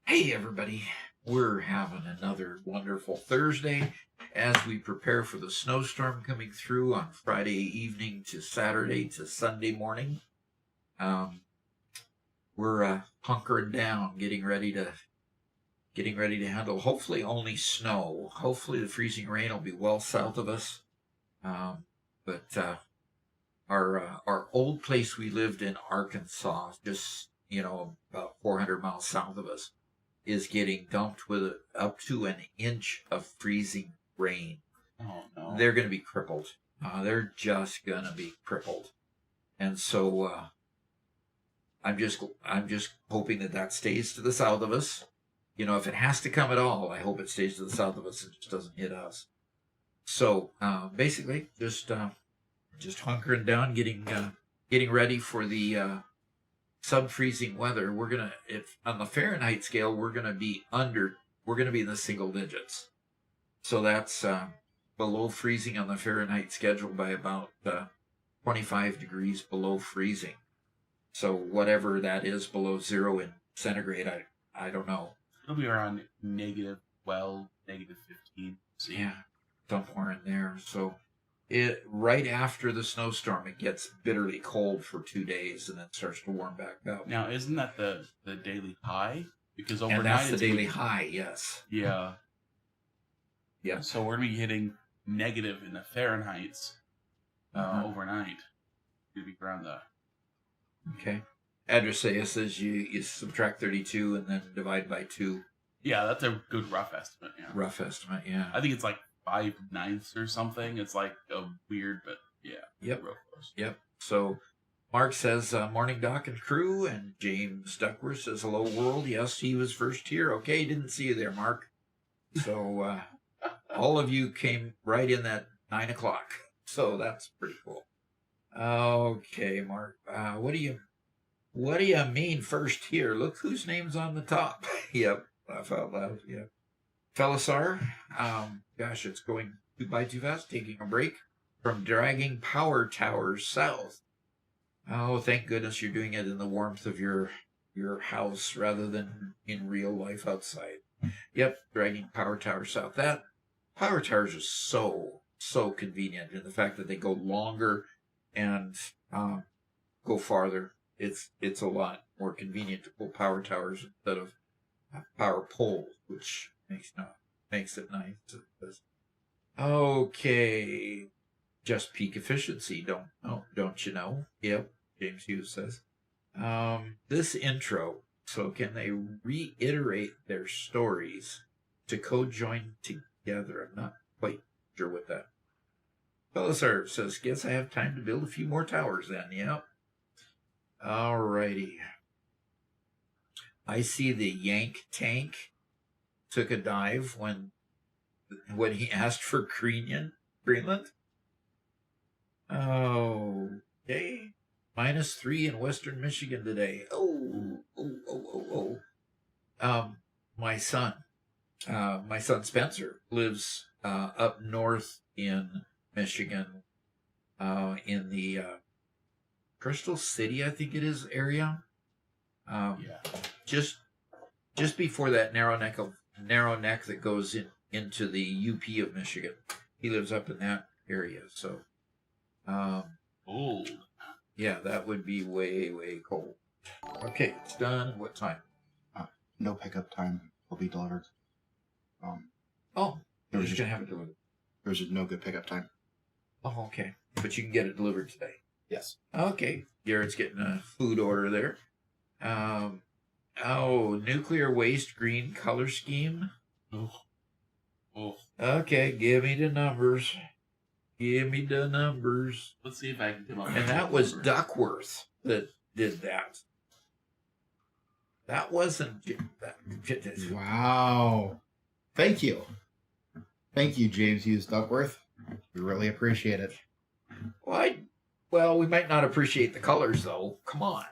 Hey everybody, we're having another wonderful Thursday as we prepare for the snowstorm coming through on Friday evening to Saturday to Sunday morning. We're hunkering down, getting ready to handle hopefully only snow. Hopefully the freezing rain will be well south of us. But our old place we lived in, Arkansas, just about 400 miles south of us, is getting dumped with up to an inch of freezing rain. Oh no! They're going to be crippled. They're just going to be crippled, and so I'm just hoping that stays to the south of us. If it has to come at all, I hope it stays to the south of us and just doesn't hit us. So basically, just hunkering down, getting ready for the sub-freezing weather. We're gonna, if on the Fahrenheit scale, we're gonna be in the single digits. So that's below freezing on the Fahrenheit schedule by about 25 degrees below freezing. So whatever that is below zero in centigrade, I don't know. It'll be around negative 12, negative 15. So yeah, somewhere in there. So right after the snowstorm, it gets bitterly cold for 2 days and then starts to warm back up. Now, isn't that the daily high? Because overnight, and that's the daily high, yes. Yeah. Yeah. So we're going to be hitting negative in the Fahrenheits overnight. It'll be around that. Okay. Adversarius says you subtract 32 and then divide by 2. Yeah, that's a good rough estimate. Yeah. Rough estimate, yeah. I think it's like 5/9 or something. It's like a weird, but yeah. Yep. Real close. Yep. So Mark says, morning Doc and crew, and James Duckworth says, hello world. Yes, he was first here. Okay, didn't see you there, Mark. So all of you came right in that 9 o'clock. So that's pretty cool. Okay, Mark. What do you mean first here? Look whose name's on the top. Yep. Laugh out loud. Yep. Felisar, gosh, it's going by too fast. Taking a break from dragging power towers south. Oh, thank goodness you're doing it in the warmth of your house rather than in real life outside. Yep, dragging power towers south. That power towers are so convenient in the fact that they go longer and go farther. It's a lot more convenient to pull power towers instead of power poles, which makes it nice. Okay, just peak efficiency. Don't you know? Yep, James Hughes says. This intro. So can they reiterate their stories to co-join together? I'm not quite sure what that. Felisar says, guess I have time to build a few more towers then. Yep. Alrighty. I see the Yank tank took a dive when he asked for Greenland. Oh, okay. -3 in Western Michigan today. Oh. My son Spencer lives up north in Michigan, in the Crystal City, I think it is, area. Yeah. Just before that narrow neck that goes into the UP of Michigan. He lives up in that area, so Old. yeah, that would be way, way cold. Okay, it's done. What time? No pickup time will be delivered. Oh, There you're was just gonna have it delivered. There's no good pickup time. Oh, okay, but you can get it delivered today. Yes. Okay, Garrett's getting a food order there. Nuclear waste green color scheme. Oh. Okay, give me the numbers. Give me the numbers. Let's see if I can come up. And that was Duckworth that did that. That wasn't. Wow. Thank you. Thank you, James Hughes Duckworth. We really appreciate it. Well, we might not appreciate the colors, though. Come on.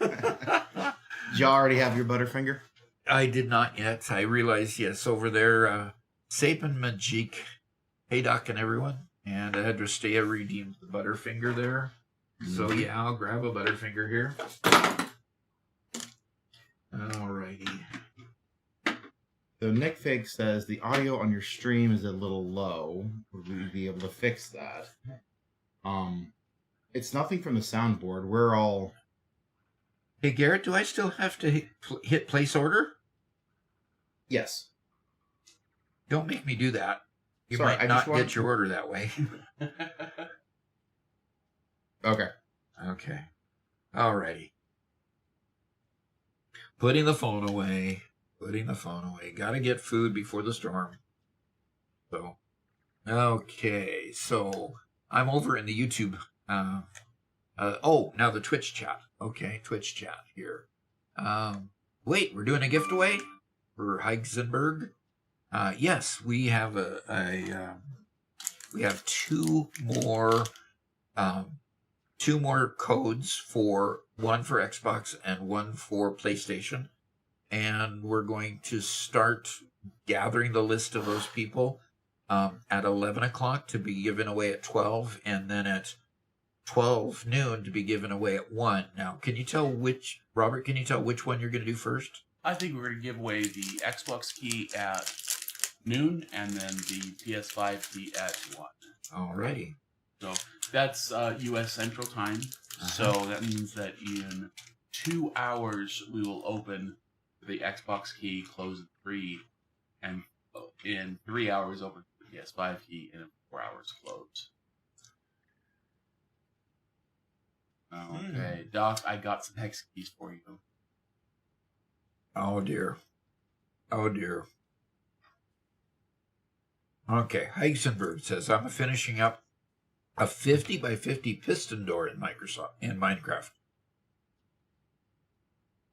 Did you already have your Butterfinger? I did not yet. I realized, yes, over there, Sapin Majik. Hey, Doc and everyone. And Adrastea redeemed the Butterfinger there. So, yeah, I'll grab a Butterfinger here. Alrighty. So Nick Fig says the audio on your stream is a little low. Would we be able to fix that? It's nothing from the soundboard. We're all... Hey, Garrett, do I still have to hit place order? Yes. Don't make me do that. You Sorry, might not get your order that way. Okay. Okay. Alrighty. Putting the phone away. Gotta get food before the storm. So, okay. So, I'm over in the YouTube. Now the Twitch chat. Okay, Twitch chat here. Wait, we're doing a giveaway for Heisenberg. Yes, we have we have two more codes, one for Xbox and one for PlayStation, and we're going to start gathering the list of those people at 11 o'clock to be given away at 12, and then at 12 noon to be given away at 1. Now, Robert, can you tell which one you're going to do first? I think we're going to give away the Xbox key at noon and then the PS5 key at 1. Alrighty. So that's U.S. Central Time. So that means that in 2 hours we will open the Xbox key, close at 3, and in 3 hours open the PS5 key, and in 4 hours close. Okay, Doc, I got some hex keys for you. Oh dear. Okay, Heisenberg says, I'm finishing up a 50 by 50 piston door in Minecraft.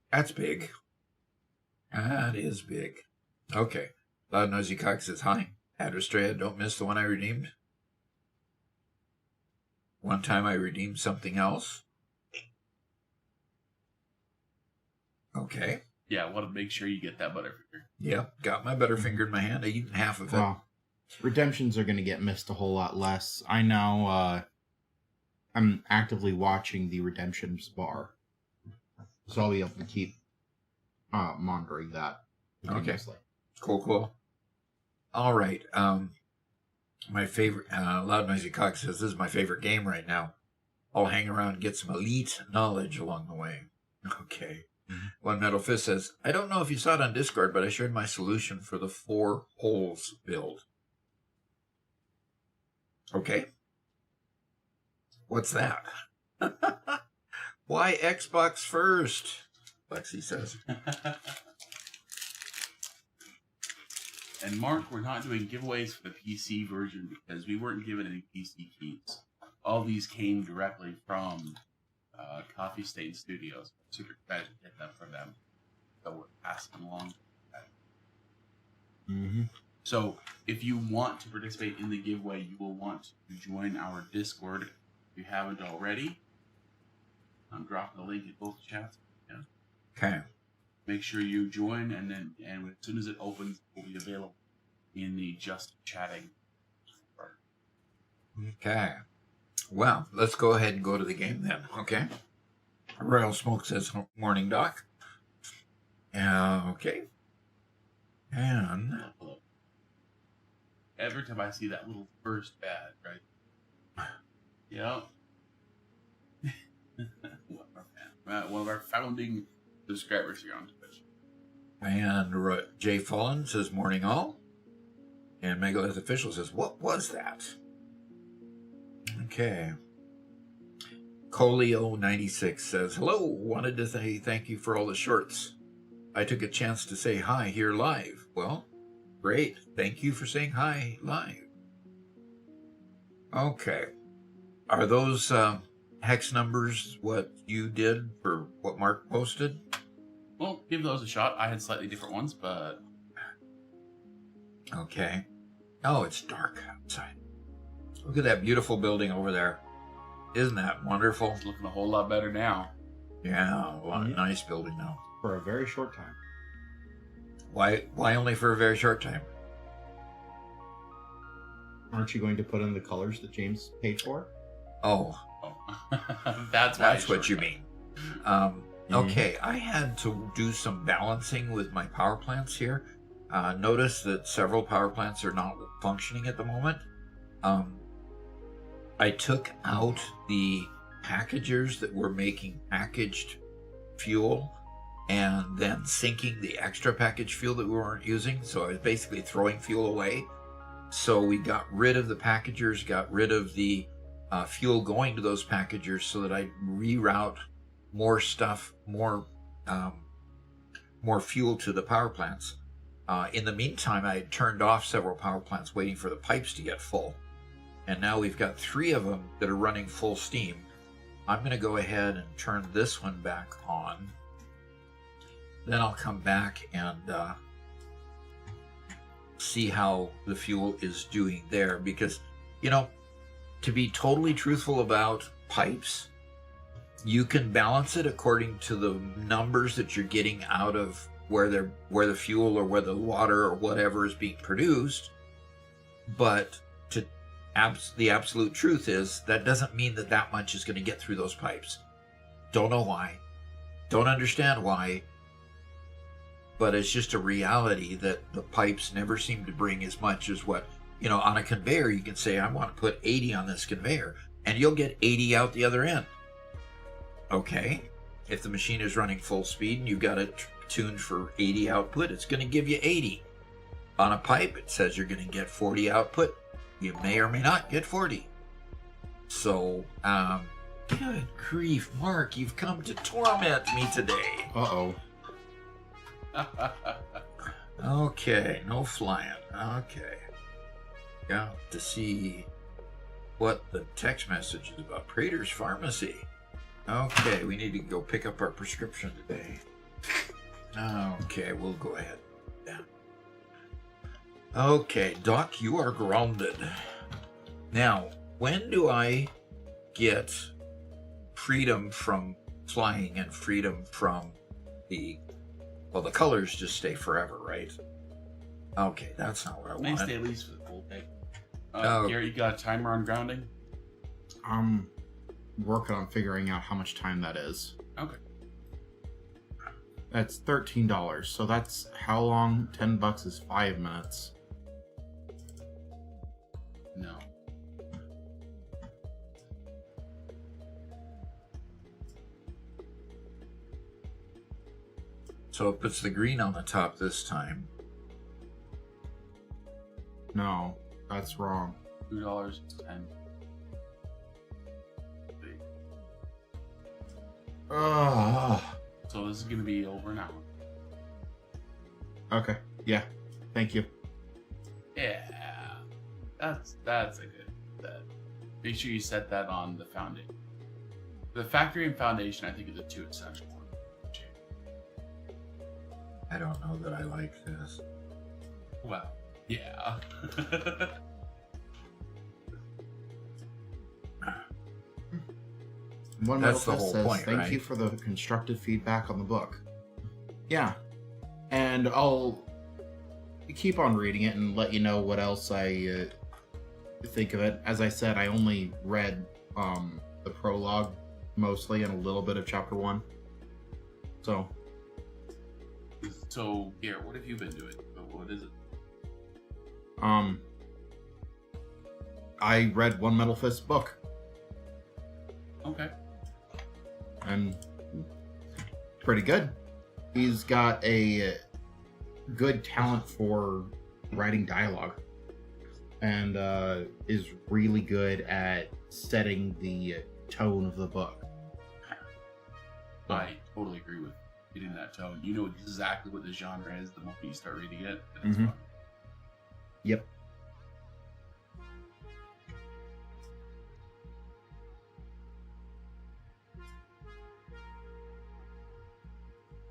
That's big. That is big. Okay. Loud Noisy Cock says, hi. Adrastrea, don't miss the one I redeemed. One time I redeemed something else. Okay. Yeah, I want to make sure you get that Butterfinger. Yeah, got my Butterfinger in my hand. I eaten half of it. Wow. Redemptions are going to get missed a whole lot less. I know I'm actively watching the redemptions bar. So I'll be able to keep monitoring that. Okay. Cool. All right. My favorite, Loud Noisy Cock says, this is my favorite game right now. I'll hang around and get some elite knowledge along the way. Okay. One Metal Fist says, I don't know if you saw it on Discord, but I shared my solution for the 4 holes build. Okay. What's that? Why Xbox first? Lexi says. And Mark, we're not doing giveaways for the PC version because we weren't given any PC keys. All these came directly from Coffee Stain Studios. Super excited to get them from them. So that we're passing along. Mm-hmm. So if you want to participate in the giveaway, you will want to join our Discord if you haven't already. I'm dropping the link in both chats. Yeah. Okay. Make sure you join, and as soon as it opens, it will be available in the just chatting. Okay. Well, let's go ahead and go to the game then. Okay. Royal Smoke says morning, Doc. Okay. And Every time I see that little first ad, right? Yeah. One of our founding subscribers here on Twitch. And Jay Fallen says morning all. And Megalith Official says, what was that? Okay. Colio96 says, hello, wanted to say thank you for all the shorts. I took a chance to say hi here live. Well, great. Thank you for saying hi live. Okay. Are those hex numbers what you did for what Mark posted? Well, give those a shot. I had slightly different ones, but... Okay. Oh, it's dark outside. Look at that beautiful building over there. Isn't that wonderful? It's looking a whole lot better now. Yeah, nice building now. For a very short time. Why only for a very short time? Aren't you going to put in the colors that James paid for? Oh, That's what you mean. Okay, I had to do some balancing with my power plants here. Notice that several power plants are not functioning at the moment. I took out the packagers that were making packaged fuel and then sinking the extra packaged fuel that we weren't using. So I was basically throwing fuel away. So we got rid of the packagers, got rid of the fuel going to those packagers so that I reroute more stuff, more fuel to the power plants. In the meantime, I had turned off several power plants waiting for the pipes to get full. And now we've got 3 of them that are running full steam. I'm going to go ahead and turn this one back on. Then I'll come back and see how the fuel is doing there. Because, you know, to be totally truthful about pipes, you can balance it according to the numbers that you're getting out of where the fuel or where the water or whatever is being produced. But the absolute truth is that doesn't mean that much is going to get through those pipes. Don't know why. Don't understand why. But it's just a reality that the pipes never seem to bring as much as what, you know, on a conveyor you can say, I want to put 80 on this conveyor, and you'll get 80 out the other end. Okay. If the machine is running full speed and you've got it tuned for 80 output, it's going to give you 80. On a pipe, it says you're going to get 40 output. You may or may not get 40. So, good grief, Mark, you've come to torment me today. Uh-oh. Okay, no flying. Okay. Got to see what the text message is about. Prater's Pharmacy. Okay, we need to go pick up our prescription today. Okay, we'll go ahead. Yeah. Okay, Doc, you are grounded. Now, when do I get freedom from flying and freedom from the colors just stay forever, right? Okay, that's not what I They want. stay at least for the full day. Oh. Gary, you got a timer on grounding? I'm working on figuring out how much time that is. Okay. That's $13, so that's how long? $10 is 5 minutes. No. So it puts the green on the top this time. No, that's wrong. $2 is 10. Ugh. So this is gonna be over an hour. Okay, yeah, thank you. Yeah. That's a good bet. Make sure you set that on the foundation. The factory and foundation, I think, are the 2 essential ones. I don't know that I like this. Well, yeah. One That's the Metal Fist whole says, point, thank right? you for the constructive feedback on the book. Yeah. And I'll keep on reading it and let you know what else I think of it. As I said, I only read the prologue mostly and a little bit of chapter 1. So Garrett, what have you been doing? What is it? I read One Metal Fist book. Okay. And pretty good. He's got a good talent for writing dialogue and is really good at setting the tone of the book. I totally agree with getting that tone. You know exactly what the genre is the moment you start reading it. And it's Mhm. fun. Yep.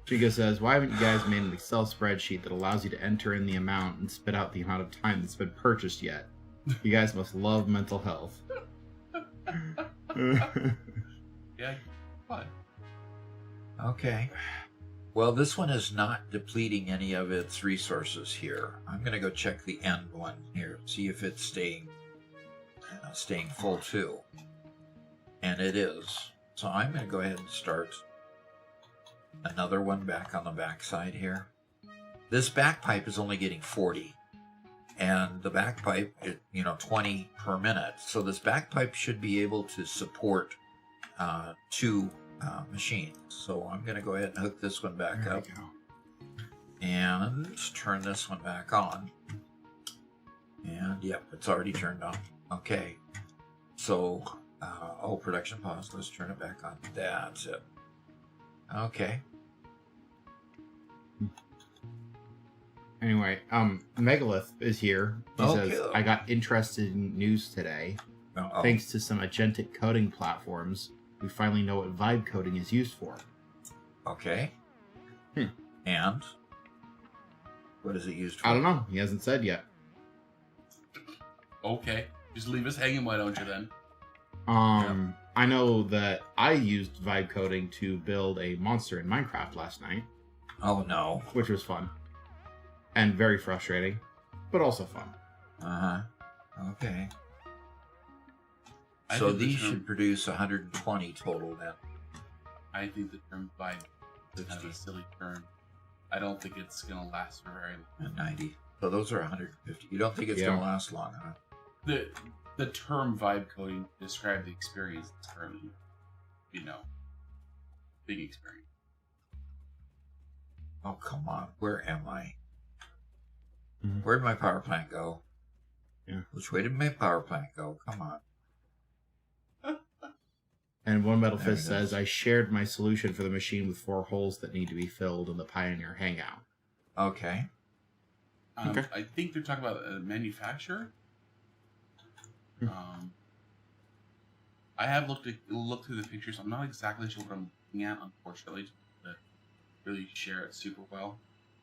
Chica says, why haven't you guys made an Excel spreadsheet that allows you to enter in the amount and spit out the amount of time that's been purchased yet? You guys must love mental health. Yeah, fun. Okay. Well, this one is not depleting any of its resources here. I'm going to go check the end one here, see if it's staying full too. And it is. So I'm going to go ahead and start another one back on the back side here. This back pipe is only getting 40. And the back pipe, 20 per minute. So this back pipe should be able to support 2 machines. So I'm going to go ahead and hook this one back There up we go. and turn this one back on. And yep, it's already turned on. Okay. So, production pause. Let's turn it back on. That's it. Okay. Anyway, Megalith is here. He Okay. says, I got interested in news today. Uh-oh. Thanks to some agentic coding platforms, we finally know what vibe coding is used for. Okay. And what is it used for? I don't know. He hasn't said yet. Okay. Just leave us hanging, why don't you then? I know that I used vibe coding to build a monster in Minecraft last night, Oh no. which was fun. And very frustrating, but also fun. Uh-huh. Okay. I So think the these term- should produce 120 total then. I think the term vibe is kind of a silly term. I don't think it's going to last for very long. And 90. So those are 150. You don't think it's Yeah. going to last long, huh? The term vibe coding describes the experience that's currently, being experienced. Oh, come on. Where am I? Mhm. Where'd my power plant go? Yeah. Which way did my power plant go? Come on. And One Metal There it Fist says, is. I shared my solution for the machine with 4 holes that need to be filled in the Pioneer Hangout. Okay. Okay. I think they're talking about a manufacturer. I have looked through the pictures. I'm not exactly sure what I'm looking at, unfortunately, to really share it super well.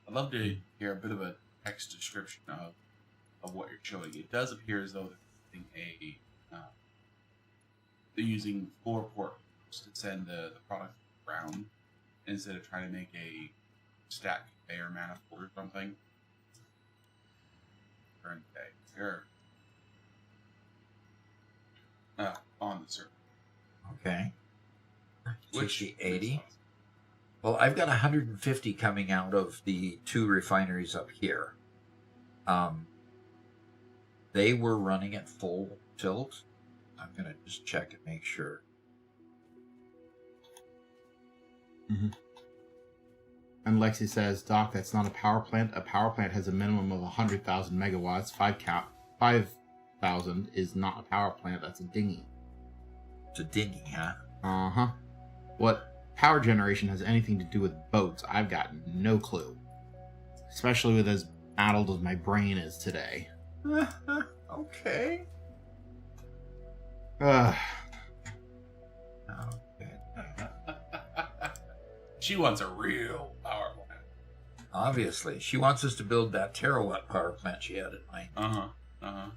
I'd love to hear a bit of a text description of what you're showing. It does appear as though they're using 4 ports to send the product around instead of trying to make a stack conveyor manifold or something. Current day. Here. On the server. Okay. Which 60, 80. Well, I've got 150 coming out of the 2 refineries up here. They were running at full tilt. I'm going to just check and make sure. And Lexi says, Doc, that's not a power plant. A power plant has a minimum of 100,000 megawatts. 5,000 is not a power plant. That's a dinghy. It's a dinghy, huh? Uh-huh. What power generation has anything to do with boats? I've got no clue. Especially with as addled as my brain is today. Okay. Ugh. Okay. She wants a real power plant. Obviously. She wants us to build that terawatt power plant she had in mind.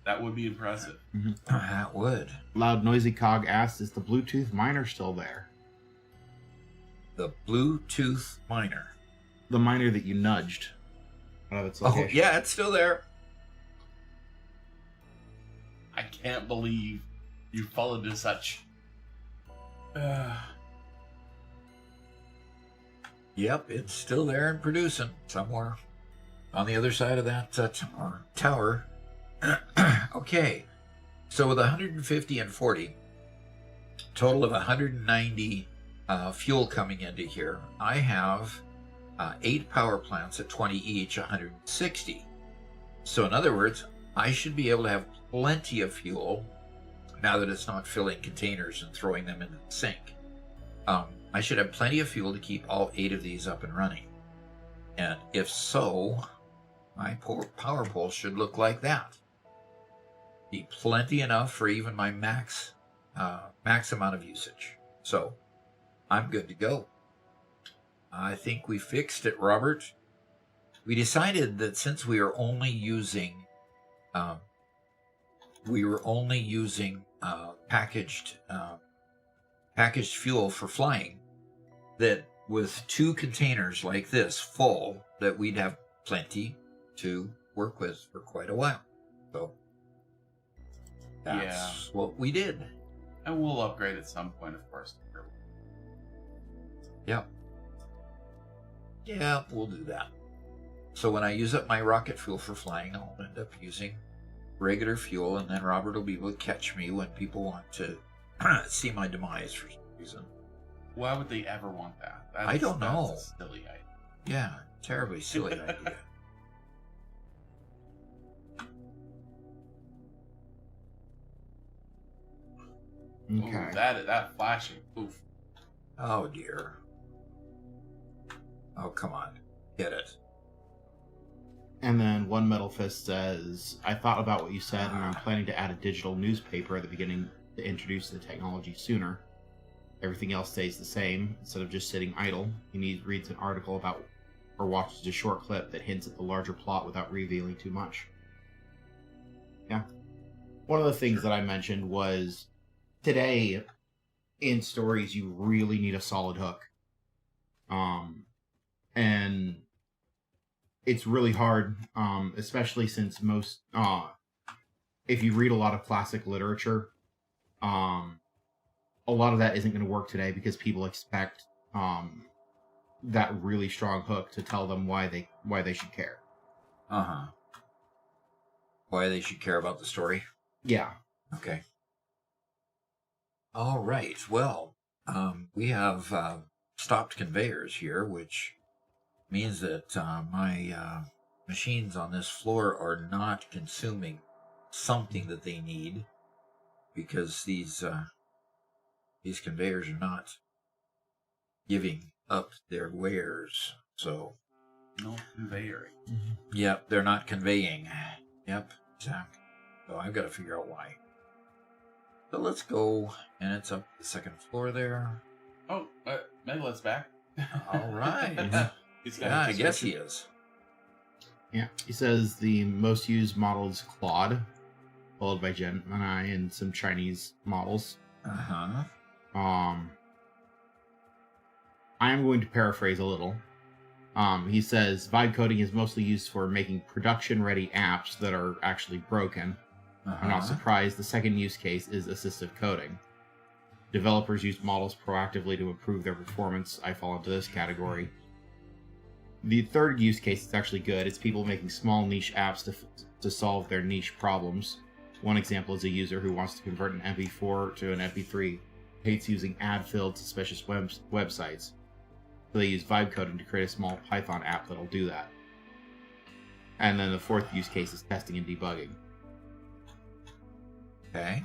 That would be impressive. That would. Loud Noisy Cog asks, is the Bluetooth miner still there? The Bluetooth miner. The miner that you nudged out of its Oh, location. yeah, it's still there. I can't believe you fell into such. Yep, it's still there and producing somewhere on the other side of that tower. Okay, so with 150 and 40, total of 190 fuel coming into here, I have 8 power plants at 20 each, 160. So in other words, I should be able to have plenty of fuel now that it's not filling containers and throwing them into the sink. I should have plenty of fuel to keep all 8 of these up and running. And if so, my power pole should look like that. Be plenty enough for even my max amount of usage. So I'm good to go. I think we fixed it, Robert. We decided that since we were only using packaged fuel for flying, that with 2 containers like this full, that we'd have plenty to work with for quite a while. So that's what we did. And we'll upgrade at some point, of course. Yep. Yeah, we'll do that. So when I use up my rocket fuel for flying, I'll end up using regular fuel, and then Robert will be able to catch me when people want to see my demise for some reason. Why would they ever want that? I don't know. That's a silly idea. Yeah, terribly silly idea. Okay. Ooh, that flashing. Oof. Oh dear. Oh, come on. Get it. And then One Metal Fist says, I thought about what you said, and I'm planning to add a digital newspaper at the beginning to introduce the technology sooner. Everything else stays the same. Instead of just sitting idle, he reads an article about or watches a short clip that hints at the larger plot without revealing too much. Yeah. One of the things that I mentioned was today in stories you really need a solid hook. And it's really hard, especially since most if you read a lot of classic literature, a lot of that isn't going to work today because people expect that really strong hook to tell them why they should care. Why they should care about the story? Yeah. Okay. All right. Well, we have stopped conveyors here, which means that my machines on this floor are not consuming something that they need, because these conveyors are not giving up their wares. So, No conveyoring. yep, they're not conveying. Yep, exactly. So I've got to figure out why. So let's go, and it's up the second floor there. Oh, Megalith's back. All right. He's Yeah, I guess he is. Yeah. He says the most used model is Claude, followed by Gemini and some Chinese models. Uh-huh. I am going to paraphrase a little. He says vibe coding is mostly used for making production-ready apps that are actually broken. I'm not surprised. The second use case is assistive coding. Developers use models proactively to improve their performance. I fall into this category. The third use case is actually good. It's people making small niche apps to solve their niche problems. One example is a user who wants to convert an MP4 to an MP3, hates using ad-filled suspicious websites. So they use vibe coding to create a small Python app that'll do that. And then the fourth use case is testing and debugging. Okay.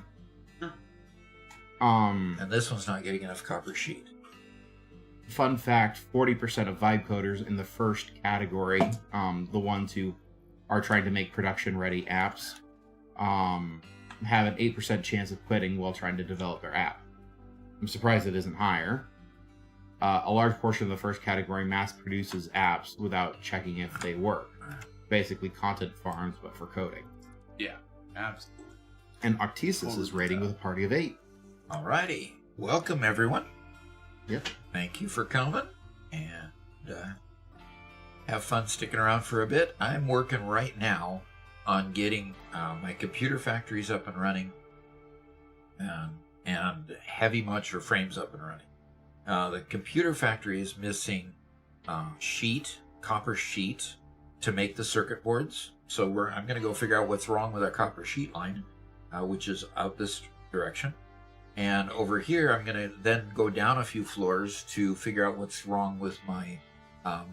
And this one's not getting enough copper sheet. Fun fact, 40% of vibe coders in the first category, the ones who are trying to make production-ready apps, have an 8% chance of quitting while trying to develop their app. I'm surprised it isn't higher. A large portion of the first category mass produces apps without checking if they work. Basically content farms, but for coding. Yeah, absolutely. And Octesis is rating with a party of 8. Alrighty. Welcome, everyone. Yep. Thank you for coming. And have fun sticking around for a bit. I'm working right now on getting my computer factories up and running and heavy modular frames up and running. The computer factory is missing copper sheet to make the circuit boards. So I'm going to go figure out what's wrong with our copper sheet line, which is out this direction. And over here, I'm going to then go down a few floors to figure out what's wrong with my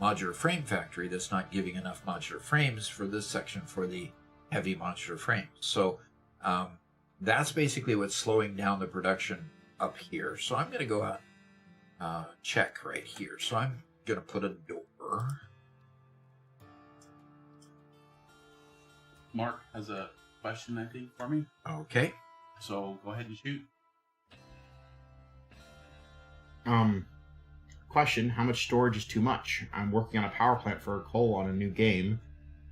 modular frame factory that's not giving enough modular frames for this section for the heavy modular frames. So that's basically what's slowing down the production up here. So I'm going to go out check right here. So I'm going to put a door. Mark has a question, I think, for me. Okay. So go ahead and shoot. Question, how much storage is too much? I'm working on a power plant for a coal on a new game,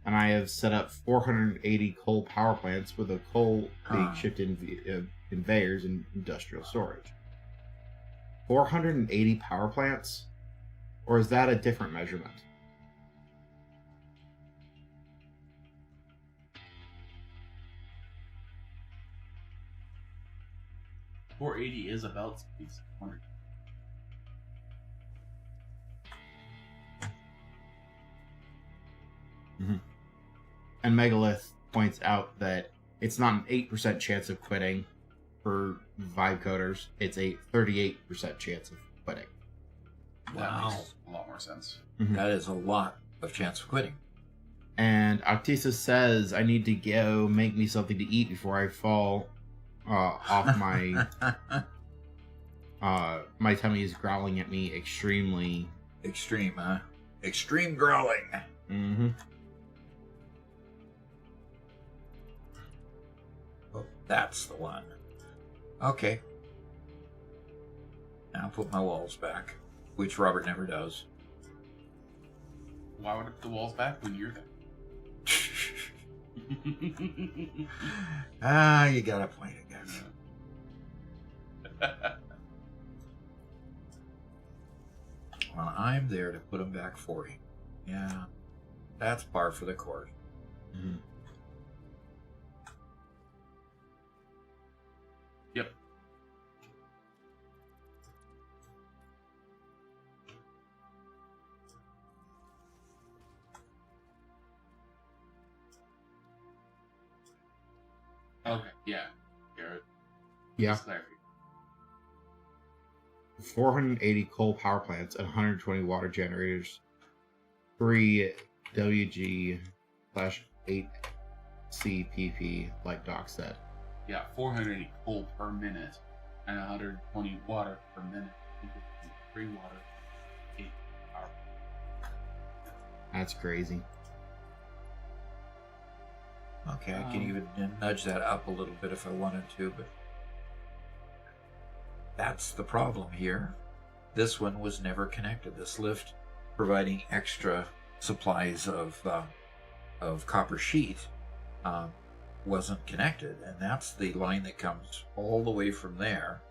and I have set up 480 coal power plants with a coal being shipped in conveyors and industrial storage. 480 power plants? Or is that a different measurement? $480 is about space. Mm-hmm. And Megalith points out that it's not an 8% chance of quitting for vibe coders. It's a 38% chance of quitting. That Wow. makes a lot more sense. Mm-hmm. That is a lot of chance of quitting. And Octesis says, I need to go make me something to eat before I fall off my... my tummy is growling at me extremely. Extreme, huh? Extreme growling. Mm-hmm. Oh, that's the one. Okay. Now I'll put my walls back, which Robert never does. Why would I put the walls back when you're there? You got a point, I guess. Well, I'm there to put them back for you. Yeah, that's par for the course. Mm-hmm. Yep. Okay, yeah. Garrett. Yeah. It's there. 480 coal power plants and 120 water generators. 3 WG/8 CPP, like Doc said. Yeah, 480 coal per minute and 120 water per minute. 3 water, 8 power. That's crazy. Okay, I can even nudge that up a little bit if I wanted to, but that's the problem here. This one was never connected. This lift providing extra supplies of copper sheet wasn't connected, and that's the line that comes all the way from there,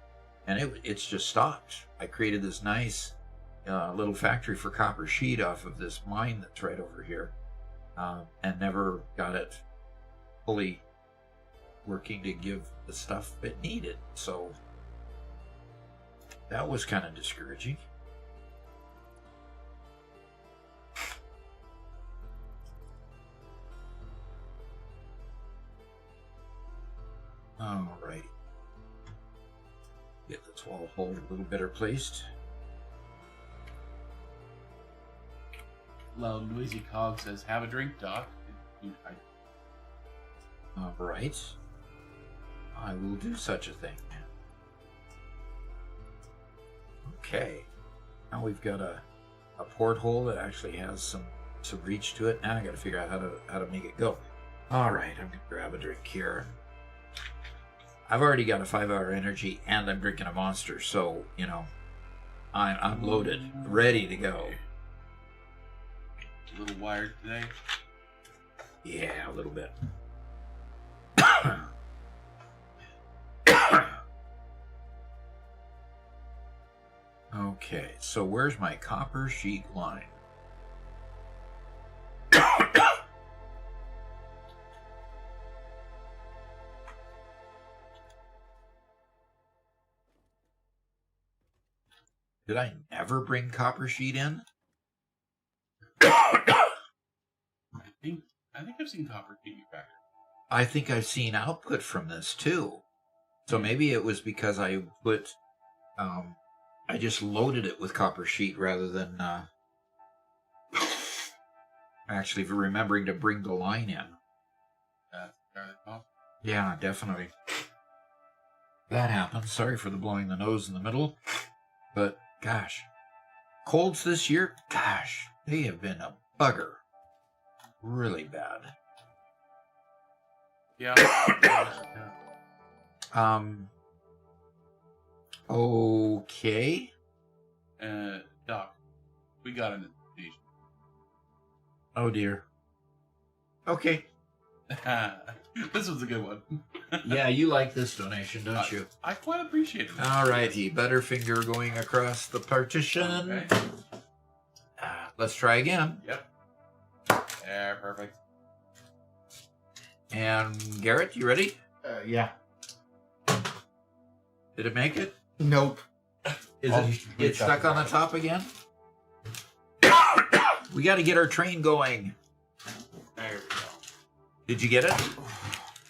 and it's just stopped. I created this nice little factory for copper sheet off of this mine that's right over here, and never got it fully working to give the stuff it needed. So that was kind of discouraging. Alrighty. Get this wall hole a little better placed. Loud noisy cog says, "Have a drink, Doc." Alright. I will do such a thing. Okay. Now we've got a porthole that actually has some reach to it. Now I gotta figure out how to make it go. Alright, I'm gonna grab a drink here. I've already got a 5-hour energy and I'm drinking a monster, so, you know, I'm loaded, ready to go. A little wired today. Yeah, a little bit. Okay, so where's my copper sheet line? Did I never bring copper sheet in? I think I've seen copper sheet in your factory. I think I've seen output from this too. So maybe it was because I put, I just loaded it with copper sheet rather than actually remembering to bring the line in. That's entirely possible. Yeah, definitely. That happens. Sorry for the blowing the nose in the middle. But, gosh, colds this year, gosh, they have been a bugger. Really bad. Yeah. Okay. Doc, we got an invitation. Oh, dear. Okay. This was a good one. Yeah, you like this donation, don't you? I quite appreciate it. All righty. Butterfinger going across the partition. Okay. Let's try again. Yep. Yeah, perfect. And Garrett, you ready? Yeah. Did it make it? Nope. Is it get stuck on the top again? We got to get our train going. There we go. Did you get it?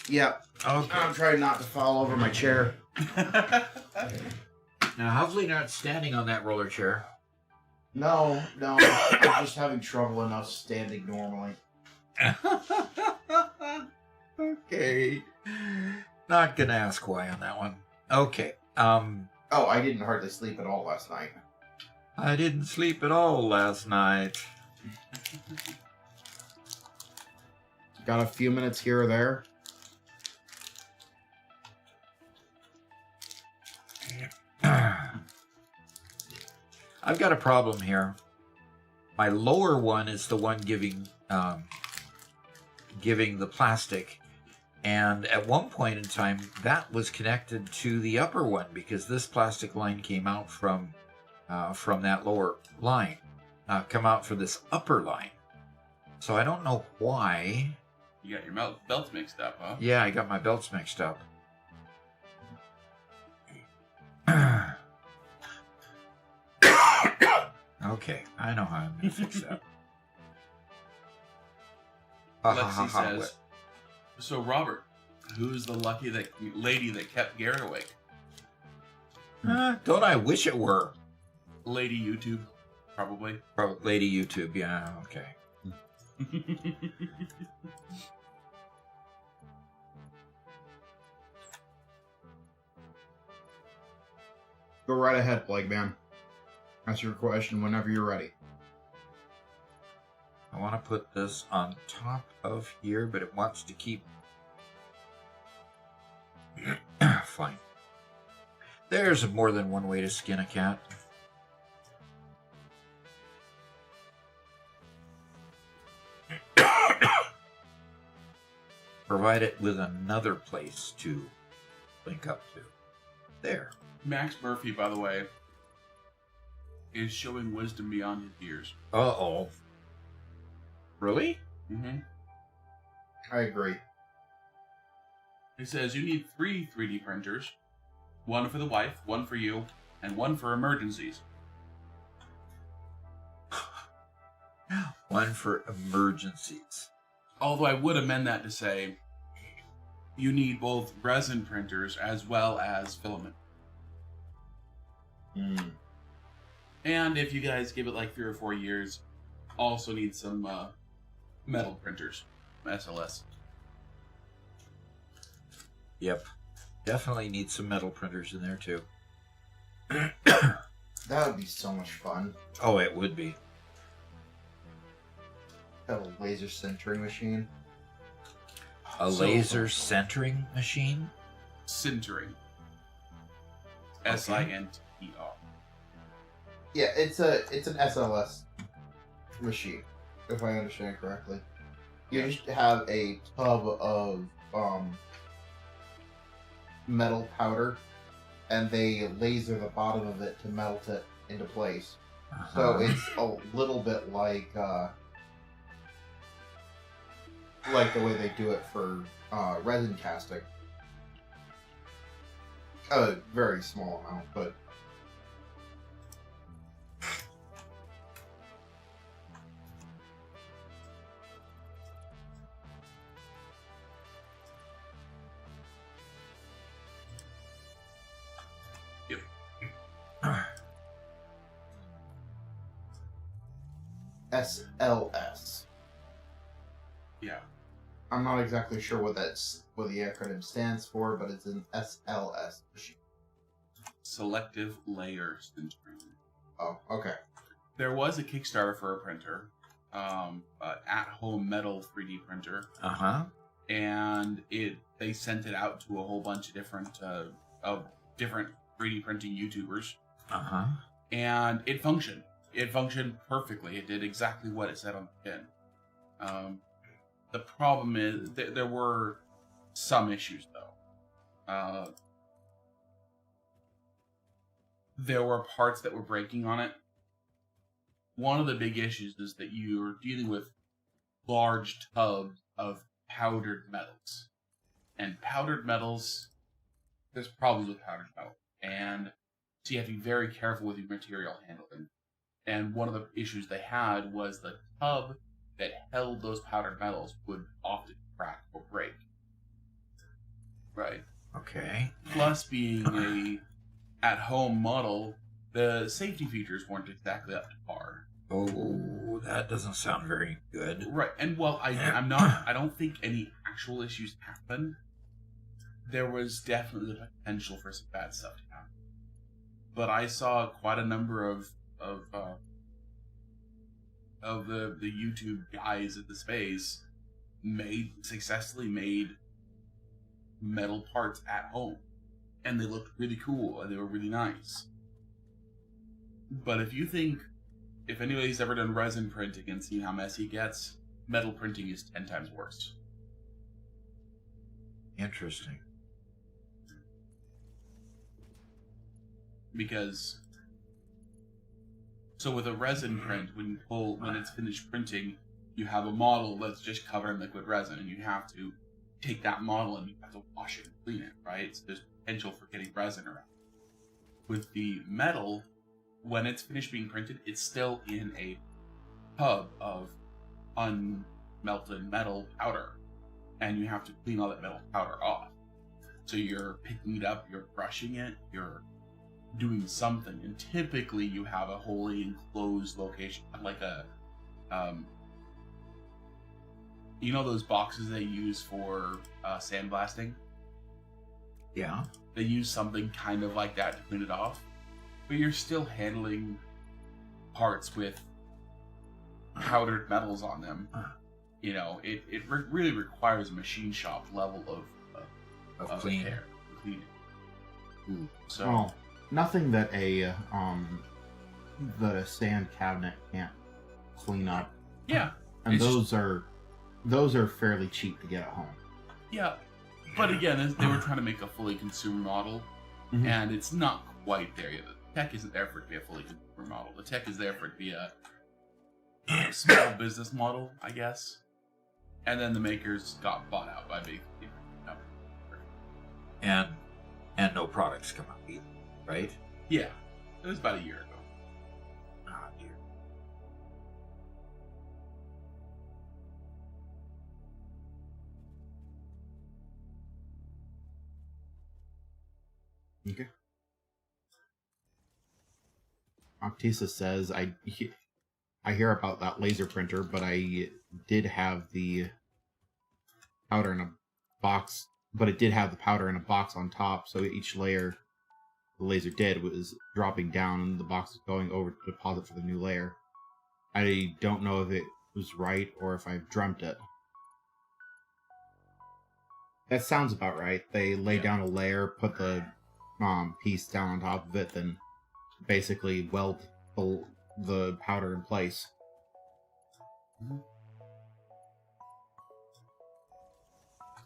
Yep. Okay. I'm trying not to fall over my chair. Now, hopefully not standing on that roller chair. No, I'm just having trouble enough standing normally. Okay. Not gonna ask why on that one. Okay. Oh, I didn't hardly sleep at all last night. I didn't sleep at all last night. Got a few minutes here or there. I've got a problem here. My lower one is the one giving the plastic, and at one point in time that was connected to the upper one because this plastic line came out from that lower line, come out for this upper line. So I don't know why. You got your belts mixed up, huh? Yeah, I got my belts mixed up. Okay, I know how I'm gonna fix that. Lexi says, so Robert, who's the lucky lady that kept Garrett awake? Don't I wish it were? Lady YouTube, probably. Lady YouTube, yeah, okay. Go right ahead, Plague Man. Ask your question whenever you're ready. I want to put this on top of here, but it wants to keep... Fine. There's more than one way to skin a cat. Provide it with another place to link up to. There. Max Murphy, by the way, is showing wisdom beyond his years. Uh-oh. Really? Mm-hmm. I agree. He says you need 3 3D printers. One for the wife, one for you, and one for emergencies. One for emergencies. Although I would amend that to say you need both resin printers as well as filament. And if you guys give it like 3 or 4 years, also need some metal printers, SLS. Yep. Definitely need some metal printers in there too. That would be so much fun. Oh, it would be. Got a laser sintering machine. A laser centering machine? Sintering. Okay. SINTER. Yeah, it's an SLS machine, if I understand correctly. You just have a tub of metal powder, and they laser the bottom of it to melt it into place. So it's a little bit like the way they do it for resin casting. A very small amount, but SLS. Yeah. I'm not exactly sure what the acronym stands for, but it's an SLS machine. Selective Layer Sintering. Oh, okay. There was a Kickstarter for a printer, an at-home metal 3D printer, and they sent it out to a whole bunch of different 3D printing YouTubers, and it functioned. It functioned perfectly. It did exactly what it said on the tin. The problem is there were some issues, though. There were parts that were breaking on it. One of the big issues is that you're dealing with large tubs of powdered metals. And powdered metals, there's problems with powdered metal. And so you have to be very careful with your material handling. And one of the issues they had was the tub that held those powdered metals would often crack or break. Right. Okay. Plus, being a at-home model, the safety features weren't exactly up to par. Oh, that doesn't sound very good. Right, and well, I don't think any actual issues happened. There was definitely the potential for some bad stuff to happen. But I saw quite a number of the YouTube guys in the space successfully made metal parts at home, and they looked really cool and they were really nice. But if anybody's ever done resin printing and seen how messy it gets, metal printing is 10 times worse. Interesting. Because so with a resin print, when it's finished printing, you have a model that's just covered in liquid resin, and you have to take that model and you have to wash it and clean it, right? So there's potential for getting resin around. With the metal, when it's finished being printed, it's still in a tub of unmelted metal powder, and you have to clean all that metal powder off. So you're picking it up, you're brushing it, you're doing something, and typically you have a wholly enclosed location, like a you know those boxes they use for sandblasting? Yeah. They use something kind of like that to clean it off, but you're still handling parts with powdered metals on them. You know, it really requires a machine shop level of cleaning. care, cleaning. Ooh. So. Well, nothing that a sand cabinet can't clean up. Yeah. And those are fairly cheap to get at home. Yeah. But again, they were trying to make a fully consumer model, and it's not quite there yet. The tech isn't there for it to be a fully consumer model. The tech is there for it to be a small business model, I guess. And then the makers got bought out by big companies. And no products come out either, right? Yeah. It was about a year ago. Ah, dear. Okay. Octisa says, I hear about that laser printer, but I did have the powder in a box, but it did have the powder in a box on top, so each layer the laser did was dropping down and the box was going over to deposit for the new layer. I don't know if it was right or if I've dreamt it. That sounds about right. They lay down a layer, put the piece down on top of it, then basically weld the powder in place. Mhm.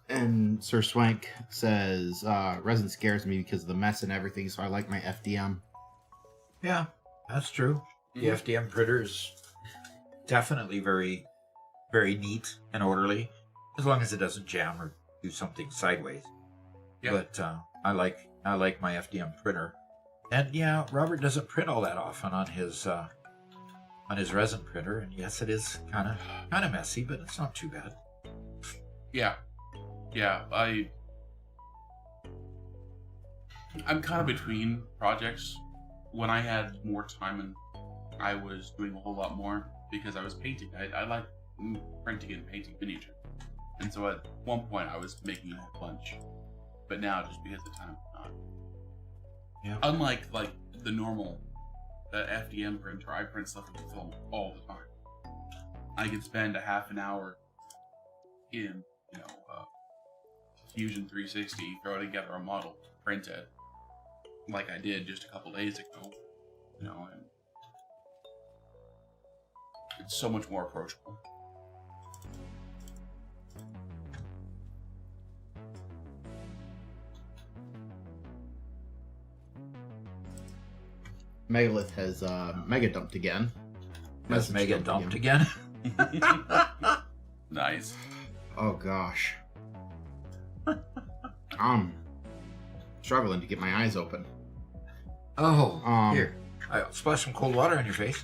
And Sir Swank says, resin scares me because of the mess and everything, so I like my FDM. Yeah, that's true. The Mhm. FDM printer is definitely very, very neat and orderly, as long as it doesn't jam or do something sideways. Yeah. But I like my FDM printer, and yeah, Robert doesn't print all that often on his resin printer, and yes, it is kind of messy, but it's not too bad. Yeah. I'm kind of between projects. When I had more time and I was doing a whole lot more because I was painting. I like printing and painting miniatures. And so at one point I was making a whole bunch. But now just because the time is not. Yeah. Unlike like the normal FDM printer, I print stuff in film all the time. I could spend a half an hour in, Fusion 360, throw together a model, print it, like I did just a couple days ago, and it's so much more approachable. Megalith has mega dumped again. Has Message Mega dumped again? Nice. Oh gosh. I'm struggling to get my eyes open. Oh, here. I'll splash some cold water on your face.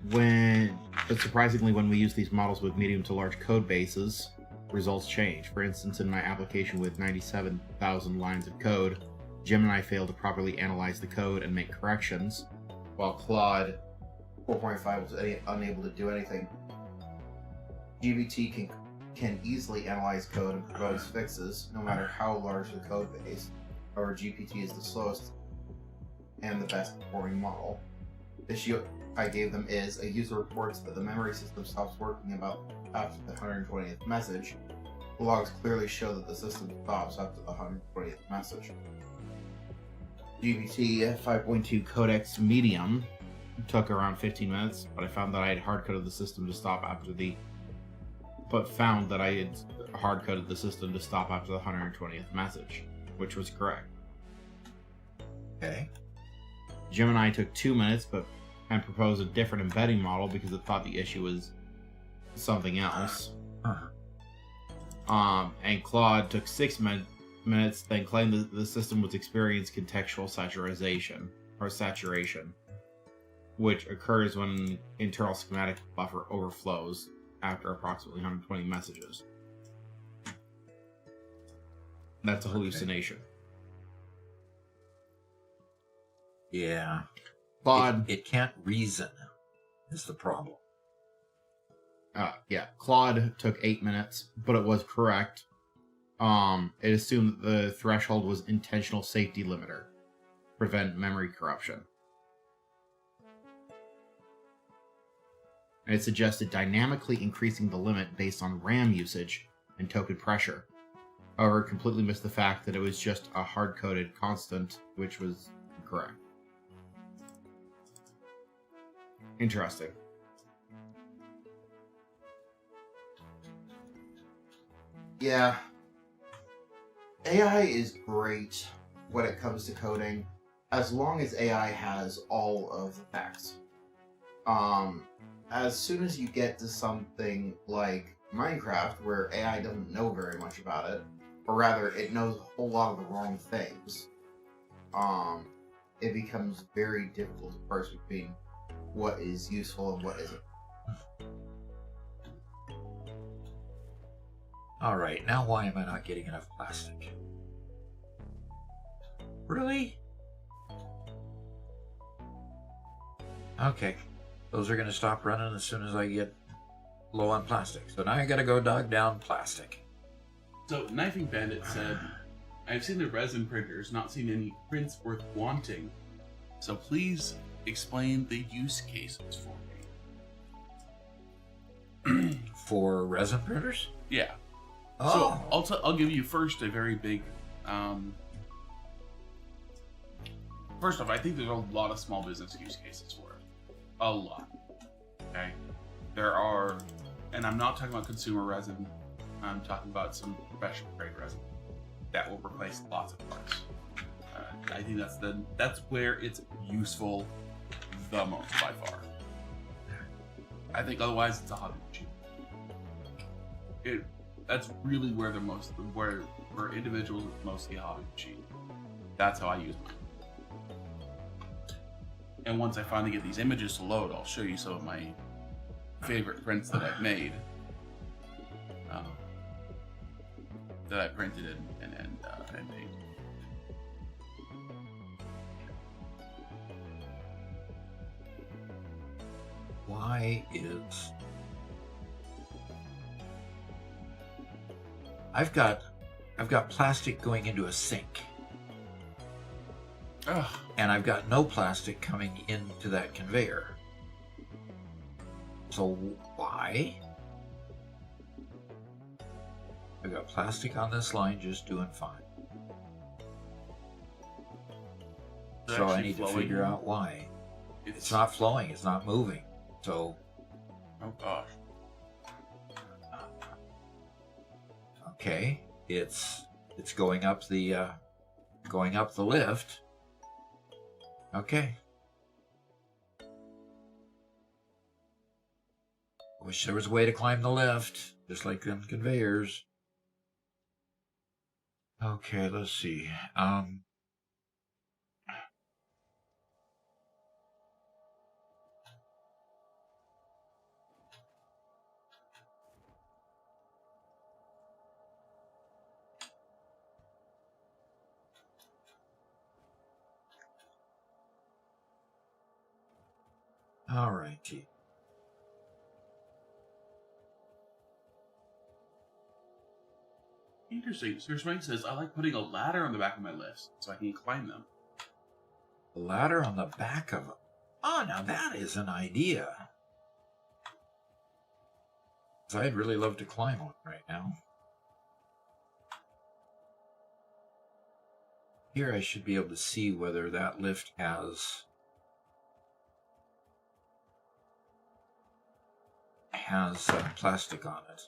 But surprisingly, when we use these models with medium to large code bases, results change. For instance, in my application with 97,000 lines of code, Gemini failed to properly analyze the code and make corrections, while Claude 4.5 was unable to do anything. GBT can easily analyze code and propose fixes, no matter how large the code base. However, GPT is the slowest and the best performing model. The issue I gave them is a user reports that the memory system stops working about after the 120th message. The logs clearly show that the system stops after the 120th message. GPT 5.2 Codex Medium took around 15 minutes, but I found that I had hard-coded the system to stop after the 120th message, which was correct. Okay. Gemini took 2 minutes, and proposed a different embedding model because it thought the issue was something else. And Claude took 6 minutes, then claimed that the system was experiencing contextual saturation, which occurs when internal schematic buffer overflows after approximately 120 messages. That's a hallucination. Yeah. Claude, It can't reason, is the problem. Claude took 8 minutes, but it was correct. It assumed that the threshold was intentional safety limiter, prevent memory corruption. And it suggested dynamically increasing the limit based on RAM usage and token pressure. However, it completely missed the fact that it was just a hard-coded constant, which was correct. Interesting. Yeah. AI is great when it comes to coding, as long as AI has all of the facts. As soon as you get to something like Minecraft, where AI doesn't know very much about it, or rather, it knows a whole lot of the wrong things, it becomes very difficult to parse between what is useful and what isn't. Alright, now why am I not getting enough plastic? Really? Okay. Those are going to stop running as soon as I get low on plastic. So now I got to go dog down plastic. So, Knifing Bandit said, I've seen the resin printers, not seen any prints worth wanting. So please explain the use cases for me. For resin printers? Yeah. Oh. So I'll give you first a very big First off, I think there's a lot of small business use cases for it. A lot. Okay? There are, and I'm not talking about consumer resin, I'm talking about some professional grade resin that will replace lots of parts. I think that's where it's useful the most by far. I think otherwise it's a hobby machine. That's really where where individuals it's mostly a hobby machine. That's how I use mine. And once I finally get these images to load, I'll show you some of my favorite prints that I've made. That I printed and made. Why is... I've got plastic going into a sink. Ugh. And I've got no plastic coming into that conveyor. So why? I've got plastic on this line just doing fine. It's So I actually need to flowing. figure out why. It's not flowing, it's not moving. So, Oh gosh. okay, it's going up the lift. Okay. Wish there was a way to climb the lift, just like them conveyors. Okay, let's see. All righty. Interesting. Sir Swank says, I like putting a ladder on the back of my lifts so I can climb them. A ladder on the back of them. Oh, now that is an idea. 'Cause I'd really love to climb one right now. Here I should be able to see whether that lift has plastic on it.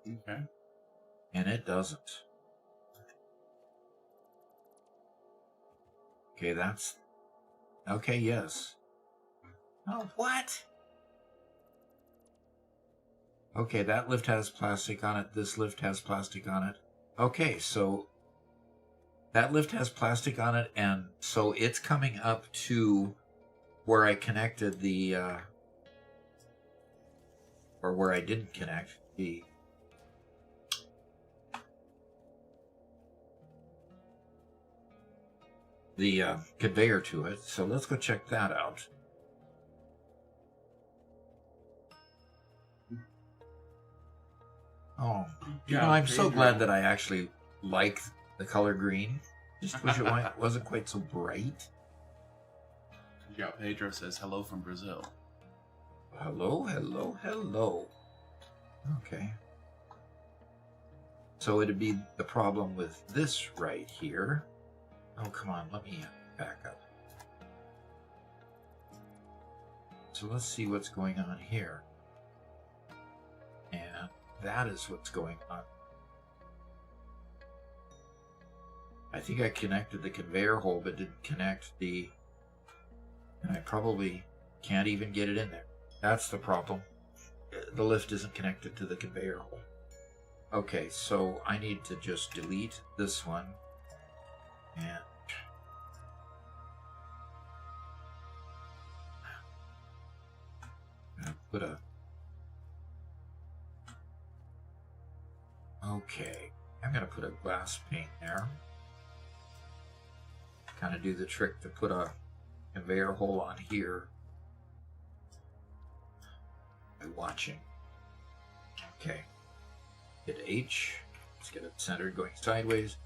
Okay. And it doesn't. Okay, that's... Okay, yes. Oh, what? Okay, that lift has plastic on it. This lift has plastic on it. Okay, so... That lift has plastic on it, and so it's coming up to where I connected the... or where I didn't connect the... conveyor to it. So let's go check that out. Oh, Yeah, I'm so Pedro. glad that I actually like the color green. Just wish it wasn't quite so bright. Yeah, Pedro says, hello from Brazil. Hello, hello, hello. Okay. So it'd be the problem with this right here. Oh, come on, let me back up. So let's see what's going on here. And that is what's going on. I think I connected the conveyor hole, but didn't connect the... And I probably can't even get it in there. That's the problem. The lift isn't connected to the conveyor hole. Okay, so I need to just delete this one. And... put a... Okay, I'm going to put a glass pane there. Kind of do the trick to put a conveyor hole on here by watching. Okay, hit H, let's get it centered going sideways,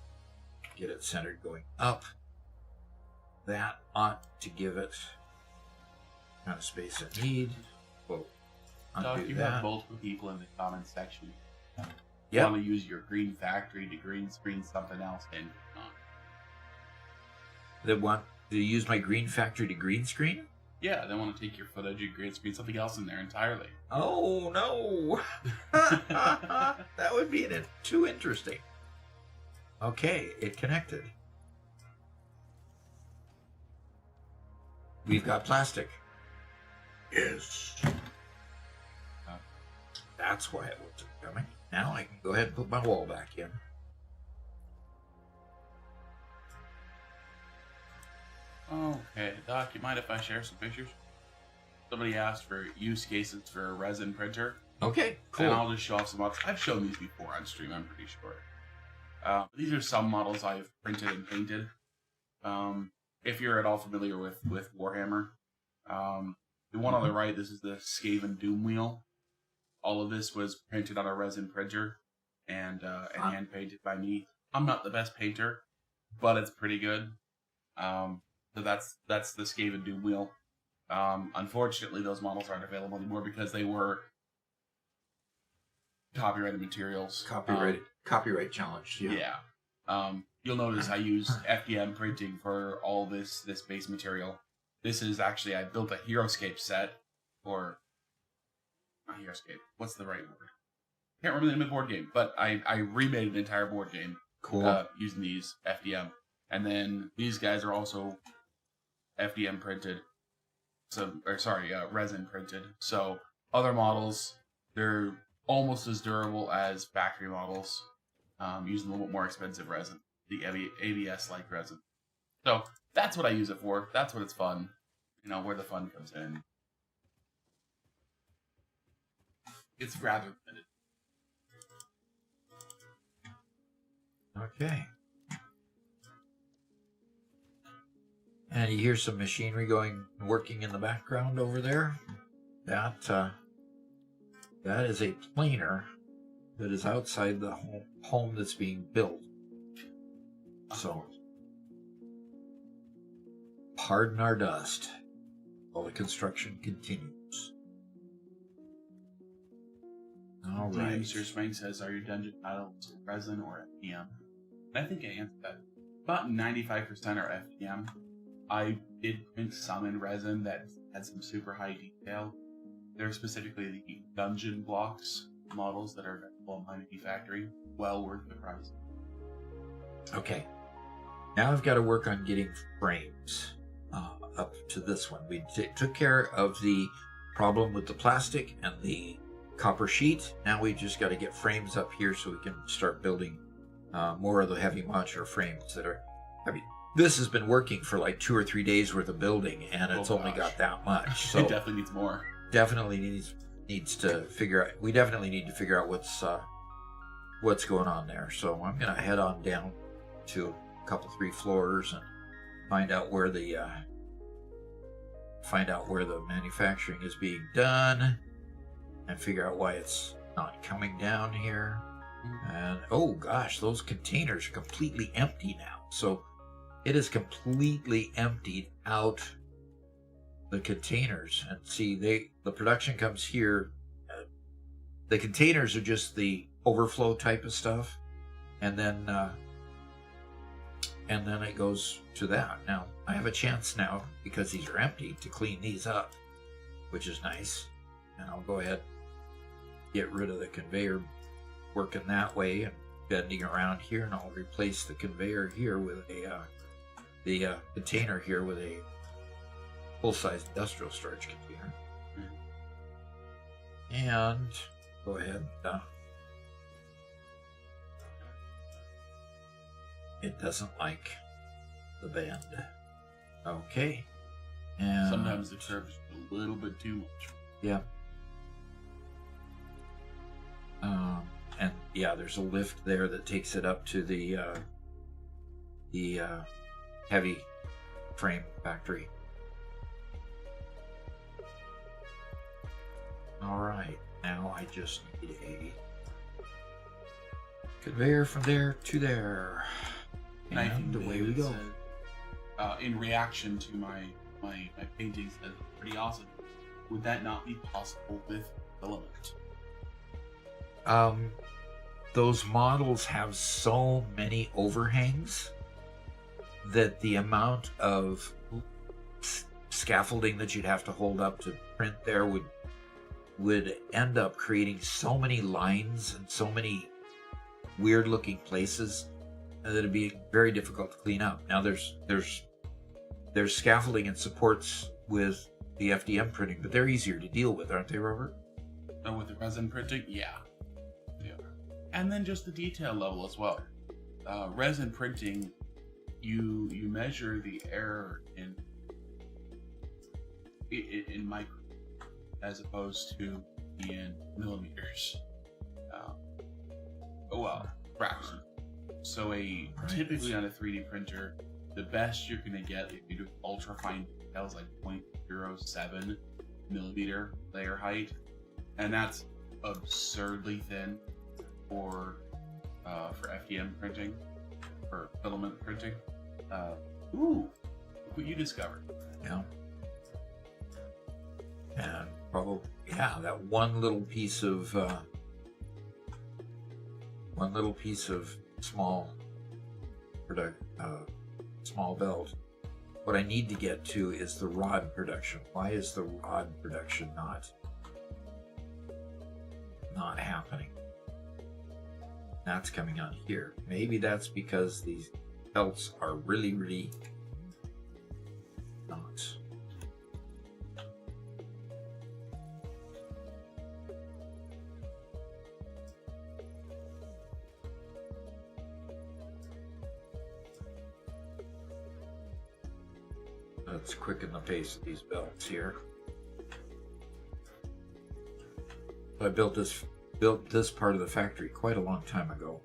get it centered going up. That ought to give it kind of space it needs. We'll Doc, undo you that. have multiple people in the comment section. Yep. Want to use your green factory to green screen something else and not. They want Do you use my Green Factory to green screen? Yeah, they want to take your footage, your green screen, something else in there entirely. Oh, no. That would be too interesting. Okay, it connected. We've got plastic. Yes. That's why it wasn't coming. Now I can go ahead and put my wall back in. Okay, Doc, you mind if I share some pictures? Somebody asked for use cases for a resin printer. Okay, cool. And I'll just show off some models. I've shown these before on stream, I'm pretty sure. These are some models I've printed and painted. If you're at all familiar with Warhammer. The one on the right, this is the Skaven Doom Wheel. All of this was printed on a resin printer and hand painted by me. I'm not the best painter, but it's pretty good. So that's the Skaven Doom Wheel. Unfortunately, those models aren't available anymore because they were copyrighted materials. Copyright challenge. Yeah. You'll notice I use FDM printing for all this base material. This is actually, I built a Heroescape set, or not Heroescape. What's the right word? Can't remember the name of the board game, but I remade an entire board game. Cool. Using these FDM, and then these guys are also FDM printed. Resin printed. So other models, they're almost as durable as factory models, using a little bit more expensive resin, the ABS-like resin. So that's what I use it for. That's what it's fun. Where the fun comes in. It's rather limited. Okay. And you hear some machinery working in the background over there. That is a planer that is outside the home that's being built. So, pardon our dust while the construction continues. All right. Mr. Spank says, "Are your dungeon tiles resin or FDM?" And I think I answered that. About 95% are FDM. I did print some in resin that had some super high detail. They're specifically the dungeon blocks models that are available on my mini factory. Well worth the price. Okay. Now I've got to work on getting frames up to this one. We took care of the problem with the plastic and the copper sheet. Now we just got to get frames up here so we can start building more of the heavy modular frames that are... this has been working for like 2 or 3 days worth of building, and it's only got that much. So it definitely needs more. Definitely needs to figure out. We definitely need to figure out what's going on there. So I'm gonna head on down to a couple 3 floors and find out where the manufacturing is being done, and figure out why it's not coming down here. And oh gosh, those containers are completely empty now. So it is completely emptied out the containers. And see, the production comes here. The containers are just the overflow type of stuff, and then it goes to that. Now I have a chance now, because these are empty, to clean these up, which is nice. And I'll go ahead and get rid of the conveyor working that way and bending around here, and I'll replace the conveyor here with the container here with a full-size industrial storage container. And go ahead. It doesn't like the bend. Okay. And sometimes it serves a little bit too much. Yeah. And yeah, there's a lift there that takes it up to the heavy frame factory. All right, now I just need a conveyor from there to there, and away we go. In reaction to my paintings, that's pretty awesome. Would that not be possible with filament? Those models have so many overhangs that the amount of scaffolding that you'd have to hold up to print there would end up creating so many lines and so many weird looking places that it'd be very difficult to clean up. Now there's scaffolding and supports with the FDM printing, but they're easier to deal with, aren't they, Robert? And with the resin printing, yeah. And then just the detail level as well. Resin printing, you measure the error in micro as opposed to in millimeters. Fraction. So typically on a 3D printer, the best you're gonna get if you do ultra fine details like 0.07 millimeter layer height, and that's absurdly thin for FDM printing, for filament printing. Look what you discovered. Yeah. And probably, that one little piece of small small belt. What I need to get to is the rod production. Why is the rod production not happening? That's coming on here. Maybe that's because these belts are really, really not. Let's quicken the pace of these belts here. I built this part of the factory quite a long time ago.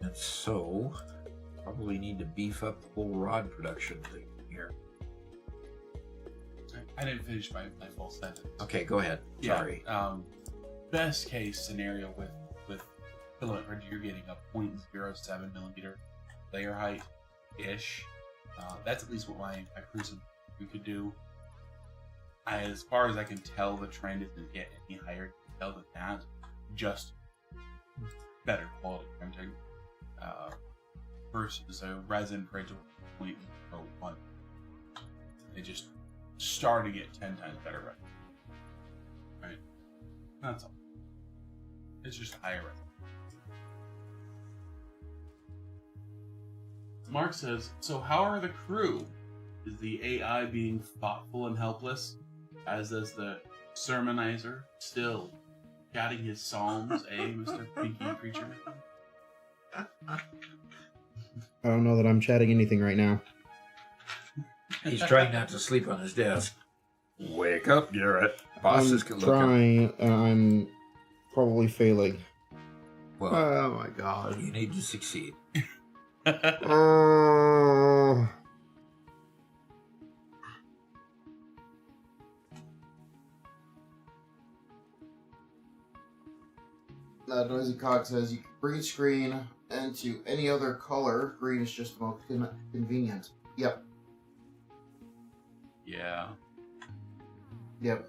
And so, probably need to beef up the whole rod production thing here. I didn't finish my full sentence. Okay, go ahead. Sorry. Best case scenario with filament printer, you're getting a 0.07 millimeter layer height ish. That's at least what my Prism we could do. As far as I can tell, the trend isn't get any higher detail than that. Just better quality printing versus a resin printer 0.01. They just start to get 10 times better resin. Right? That's all. It's just higher resin. Mark says, so how are the crew? Is the AI being thoughtful and helpless, as is the sermonizer still chatting his psalms, Mr. Pinky Preacher? I don't know that I'm chatting anything right now. He's trying not to sleep on his desk. Wake up, Garrett. Bosses can look up. I'm trying, I'm probably failing. Well, Oh my god. you need to succeed. Oh. Noisy Cock says you can green screen into any other color. Green is just the most convenient. Yep. Yeah. Yep.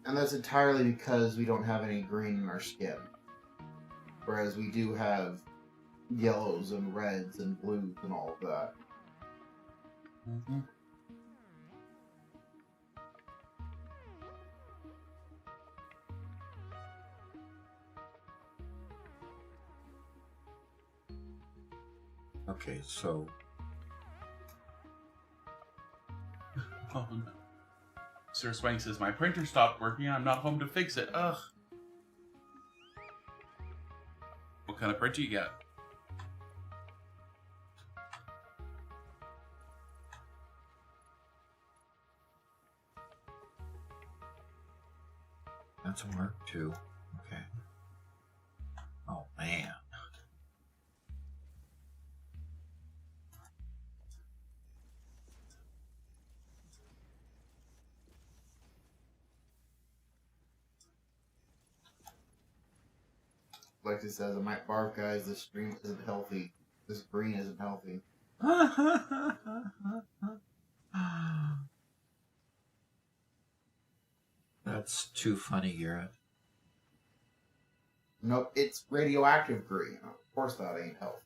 And that's entirely because we don't have any green in our skin. Whereas we do have yellows and reds and blues and all of that. Mm-hmm. Okay, so Oh no. Sir Swank says, my printer stopped working. I'm not home to fix it. Ugh. What kind of printer you got? that's a mark too. Okay. Oh man. Lexi says, I might barf, guys. This stream isn't healthy. This green isn't healthy. That's too funny, Garrett. Nope, it's radioactive green. Of course that ain't healthy.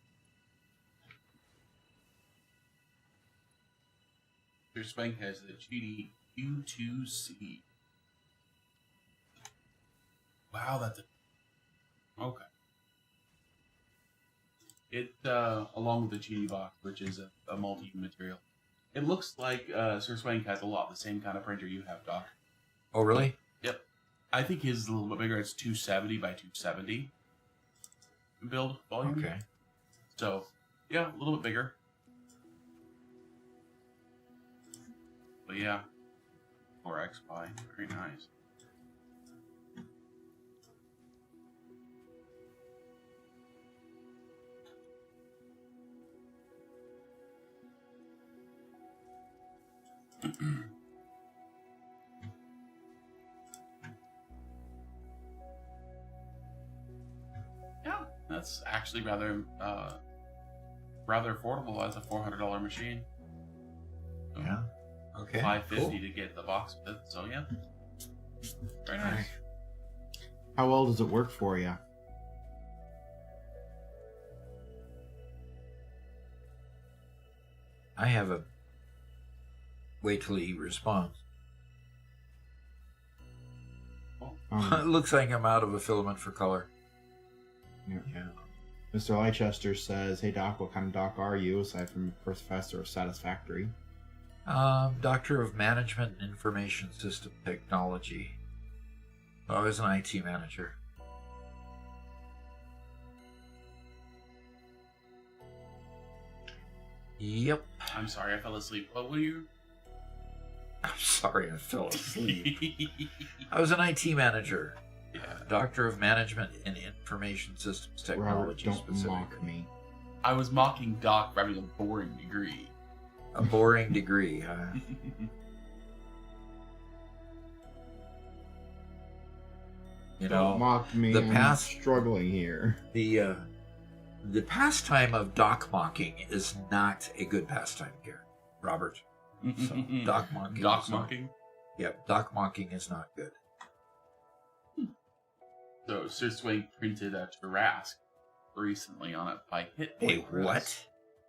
Your Spank has the GD U2C. Wow, that's a... Okay. It, along with the GD box, which is a multi-material. It looks like Sir Swank has a lot the same kind of printer you have, Doc. Oh, really? Yep. I think his is a little bit bigger. It's 270 by 270 build volume. Okay. So, yeah, a little bit bigger. But yeah, or XY, very nice. Yeah, that's actually rather affordable as a $400 machine. Yeah. Okay. $550 cool. to get the box with it. So yeah, very nice. Alright. How well does it work for you? I have a. Wait till he responds. It looks like I'm out of a filament for color. Yeah. Yeah. Mr. Leicester says, "Hey Doc, what kind of doc are you aside from Professor of Satisfactory?" Doctor of Management and Information System Technology. I was an IT manager. Yep. I'm sorry, I fell asleep. What were you? I'm sorry I fell asleep. I was an IT manager. Yeah. Doctor of Management and Information Systems Robert, Technology don't specifically. mock me. I was mocking Doc for having a boring degree. A boring degree, huh? You Don't know, mock me. the I'm past- struggling here. the pastime of doc mocking is not a good pastime here, Robert. So, doc mocking. Doc is not- mocking. Yep, doc mocking is not good. So Sir Swank printed a Tarrasque recently on it by Hit A Point Press. what?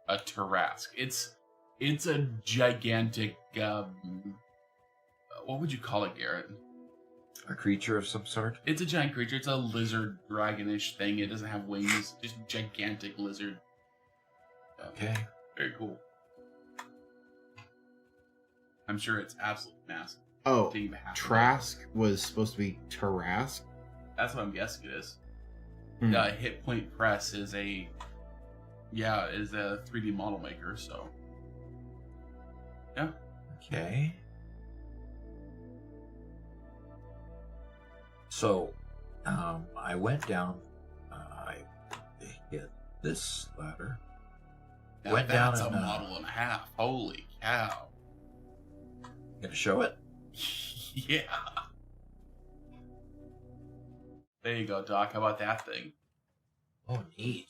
A Tarrasque. It's a gigantic. What would you call it, Garrett? A creature of some sort? It's a giant creature. It's a lizard dragonish thing. It doesn't have wings. Just gigantic lizard. Okay. Very cool. I'm sure it's absolutely massive. Oh, Didn't even have to Trask was supposed to be Tarask. look. That's what I'm guessing it is. Hmm. Hit Point Press is a 3D model maker. So yeah. Okay. So, I went down. I hit this ladder. Now Went that's down a and, model and a half. Holy cow. Gonna show it. Yeah. There you go, Doc. How about that thing? Oh, neat.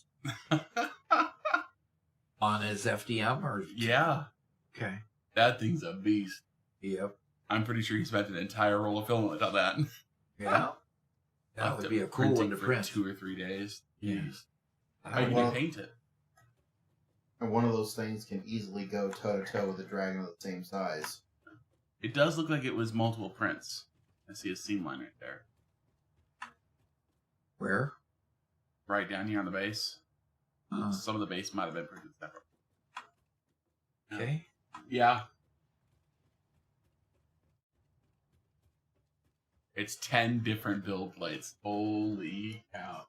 On his FDM or? Yeah. Okay. That thing's a beast. Yep. I'm pretty sure he spent an entire roll of filament on that. Yeah. That Left would it be a cool one printing to for print. 2 or 3 days. Yeah. Jeez. How I do well- you paint it? And one of those things can easily go toe to toe with a dragon of the same size. It does look like it was multiple prints. I see a seam line right there. Where? Right down here on the base. Huh. Some of the base might have been printed separate. Okay. Yeah. It's 10 different build plates. Holy cow.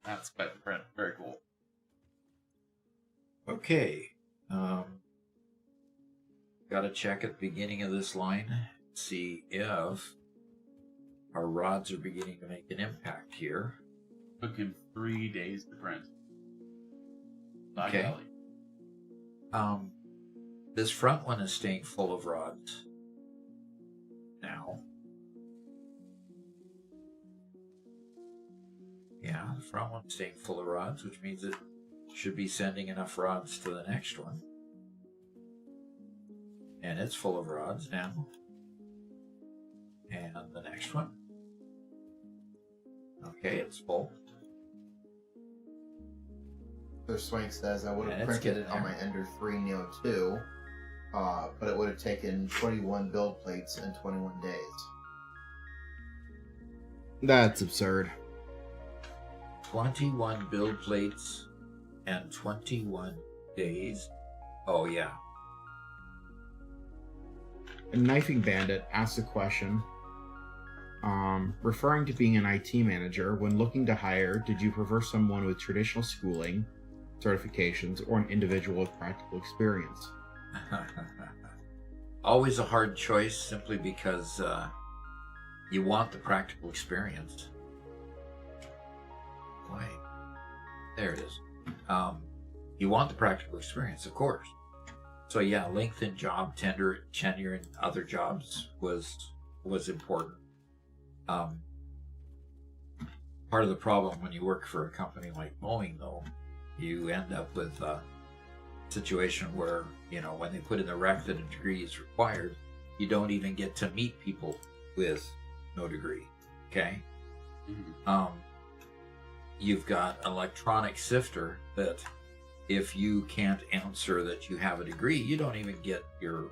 That's quite the print. Very cool. Okay. Gotta check at the beginning of this line, see if our rods are beginning to make an impact here. Took him 3 days to print. By Okay. golly. This front one is staying full of rods now. Yeah, the front one's staying full of rods, which means it should be sending enough rods to the next one. And it's full of rods now. And the next one. Okay, it's full. So Swank says, I would have Yeah, let's printed get it on there. my Ender 3 Neo 2, but it would have taken 21 build plates in 21 days. That's absurd. 21 build plates and 21 days. Oh, yeah. A Knifing Bandit asks a question. Referring to being an IT manager, when looking to hire, did you prefer someone with traditional schooling, certifications, or an individual with practical experience? Always a hard choice simply because you want the practical experience. Wait, there it is. You want the practical experience, of course. So yeah, length in job, tenure in other jobs was important. Part of the problem when you work for a company like Boeing, though, you end up with a situation where, when they put in the rec that a degree is required, you don't even get to meet people with no degree. Okay? Mm-hmm. You've got an electronic sifter that if you can't answer that you have a degree, you don't even get your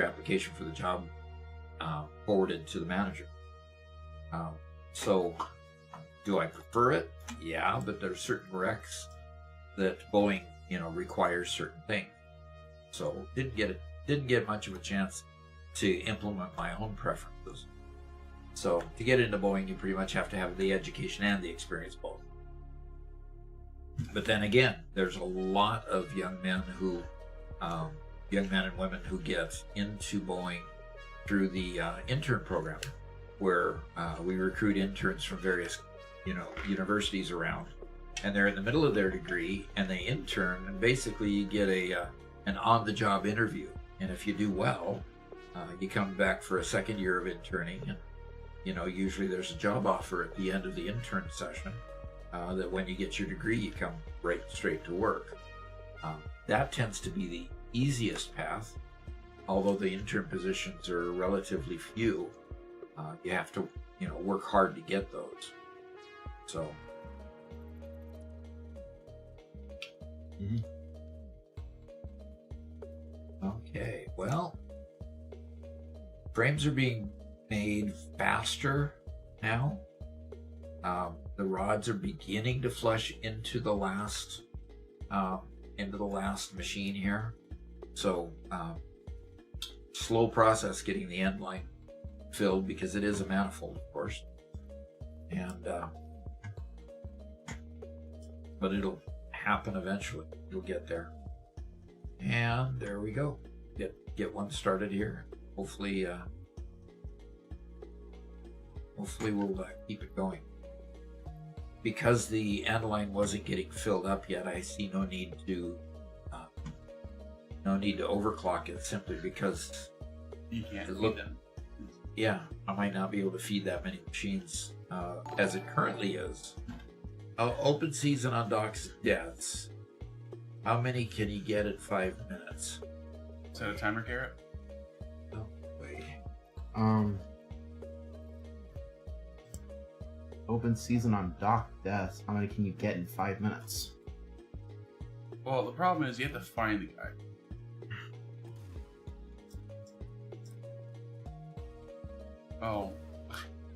application for the job forwarded to the manager. So do I prefer it? Yeah, but there's certain recs that Boeing, requires certain things. So didn't get much of a chance to implement my own preferences. So to get into Boeing, you pretty much have to have the education and the experience both. But then again, there's a lot of young men and women who get into Boeing through the intern program, where we recruit interns from various, universities around, and they're in the middle of their degree and they intern, and basically you get an on-the-job interview, and if you do well, you come back for a second year of interning, and usually there's a job offer at the end of the intern session. That when you get your degree, you come right straight to work. That tends to be the easiest path, although the intern positions are relatively few. You have to, work hard to get those. So. Mm-hmm. Okay, well, frames are being made faster now. The rods are beginning to flush into the last machine here. So slow process getting the end line filled because it is a manifold, of course. And but it'll happen eventually. You'll get there. And there we go. Get one started here. Hopefully we'll keep it going. Because the end line wasn't getting filled up yet, I see no need to overclock it, simply because You can't feed them. Yeah, I might not be able to feed that many machines as it currently is. Open season on Doc's deaths. How many can you get at 5 minutes? Set a timer, Garrett. Oh, wait. Open season on Doc Deaths. How many can you get in 5 minutes? Well, the problem is you have to find the guy. Oh,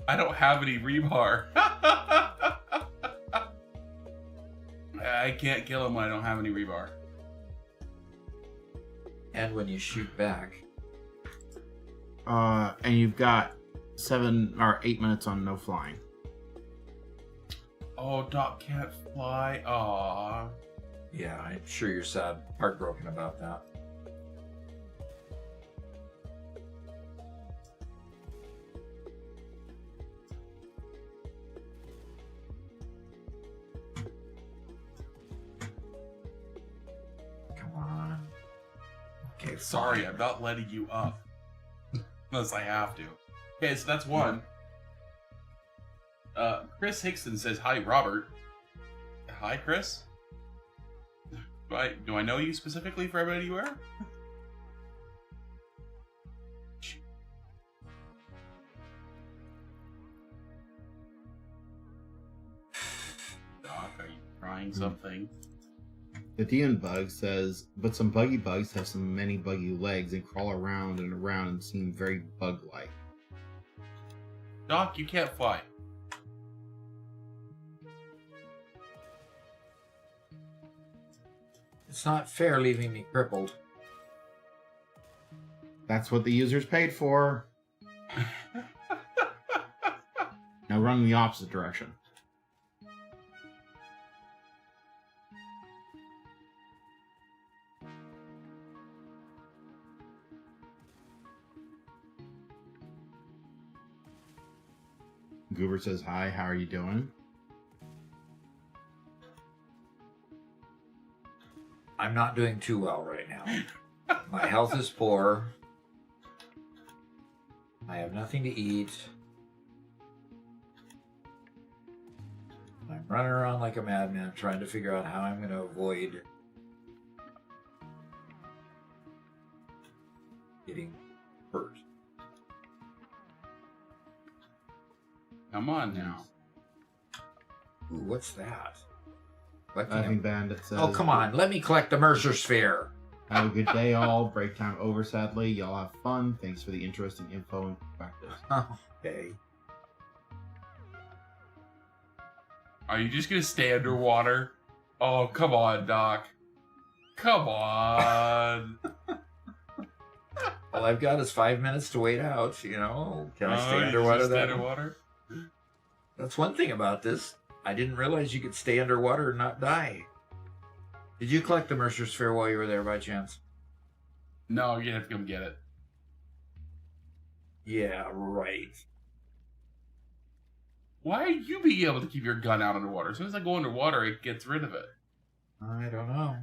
I don't have any rebar. I can't kill him when I don't have any rebar. And when you shoot back, And you've got 7 or 8 minutes on no flying. Oh, Doc can't fly. Aww. yeah, I'm sure you're sad, heartbroken about that. Come on. Okay, Sorry, fine. I'm not letting you up. Unless I have to. Okay, so that's one. Chris Hickson says, "Hi, Robert." Hi, Chris. Do I know you specifically for everybody you are? trying something. The demon bug says, but some buggy bugs have some many buggy legs and crawl around and around and seem very bug-like. Doc, you can't fly. It's not fair leaving me crippled. That's what the users paid for. Now run in the opposite direction. Goober says, hi, how are you doing? I'm not doing too well right now. My health is poor. I have nothing to eat. I'm running around like a madman trying to figure out how I'm going to avoid getting hurt. Come on now. Ooh, what's that? Laughing Bandit says, Oh, come on. Let me collect the Mercer Sphere. have a good day, all. Break time over, sadly. Y'all have fun. Thanks for the interesting info and perspectives. Okay. Are you just gonna stay underwater? Oh, come on, Doc. Come on. All I've got is 5 minutes to wait out, you know. Can I stay underwater Stay then? underwater? That's one thing about this. I didn't realize you could stay underwater and not die. Did you collect the Mercer Sphere while you were there by chance? No, you have to come get it. Yeah, right. Why are you being able to keep your gun out underwater? As soon as I go underwater, it gets rid of it. I don't know.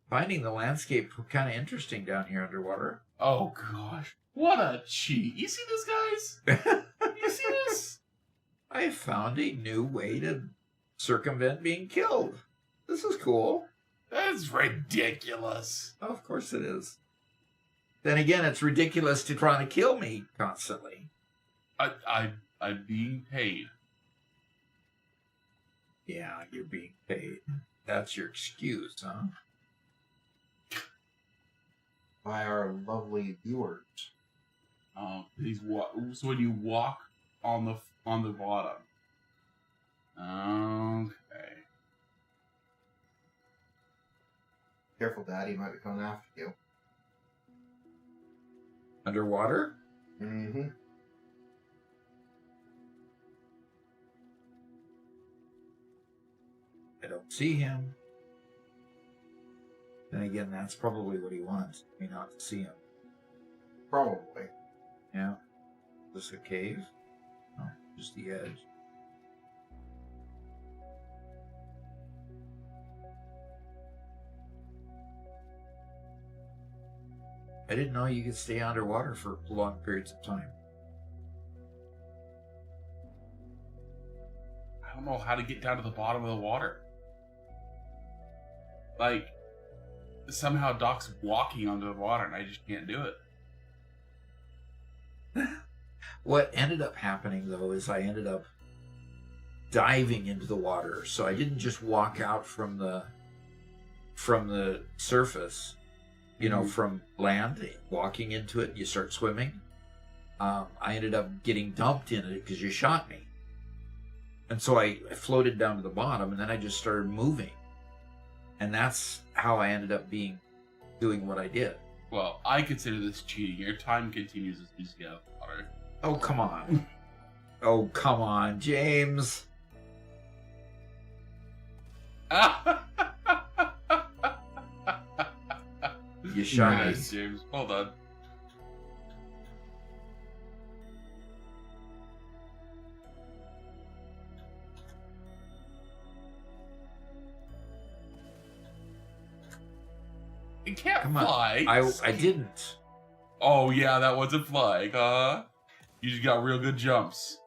Finding the landscape kind of interesting down here underwater. Oh, gosh. What a cheat. You see this, guys? You see this? I found a new way to circumvent being killed. This is cool. That's ridiculous. Oh, of course it is. Then again, it's ridiculous to try to kill me constantly. I'm being paid. Yeah, you're being paid. That's your excuse, huh? By our lovely viewers. So when you walk on the bottom. Okay. Careful, Daddy might be coming after you. Underwater? Mm-hmm. I don't see him. Then again, that's probably what he wants, me not to see him. Probably. Yeah. Is this a cave? No, just the edge. I didn't know you could stay underwater for long periods of time. I don't know how to get down to the bottom of the water. Like, somehow Doc's walking under the water and I just can't do it. What ended up happening, though, is I ended up diving into the water. So I didn't just walk out from the surface, you know, from land, walking into it, you start swimming. I ended up getting dumped in it because you shot me. And so I floated down to the bottom, and then I just started moving. And that's how I ended up doing what I did. Well, I consider this cheating. Your time continues as you get out of the water. Oh, come on. Oh, come on, James. You shot me. Nice, James. Well done. It can't Come on. fly. I didn't. Oh, yeah, that wasn't flying, huh? You just got real good jumps.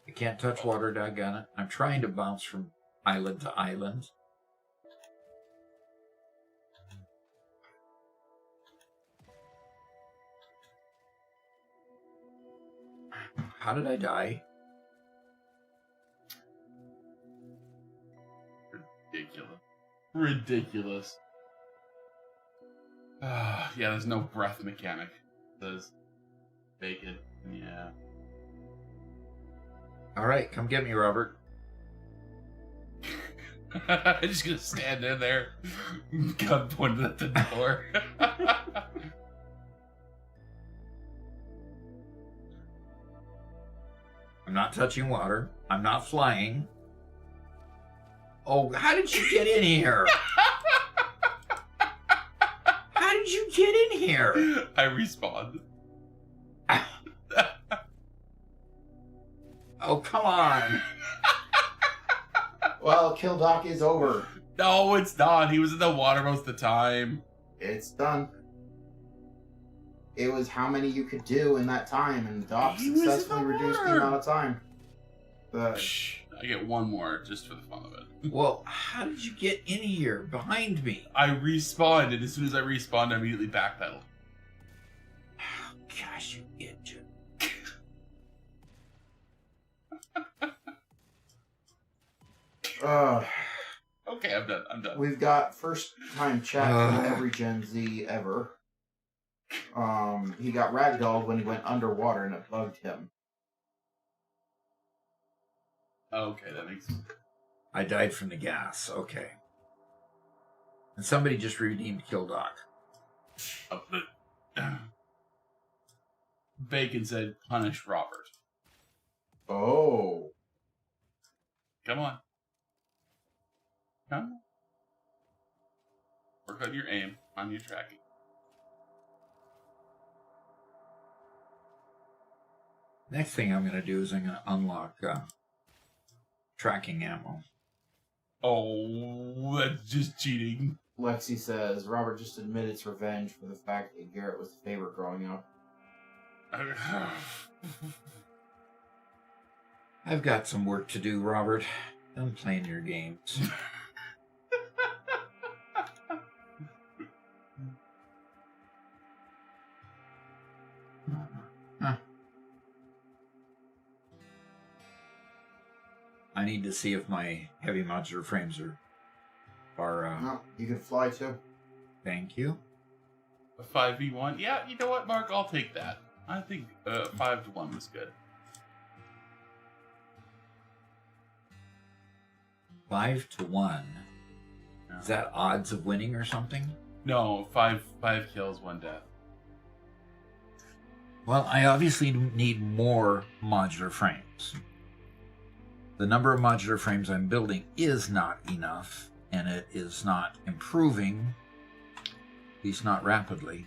I can't touch water, doggone it. I'm trying to bounce from island to island. How did I die? Ridiculous. Yeah, there's no breath mechanic. Says bacon. Yeah. All right, come get me, Robert. I'm just gonna stand in there, gun pointed at the door. I'm not touching water. I'm not flying. Oh, how did you get in here? How did you get in here? I respawned. Oh, come on. Well, Kill Doc is over. No, it's not. He was in the water most of the time. It's done. It was how many you could do in that time, and Doc He was in successfully the reduced the water. amount of time. Shh, I get one more just for the fun of it. Well, how did you get in here behind me? I respawned, and as soon as I respawned, I immediately backpedaled. Oh, gosh, you idiot. Okay, I'm done. I'm done. We've got first time chat from every Gen Z ever. He got ragdolled when he went underwater and it bugged him. Okay, that makes sense. I died from the gas. Okay. And somebody just redeemed Kill Doc. Bacon said, punish Robert. Oh. Come on. Come on. Work on your aim, on your tracking. Next thing I'm going to do is I'm going to unlock tracking ammo. Oh, that's just cheating. Lexi says, Robert just admitted it's revenge for the fact that Garrett was the favorite growing up. I've got some work to do, Robert. I'm playing your games. Huh. I need to see if my heavy modular frames are No, you can fly too. thank you. A 5v1? Yeah, you know what, Mark? I'll take that. I think 5-1 was good. 5-1. Yeah. Is that odds of winning or something? No, five kills, 1 death. Well, I obviously need more modular frames. The number of modular frames I'm building is not enough, and it is not improving, at least not rapidly.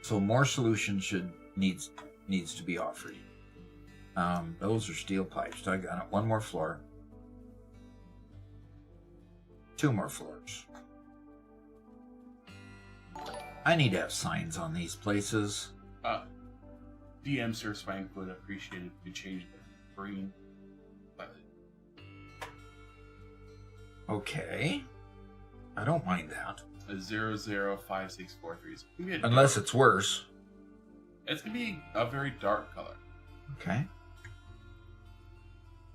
So more solutions needs to be offered. Those are steel pipes. So I got 1 more floor. 2 more floors. I need to have signs on these places. DM Sir Spank would appreciate it if you change the green. Okay. I don't mind that. 005643. Unless it's worse. It's gonna be a very dark color. Okay.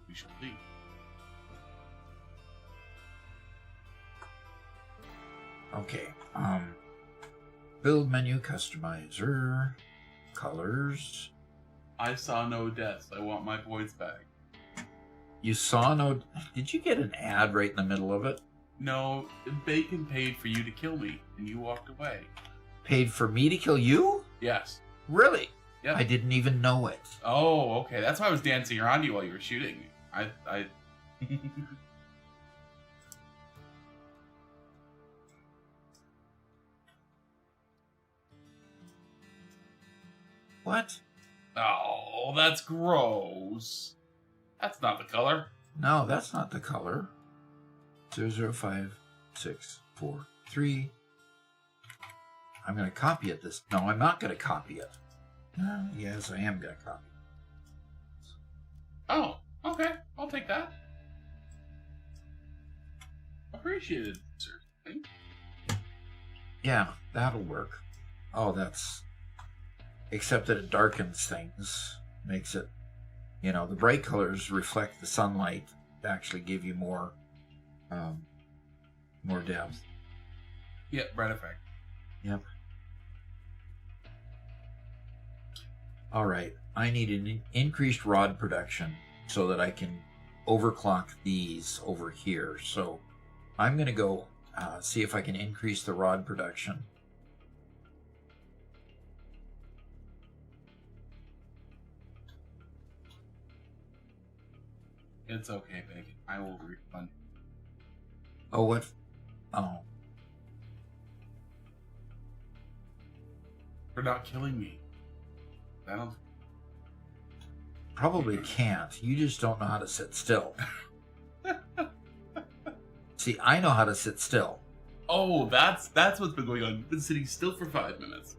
We shall see. Okay. Build menu customizer. Colors. I saw no deaths. I want my points back. You saw no... Did you get an ad right in the middle of it? No, Bacon paid for you to kill me, and you walked away. Paid for me to kill you? Yes. Really? Yeah. I didn't even know it. Oh, okay. That's why I was dancing around you while you were shooting. I What? Oh, that's gross. That's not the color. No, that's not the color. 005643. I'm going to copy it this... No, I'm not going to copy it. Yes, I am going to copy it. Oh, okay. I'll take that. Appreciated, sir. Yeah, that'll work. Oh, that's... Except that it darkens things. Makes it... You know, the bright colors reflect the sunlight to actually give you more depth. Yep, bright effect. Yep. All right. I need an increased rod production so that I can overclock these over here. So I'm going to go see if I can increase the rod production. It's okay, Bacon. I will refund. Oh, what? Oh. For not killing me. I don't... Probably can't. You just don't know how to sit still. See, I know how to sit still. Oh, that's what's been going on. You've been sitting still for 5 minutes.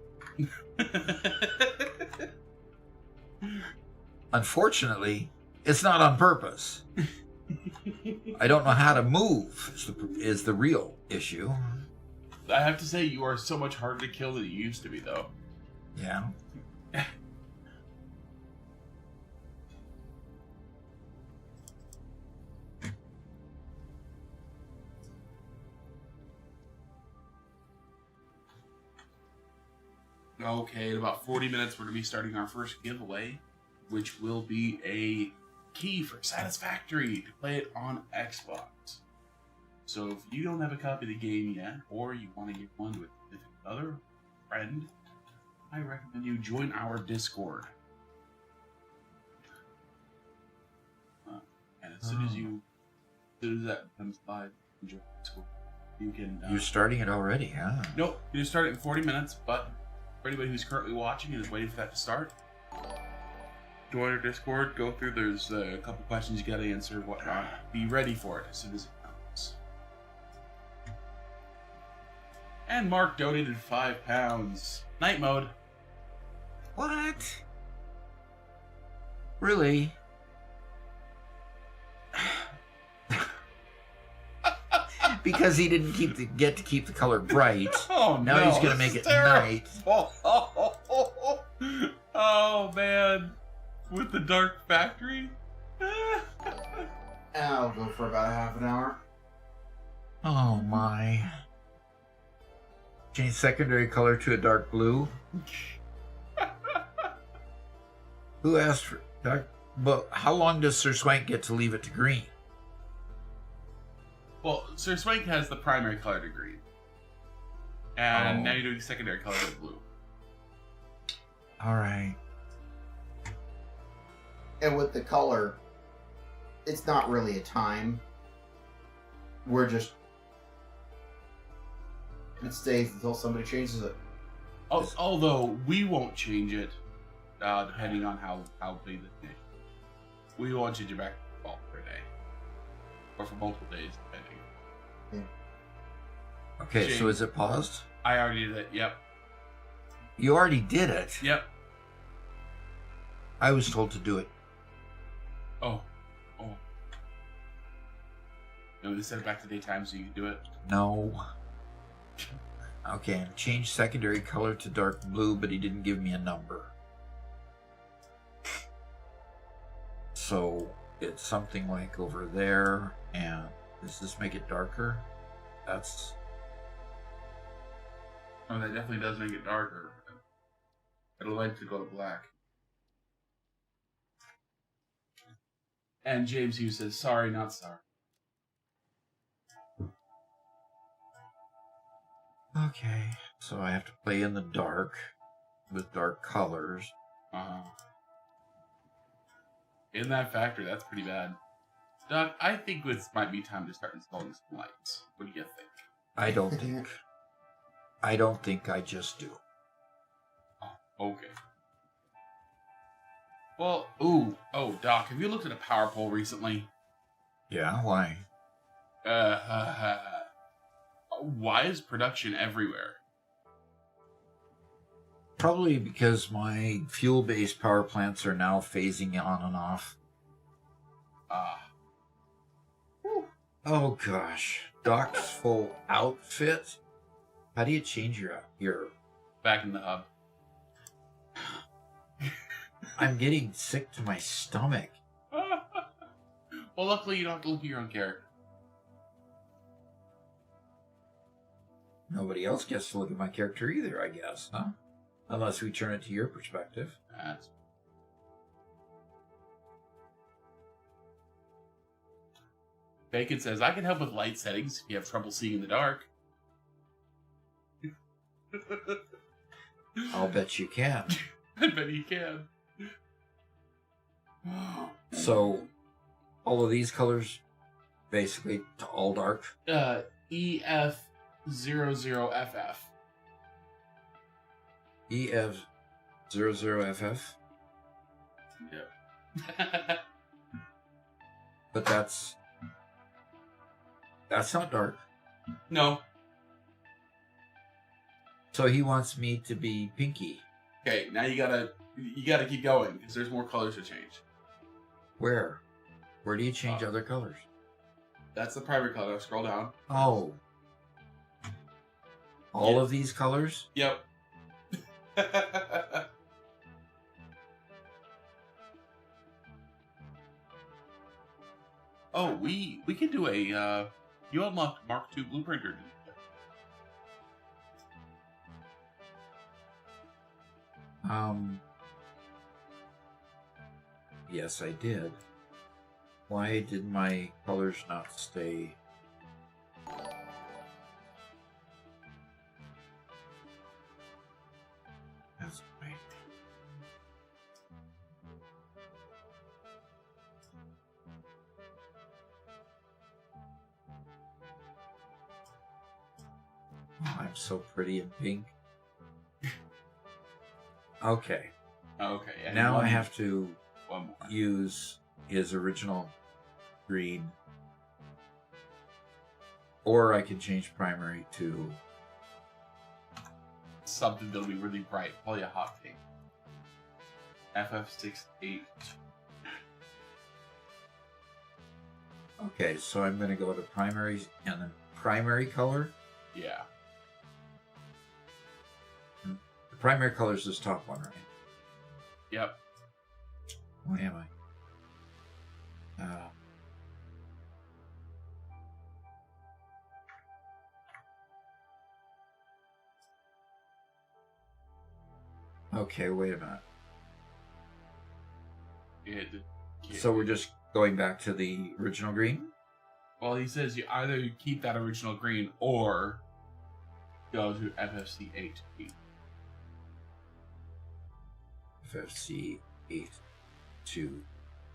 Unfortunately, it's not on purpose. I don't know how to move is the real issue. I have to say, you are so much harder to kill than you used to be, though. Yeah. Okay, in about 40 minutes, we're going to be starting our first giveaway, which will be a key for Satisfactory to play it on Xbox. So if you don't have a copy of the game yet, or you want to get one with another friend, I recommend you join our Discord. And as soon as that becomes live, join Discord. You can. You're starting it already, huh? Nope, you just start it in 40 minutes, but for anybody who's currently watching and is waiting for that to start, join our Discord, go through, there's a couple questions you gotta answer, whatnot. Be ready for it as soon as it comes. And Mark donated £5. Night mode. What? Really? Because he didn't get to keep the color bright. Oh now no, he's gonna make it night. Oh man, with the Dark Factory. I'll go for about half an hour. Oh my. Change secondary color to a dark blue. Who asked for dark? But how long does Sir Swank get to leave it to green? Well, Sir Swank has the primary color to green. And Oh. now you're doing secondary color to blue. Alright. And with the color, it's not really a time. We're just... It stays until somebody changes it. Although we won't change it, depending on how big the thing is. We won't change it back to default for a day. Or for multiple days, depending. Okay, James. so is it paused? I already did it, yep. You already did it. Yep. I was told to do it. Oh. You want me to set it back to daytime so you can do it? No. Okay, and change secondary color to dark blue, but he didn't give me a number. So it's something like over there, and does this make it darker? That's... Oh, that definitely does make it darker. It'll like to go to black. And James Hughes says, sorry, not sorry. Okay, so I have to play in the dark with dark colors. In that factory, that's pretty bad. Doc, I think this might be time to start installing some lights. What do you think? I don't think. I don't think I just do. Oh, okay. Well, Doc, have you looked at a power pole recently? Yeah, why? Why is production everywhere? Probably because my fuel-based power plants are now phasing on and off. Oh gosh, Doc's full outfit. How do you change your Back in the hub. I'm getting sick to my stomach. Well, luckily you don't have to look at your own character. Nobody else gets to look at my character either, I guess, huh? Unless we turn it to your perspective. That's... Bacon says, I can help with light settings if you have trouble seeing in the dark. I'll bet you can. I bet you can. So, all of these colors, basically, to all dark. EF00FF. EF00FF. Yep. But that's not dark. No. So he wants me to be pinky. Okay, now you gotta keep going because there's more colors to change. Where? Where do you change other colors? That's the primary color. Scroll down. Oh. All of these colors? Yep. Oh, we can do a you unlocked Mark II blueprinter. Yes, I did. Why did my colors not stay? That's right. Oh, I'm so pretty in pink. Okay. Okay. And Now I have to one more. use his original green. Or I can change primary to... Something that'll be really bright. Probably a hot pink. FF68. Okay, so I'm going to go to primary and then primary color. Yeah. The primary color is this top one, right? Yep. Where am I? Okay, wait a minute. So we're just going back to the original green? Well, he says you either keep that original green or go to FFC 8. FFC 8 to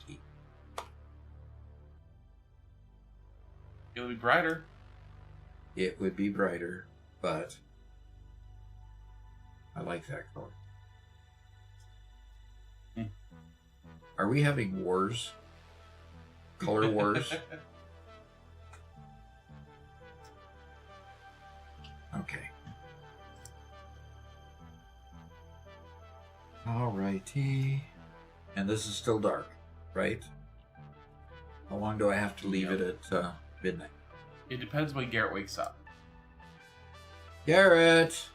E. It'll be brighter. It would be brighter, but I like that color. Are we having wars? Color wars? Okay. Alrighty. And this is still dark, right? How long do I have to leave it at midnight? It depends when Garrett wakes up. Garrett!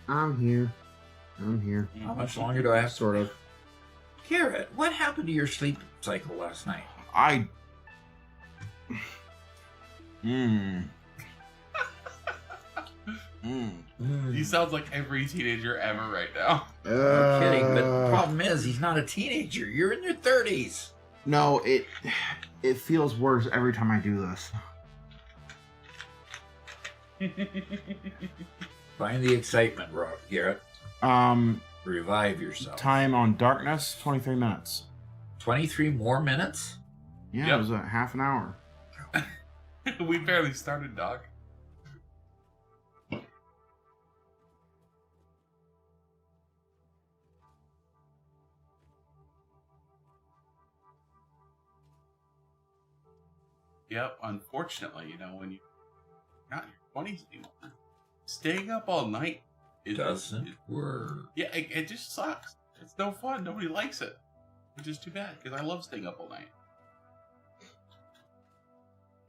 I'm here. How much longer do I have? Sort of. Garrett, what happened to your sleep cycle last night? He sounds like every teenager ever right now. No kidding, but the problem is he's not a teenager. You're in your 30s. No, it feels worse every time I do this. Find the excitement, Garrett. Revive yourself. Time on darkness, 23 minutes. 23 more minutes? Yeah, Yep. It was a half an hour. We barely started, Doc. Yep, unfortunately, when you're not in your 20s anymore, staying up all night Doesn't work. Yeah, it just sucks. It's no fun. Nobody likes it. Which is too bad, because I love staying up all night.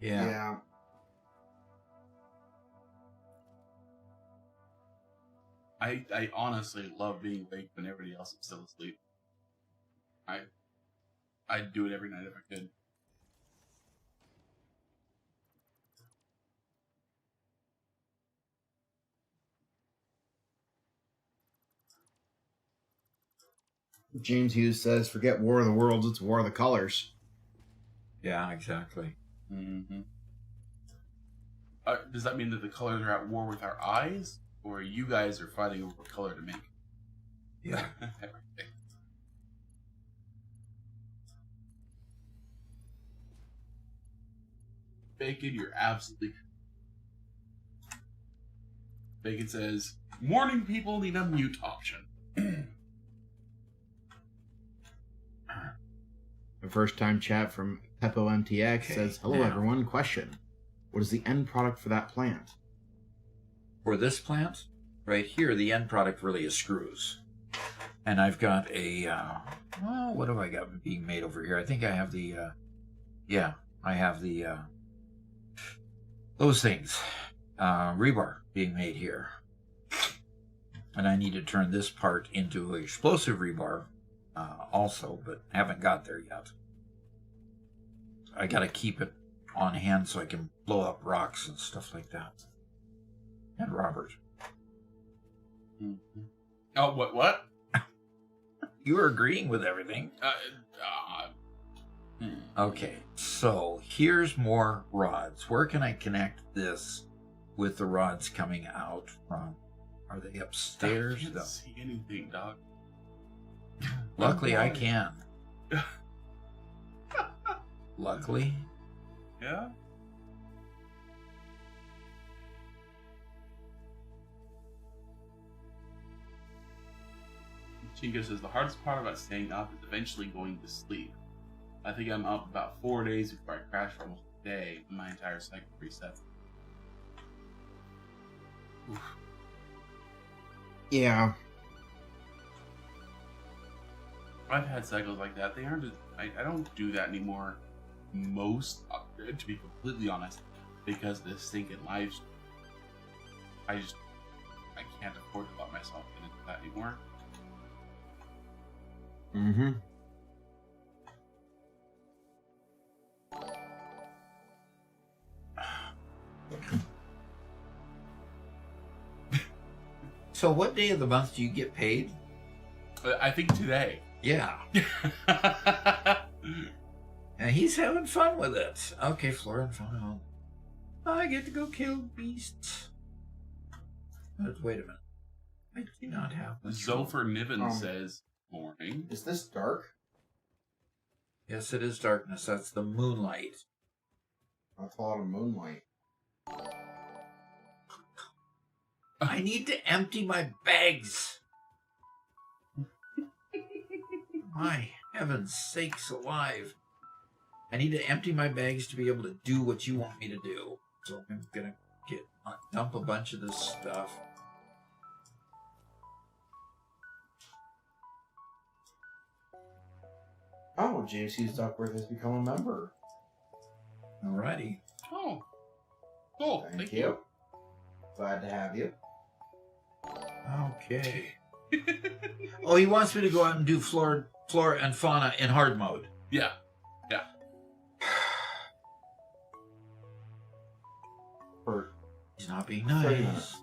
Yeah. I honestly love being awake when everybody else is still asleep. I'd do it every night if I could. James Hughes says, "Forget War of the Worlds; it's War of the Colors." Yeah, exactly. Mm-hmm. Does that mean that the colors are at war with our eyes, or you guys are fighting over what color to make? Yeah. Bacon, you're absolutely. Bacon says, "Morning people need a mute option." The first time chat from Peppo MTX Okay, says, "Hello now. everyone. Question: what is the end product for that plant?" For this plant, right here, the end product really is screws. And I've got a, what have I got being made over here? I think I have the, I have the, those things, rebar being made here. And I need to turn this part into explosive rebar also, but haven't got there yet. I got to keep it on hand so I can blow up rocks and stuff like that. And Robert. Mm-hmm. Oh, what? You were agreeing with everything. Hmm. Okay, so here's more rods. Where can I connect this with the rods coming out from? Are they upstairs? I can't see anything, dog. Luckily, I can. Luckily. Yeah? Chingo says, the hardest part about staying up is eventually going to sleep. I think I'm up about 4 days before I crash for almost a day and my entire cycle resets. Oof. Yeah. I've had cycles like that. They aren't. I don't do that anymore. To be completely honest, because this stinking live stream, I can't afford to let myself get into that anymore. Mm-hmm. So what day of the month do you get paid? I think today. Yeah. And he's having fun with it. Okay, Flora and Fauna. I get to go kill beasts. But wait a minute. I do not have control. Zopher Niven says, morning. Is this dark? Yes, it is darkness. That's the moonlight. That's a lot of moonlight. I need to empty my bags. My heavens sakes alive. I need to empty my bags to be able to do what you want me to do. So I'm going to dump a bunch of this stuff. Oh, James Hughes Duckworth has become a member. Alrighty. Oh, cool. Thank you. Glad to have you. Okay. Oh, he wants me to go out and do flora and fauna in hard mode. Yeah. For He's not being 30 nice. minutes.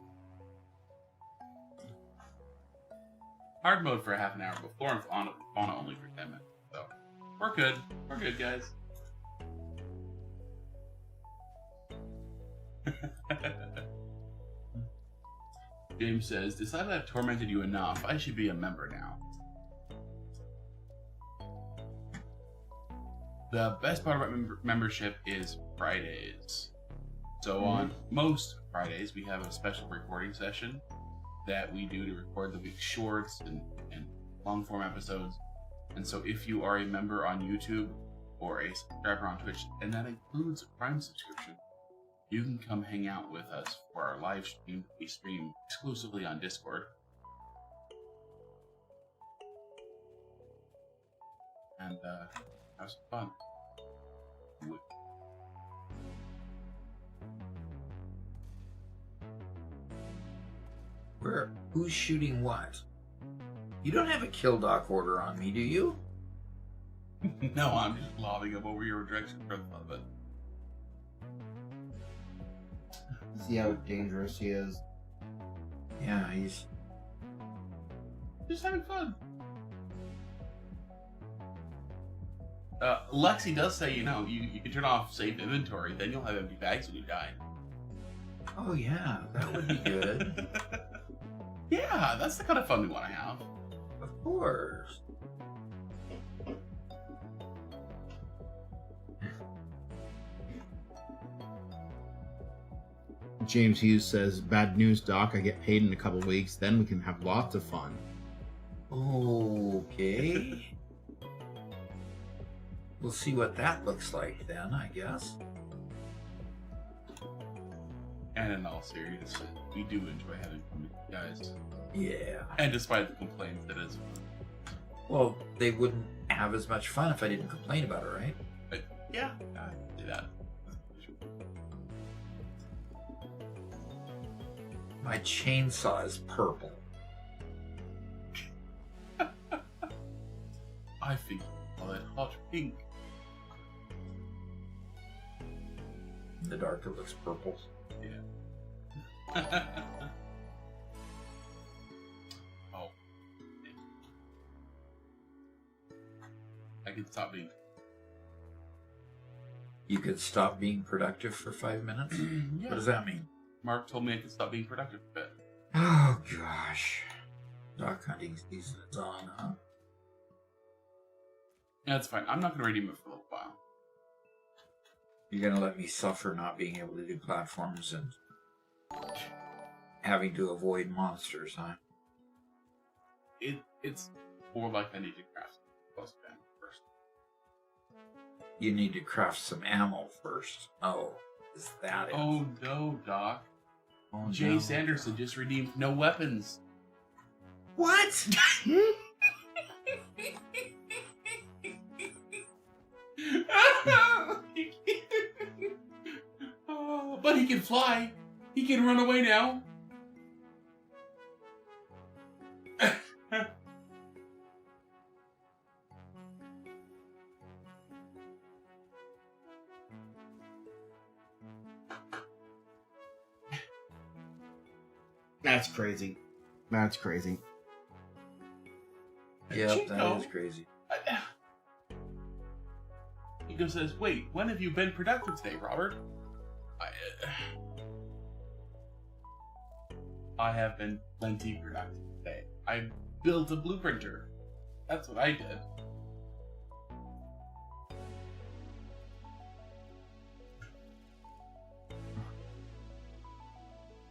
Hard mode for half an hour, but Flora and Fauna only for 10 minutes. So we're good. We're good, guys. James says, decided I've tormented you enough. I should be a member now. The best part about membership is Fridays. So on most Fridays, we have a special recording session that we do to record the week's shorts and long form episodes. And so if you are a member on YouTube or a subscriber on Twitch, and that includes a Prime subscription, you can come hang out with us for our live stream. We stream exclusively on Discord. And have some fun. Who's shooting what? You don't have a kill doc order on me, do you? No, I'm just lobbing him over your direction for the fun of it. See how dangerous he is. Yeah, he's... Just having fun. Lexi does say, you can turn off saved inventory, then you'll have empty bags when you die. Oh yeah, that would be good. Yeah, that's the kind of fun we want to have. Of course. James Hughes says, "Bad news, Doc. I get paid in a couple weeks. Then we can have lots of fun." Okay. We'll see what that looks like then, I guess. And in all seriousness, we do enjoy having fun with you guys. Yeah. And despite the complaints, it is fun. Well, they wouldn't have as much fun if I didn't complain about it, right? But yeah, I can do that. My chainsaw is purple. I think I'll call it hot pink. In the dark, it looks purple. Yeah. Oh. I can stop being. You could stop being productive for 5 minutes? Yeah. What does that mean? Mark told me I could stop being productive a bit. Oh, gosh. Duck hunting season is on, huh? That's fine. I'm not going to redeem it for a little while. You're going to let me suffer not being able to do platforms and having to avoid monsters, huh? It's more like I need to craft close to ammo first. You need to craft some ammo first. Oh, is that it? Oh no, Doc. Oh, Jay no. Sanderson just redeemed no weapons. What? Oh, but he can fly. He can run away now. That's crazy. That's crazy. Yep, that Chico. is crazy. Chico says, "Wait, when have you been productive today, Robert?" I have been plenty productive today. I built a blueprinter. That's what I did.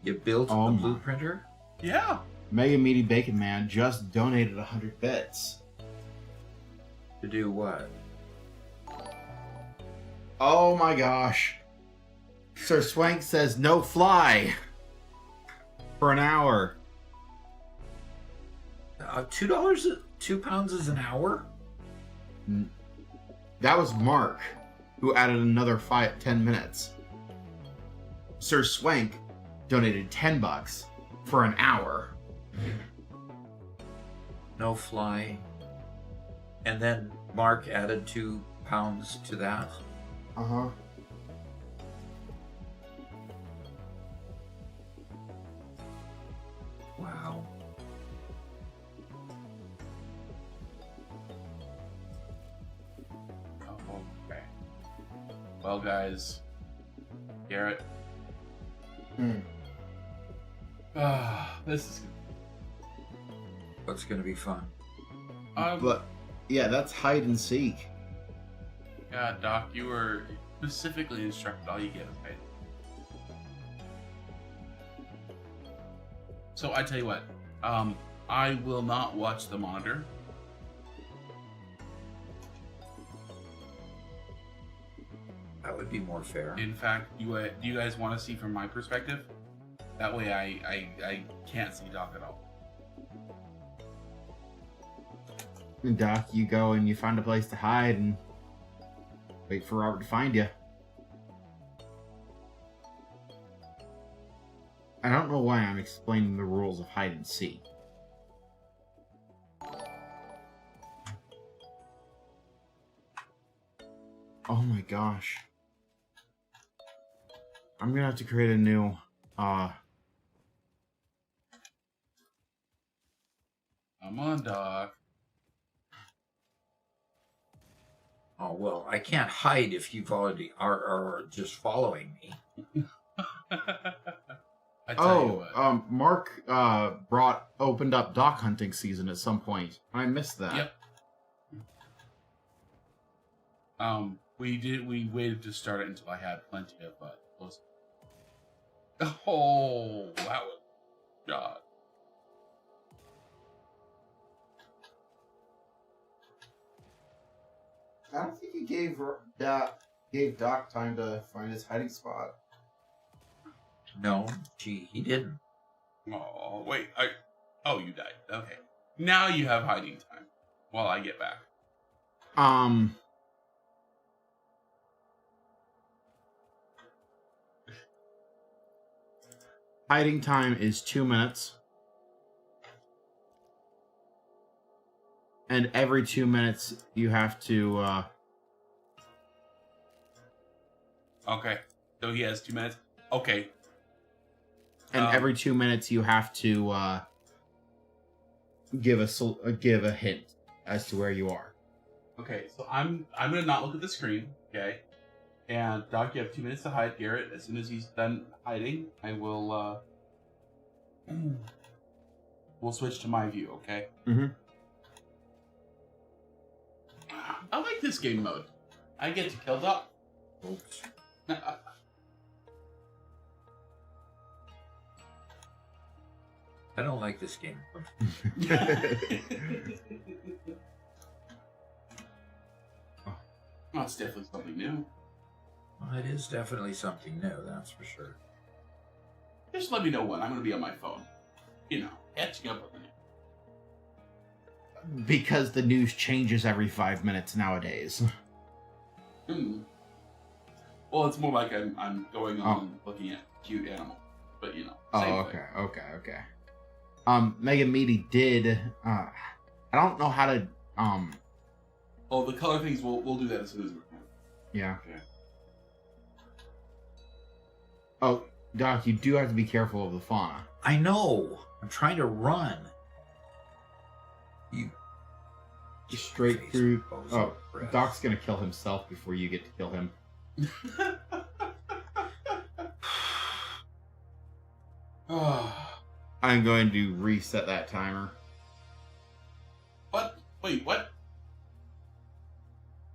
You built Oh a my. blueprinter? Yeah. Mega Meaty Bacon Man just donated 100 bits. To do what? Oh my gosh. Sir Swank says no fly for an hour. $2, 2 pounds is an hour? That was Mark, who added another 10 minutes. Sir Swank donated $10 for an hour. No fly. And then Mark added 2 pounds to that. Uh-huh. Wow. Oh, okay. Well, guys, Garrett. This is. What's going to be fun? But, yeah, that's hide and seek. Yeah, Doc, you were specifically instructed all you get, okay? So I tell you what, I will not watch the monitor. That would be more fair. In fact, do you guys want to see from my perspective? That way I can't see Doc at all. And Doc, you go and you find a place to hide and wait for Robert to find you. I don't know why I'm explaining the rules of hide and seek. Oh my gosh. I'm gonna have to create a new, Come on, Doc. Oh, well, I can't hide if you've already are just following me. I tell you what. Mark, opened up dock hunting season at some point. I missed that. Yep. We waited to start it until I had plenty of close. Oh, that was God. I don't think he gave Doc time to find his hiding spot. No, he didn't. Oh, wait. Oh, you died. Okay. Now you have hiding time while I get back. Hiding time is 2 minutes. And every 2 minutes you have to, Okay. So he has 2 minutes. Okay. And every 2 minutes you have to, give a hint as to where you are. Okay, so I'm gonna not look at the screen, okay? And Doc, you have 2 minutes to hide. Garrett, as soon as he's done hiding, I will we'll switch to my view, okay? Mm-hmm. I like this game mode. I get to kill Doc. Oops. I don't like this game. Well, it's definitely something new. Well, it is definitely something new, that's for sure. Just let me know when. I'm going to be on my phone. You know, catching up with the news. Because the news changes every 5 minutes nowadays. Well, it's more like I'm going on looking at cute animals. But, you know, same thing. Okay. Mega Meaty did, I don't know how to, Oh, the color things, we'll do that as soon as we're done. yeah. Okay. Oh, Doc, you do have to be careful of the fauna. I know. I'm trying to run. You Straight face through. bozo Oh, breath. Doc's gonna kill himself before you get to kill him. I'm going to reset that timer. What? Wait, what?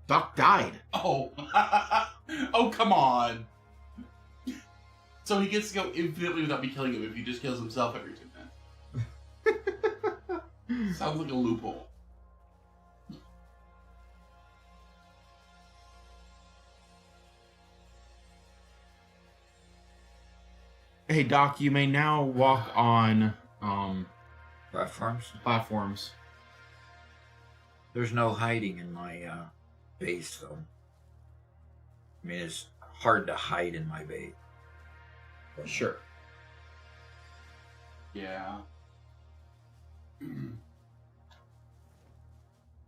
Doc died. Oh. Oh, come on. So he gets to go infinitely without me killing him if he just kills himself every 2 minutes. Sounds like a loophole. Hey, Doc, you may now walk on Platforms. There's no hiding in my base, though. I mean, it's hard to hide in my base. Sure. Yeah.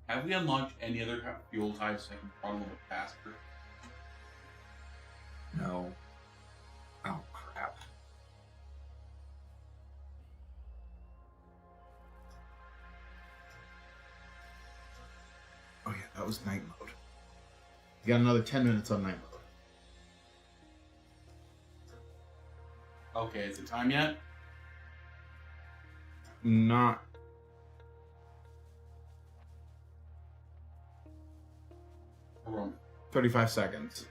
Have we unlocked any other kind of fuel types that can run a little bit faster? No. Oh, crap. Oh yeah, that was night mode. You got another 10 minutes on night mode. Okay, is it time yet? Not. Or 35 seconds.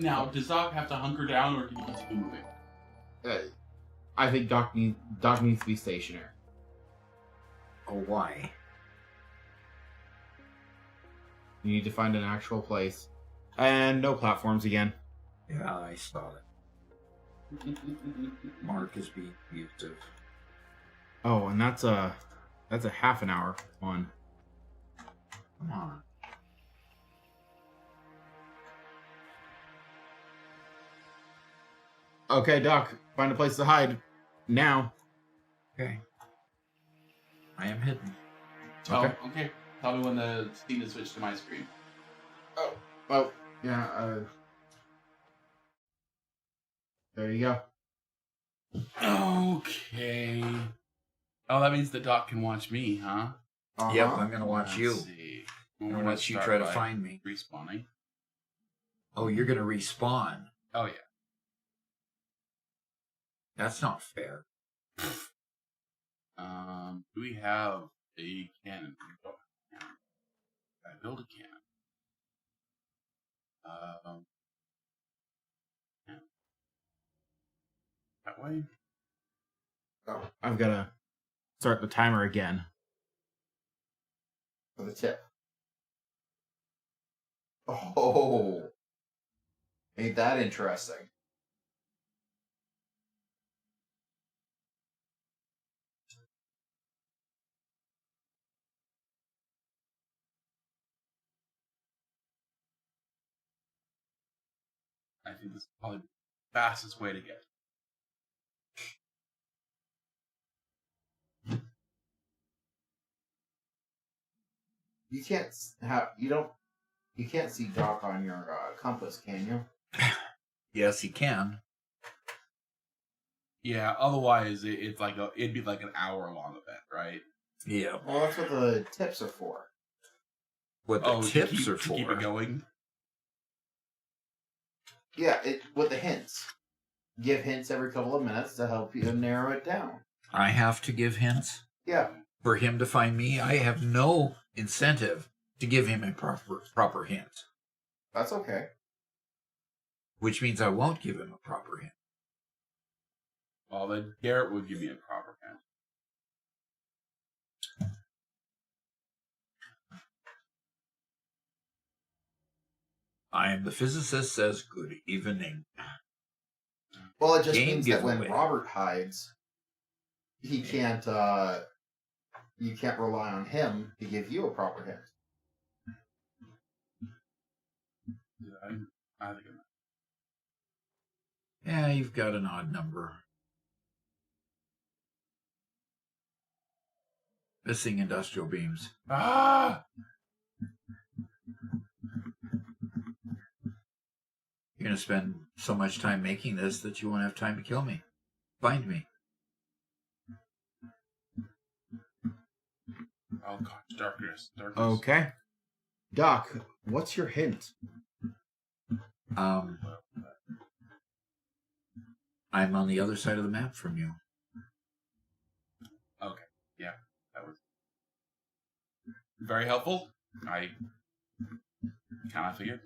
now, does Doc have to hunker down or can he continue moving? I think Doc needs to be stationary. Oh, why? You need to find an actual place. And no platforms again. Yeah, I saw it. Mark is being abusive. Oh, and that's a half an hour one. Come on. Okay, Doc. Find a place to hide. Now. Okay. I am hidden. Okay. Tell me when the scene is switched to my screen. Oh, yeah, there you go. Okay. Oh, that means the doc can watch me, huh? Yep, I'm going to watch Let's you. see. I'm We're going to gonna watch you start try to by find me. respawning. Oh, you're going to respawn. Oh, yeah. That's not fair. Do we have a cannon? We don't have a cannon. I build a cannon. Yeah. That way? Oh, I've got to start the timer again. For the tip. Oh, ain't that interesting? I think this is probably the fastest way to get. You can't you can't see Doc on your compass, can you? Yes, you can. Yeah, otherwise it'd be like an hour-long event, right? Yeah. Well, that's what the tips are for. What the tips to are for. keep it going? Yeah, with the hints. Give hints every couple of minutes to help you narrow it down. I have to give hints Yeah. for him to find me. I have no incentive to give him a proper hint, That's okay. which means I won't give him a proper hint. Well, then Garrett would give me a proper hint. I am the physicist says good evening. Well, it just Game means that when giveaway. Robert hides, he can't. You can't rely on him to give you a proper hint. I think Yeah, you've got an odd number. Missing industrial beams. Ah! You're going to spend so much time making this that you won't have time to kill me. Find me. Oh gosh, darkness. Okay. Doc, what's your hint? I'm on the other side of the map from you. Okay, yeah, that was very helpful. I kind of figured.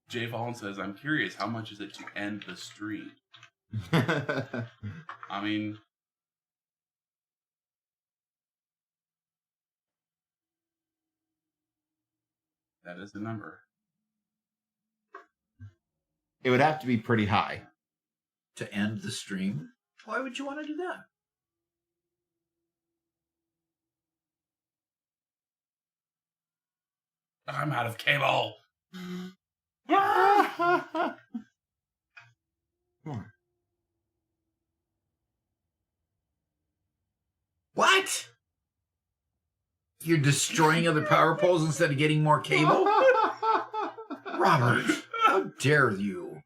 Jay Fallon says, "I'm curious, how much is it to end the stream?" I mean, that is the number. It would have to be pretty high. To end the stream? Why would you want to do that? I'm out of cable. Come on. What? You're destroying other power poles instead of getting more cable? Robert, how dare you?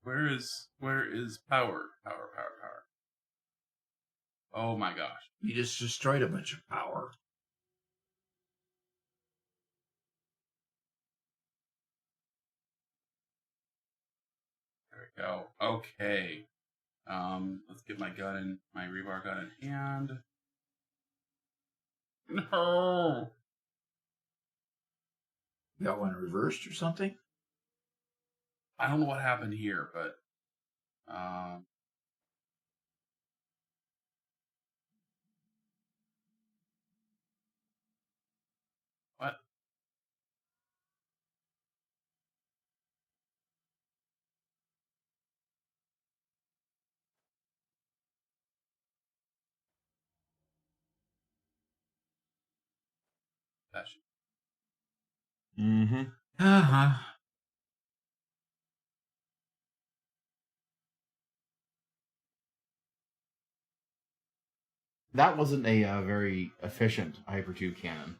Where is power? Power. Oh my gosh. You just destroyed a bunch of power. There we go. Okay. Let's get my rebar gun in hand. No. You got one reversed or something? I don't know what happened here, but what? That should... Mm-hmm. Uh-huh. That wasn't a very efficient Hyper 2 cannon.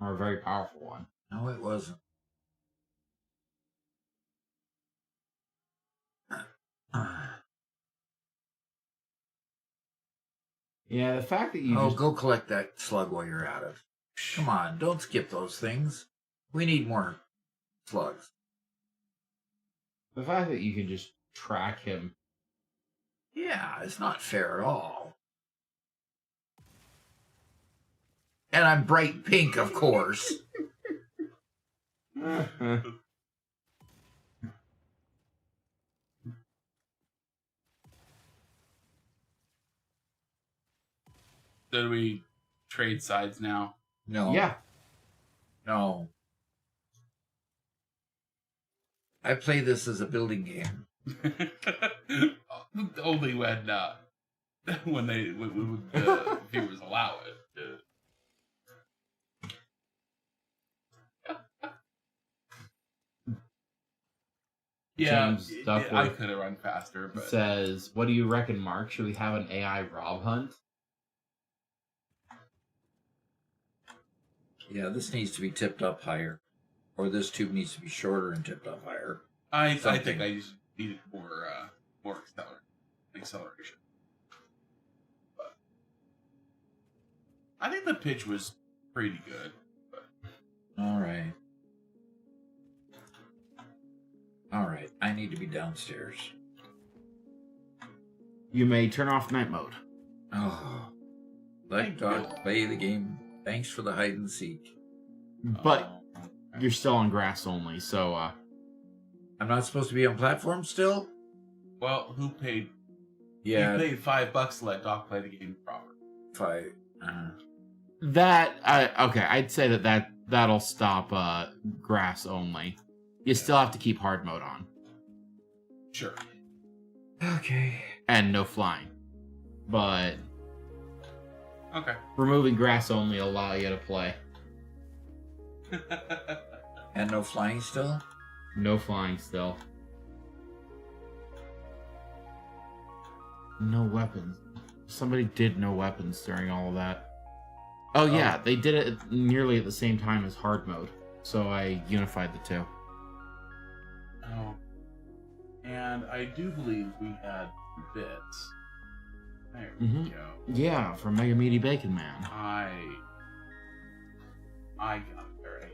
Or a very powerful one. No, it wasn't. Yeah, the fact that you Oh, just... go collect that slug while you're at it. Come on, don't skip those things. We need more slugs. The fact that you can just track him. Yeah, it's not fair at all. And I'm bright pink, of course. Do we trade sides now? No. Yeah. No. I play this as a building game. Only when viewers allow it. Yeah, James Duckworth I could have run faster, but says, "What do you reckon, Mark? Should we have an AI Rob hunt?" Yeah, this needs to be tipped up higher. Or this tube needs to be shorter and tipped up higher. I think I just needed more acceleration. But I think the pitch was pretty good. But... All right. All right. I need to be downstairs. You may turn off night mode. Oh. Let God play the game. Thanks for the hide and seek. But you're still on grass only, so I'm not supposed to be on platform still? Well, who paid? Yeah. You paid $5 to let Doc play the game proper. okay, I'd say that'll stop grass only. You still have to keep hard mode on. Sure. Okay. And no flying. But Okay. removing grass only will allow you to play. And no flying still? No flying still. No weapons. Somebody did no weapons during all of that. Oh yeah, they did it nearly at the same time as hard mode. So I unified the two. Oh. And I do believe we had bits. There we go. Yeah, from Mega Meaty Bacon Man. I got it right.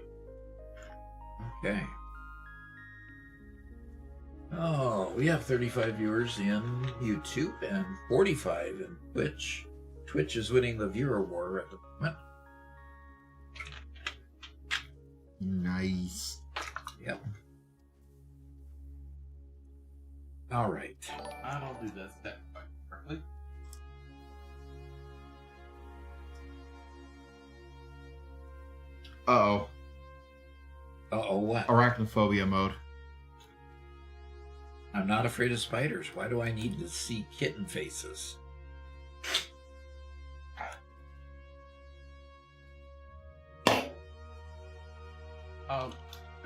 Okay. Oh, we have 35 viewers in YouTube and 45 in Twitch. Twitch is winning the viewer war at the moment. Nice. Yep. All right. I don't do that step quite correctly. Uh-oh. Uh-oh, what? Arachnophobia mode. I'm not afraid of spiders. Why do I need to see kitten faces?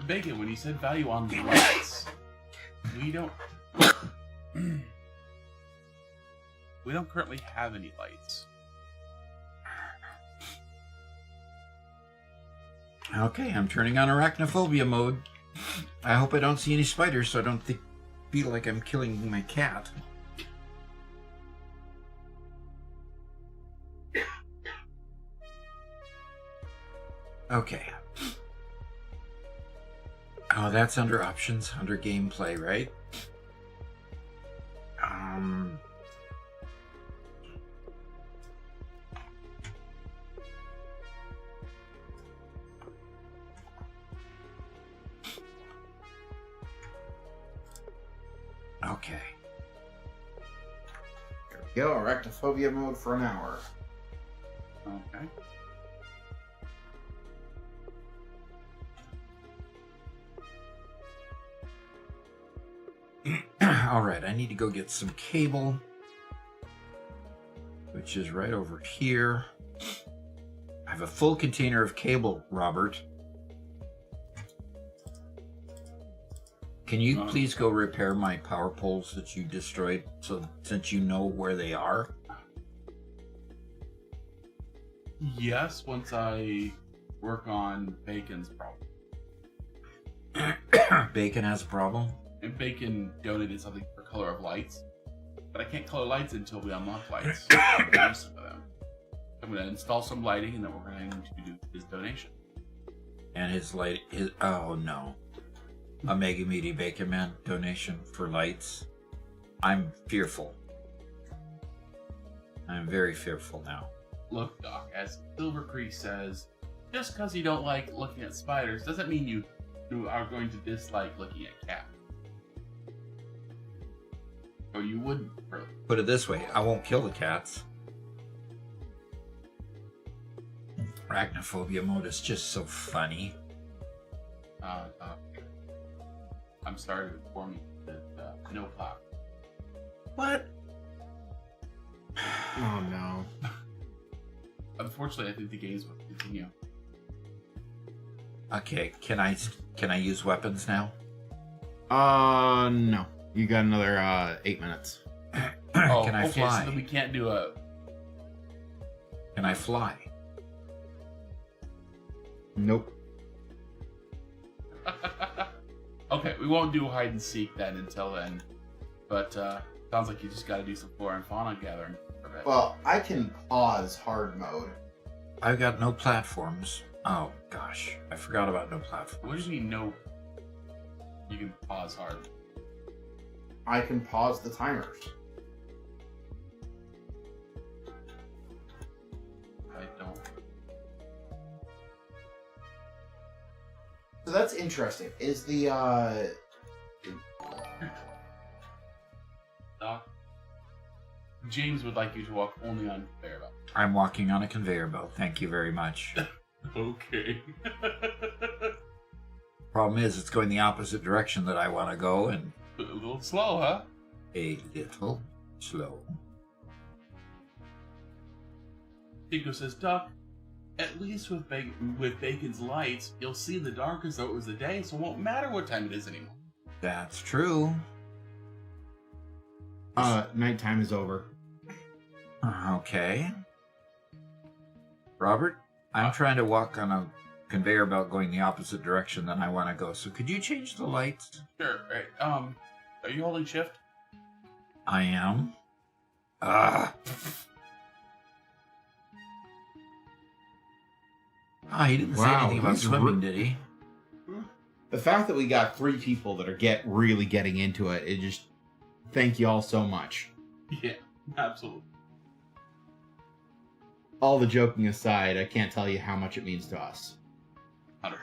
Bacon, when you said value on lights, we don't currently have any lights. Okay, I'm turning on arachnophobia mode. I hope I don't see any spiders so I don't feel like I'm killing my cat. Okay. Oh, that's under options, under gameplay, right? Okay. There we go, arachnophobia mode for an hour. Okay. All right, I need to go get some cable, which is right over here. have a full container of cable, Robert. Can you please go repair my power poles that you destroyed, since you know where they are? Yes, once I work on Bacon's problem. Bacon has a problem? And Bacon donated something for color of lights. But I can't color lights until we unlock lights. I'm going to install some lighting, and then we're going to do his donation. And oh no. A Mega Meaty Bacon Man donation for lights. I'm fearful. I'm very fearful now. Look, Doc, as Silver Creek says, just because you don't like looking at spiders doesn't mean you are going to dislike looking at cats. Or you wouldn't, really. Put it this way, I won't kill the cats. Arachnophobia mode is just so funny. I'm sorry to inform you that no pop. What? Oh no. Unfortunately, I think the games will continue. Okay, can I use weapons now? No. You got another 8 minutes. Can I fly? So then we can't do a... Can I fly? Nope. Okay, we won't do hide and seek then until then. But sounds like you just got to do some flora and fauna gathering for that. Well, I can pause hard mode. I've got no platforms. Oh gosh, I forgot about no platforms. What do you mean no? You can pause hard. I can pause the timers. I don't. So that's interesting. Is the Doc, James would like you to walk only on conveyor belt. I'm walking on a conveyor belt. Thank you very much. Okay. Problem is, it's going the opposite direction that I want to go, and A little slow, huh? a little slow. Chico says, Doc, at least with Bacon's lights, you'll see in the dark as though it was the day, so it won't matter what time it is anymore. That's true. nighttime is over. Okay. Robert, I'm trying to walk on a conveyor belt going the opposite direction than I want to go, so could you change the lights? Sure. Right. Are you holding shift? I am. Ah, he didn't say Wow, anything about he's swimming, did he? The fact that we got 3 people that are really getting into it, it just thank you all so much. Yeah, absolutely. All the joking aside, I can't tell you how much it means to us. 100%.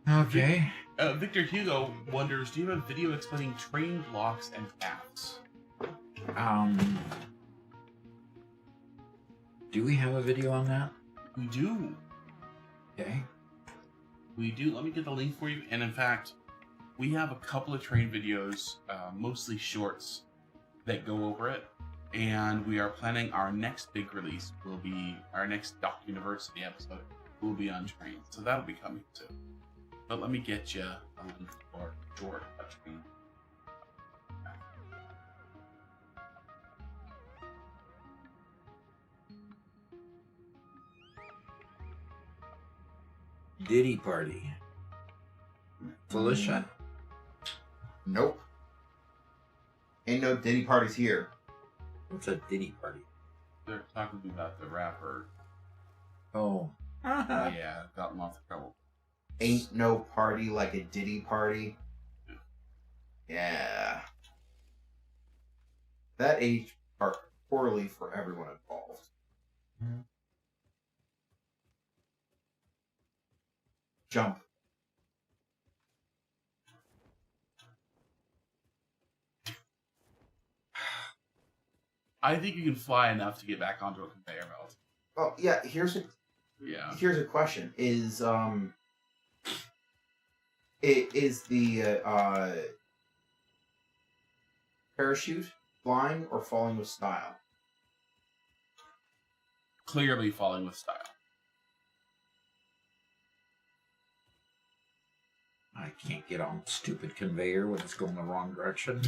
Okay. Victor Hugo wonders, do you have a video explaining train blocks and paths? Do we have a video on that? We do. Okay. We do. Let me get the link for you. And in fact, we have a couple of train videos, mostly shorts, that go over it. And we are planning our next big release will be our next Doc University episode will be on trains. So that'll be coming soon. But let me get you a link for George touchscreen. Diddy Party. Felicia? Nope. Ain't no Diddy parties here. What's a Diddy Party? They're talking about the rapper. Oh. Yeah, got him off the trouble. Ain't no party like a Diddy party. Yeah. That aged poorly for everyone involved. Mhm. Jump. I think you can fly enough to get back onto a conveyor belt. Oh yeah, here's a question: is the parachute flying or falling with style? clearly falling with style. I can't get on stupid conveyor when it's going the wrong direction.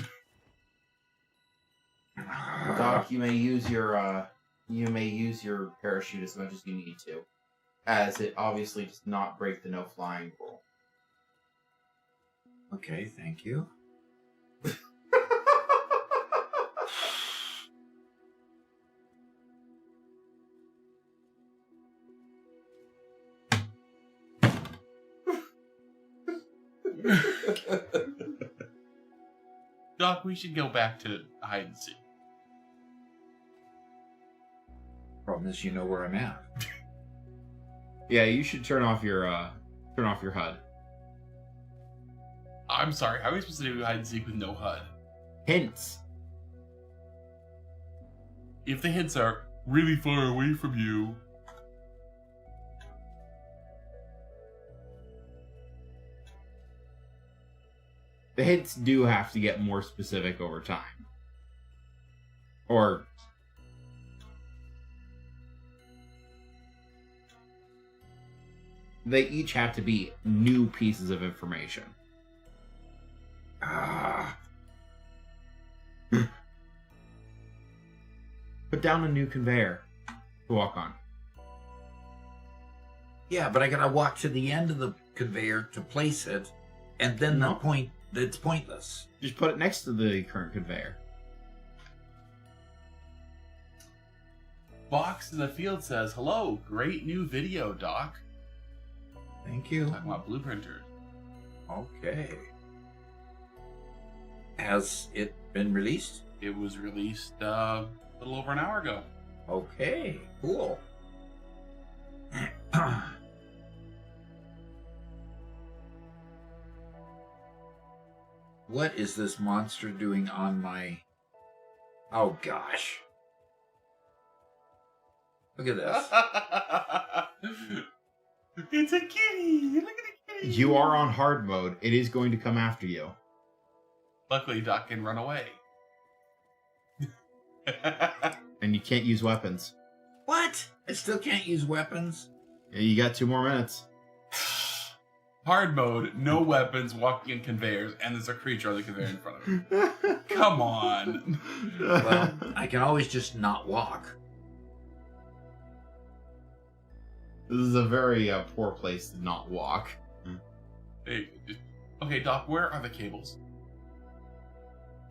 Doc, you may use your parachute as much as you need to, as it obviously does not break the no flying rule. Okay, thank you. Doc, we should go back to hide and seek. Problem is, you know where I'm at. Yeah, you should turn off your HUD. I'm sorry, how are we supposed to do hide and seek with no HUD? Hints. If the hints are really far away from you. The hints do have to get more specific over time. Or they each have to be new pieces of information. Put down a new conveyor to walk on. Yeah, but I gotta walk to the end of the conveyor to place it, and then No. it's pointless. Just put it next to the current conveyor. Box in the field says, hello, great new video, Doc. Thank you. Talking about blueprinters. Okay. Has it been released? It was released a little over an hour ago. Okay, cool. What is this monster doing on my... Oh, gosh. Look at this. It's a kitty! Look at the kitty! You are on hard mode. It is going to come after you. Luckily, Doc can run away. And you can't use weapons. What? I still can't use weapons? You got 2 more minutes. Hard mode, no weapons, walking in conveyors, and there's a creature on the conveyor in front of him. Come on. Well, I can always just not walk. This is a very poor place to not walk. Hey, okay, Doc, where are the cables?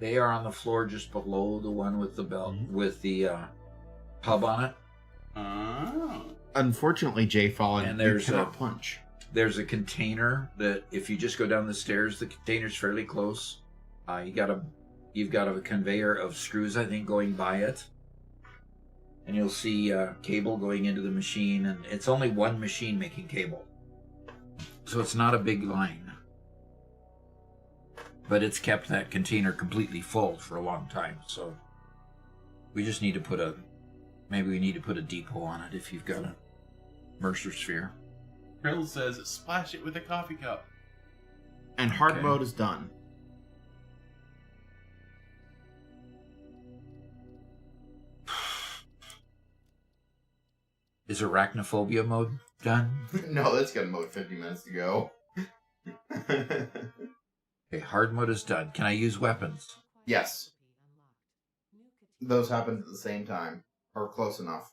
They are on the floor just below the one with the belt, with the hub on it. Oh. Unfortunately, Jay Fallen, And you there's cannot punch. There's a container that if you just go down the stairs, the container's fairly close. You've got a conveyor of screws, I think, going by it. And you'll see cable going into the machine, and it's only one machine making cable. So it's not a big line. But it's kept that container completely full for a long time, so we just need to put maybe we need to put a depot on it if you've got a Mercer sphere. Krill says, splash it with a coffee cup. And hard Okay. mode is done. Is arachnophobia mode done? No, that's got mode 50 minutes to go. Okay, hard mode is done. Can I use weapons? Yes. Those happened at the same time. Or close enough.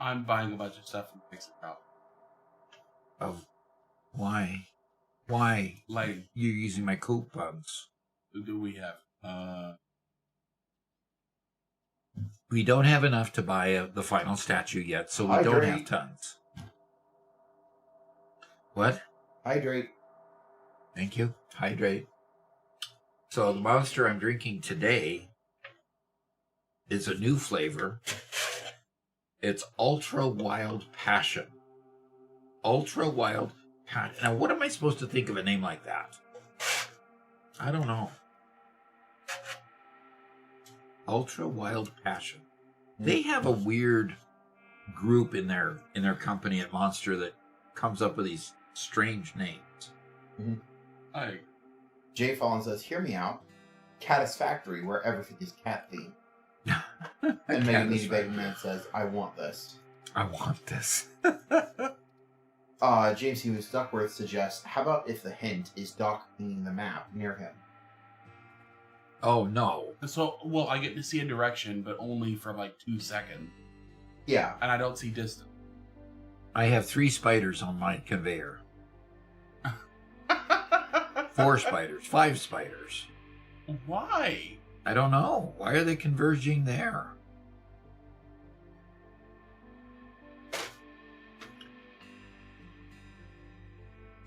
I'm buying a bunch of stuff and fix it out. Oh, why? Why? Like, You're using my coupons. who do we have? We don't have enough to buy the final statue yet, so we don't Hydrate. have tons. What? Hydrate. Thank you. Hydrate. So the monster I'm drinking today is a new flavor. It's Ultra Wild Passion. Ultra Wild Passion. Now, what am I supposed to think of a name like that? I don't know. Ultra Wild Passion. They have a weird group in their company at Monster that comes up with these strange names. I Jay Fallen says, hear me out. Satisfactory, where everything is cat themed. And Megan the Baby Man says, "I want this." I want this. James Hughes Duckworth suggests, how about if the hint is Doc cleaning the map near him? Oh, no. So, well, I get to see a direction, but only for like 2 seconds. Yeah. And I don't see distance. I have 3 spiders on my conveyor. 4 spiders, 5 spiders. Why? I don't know. Why are they converging there?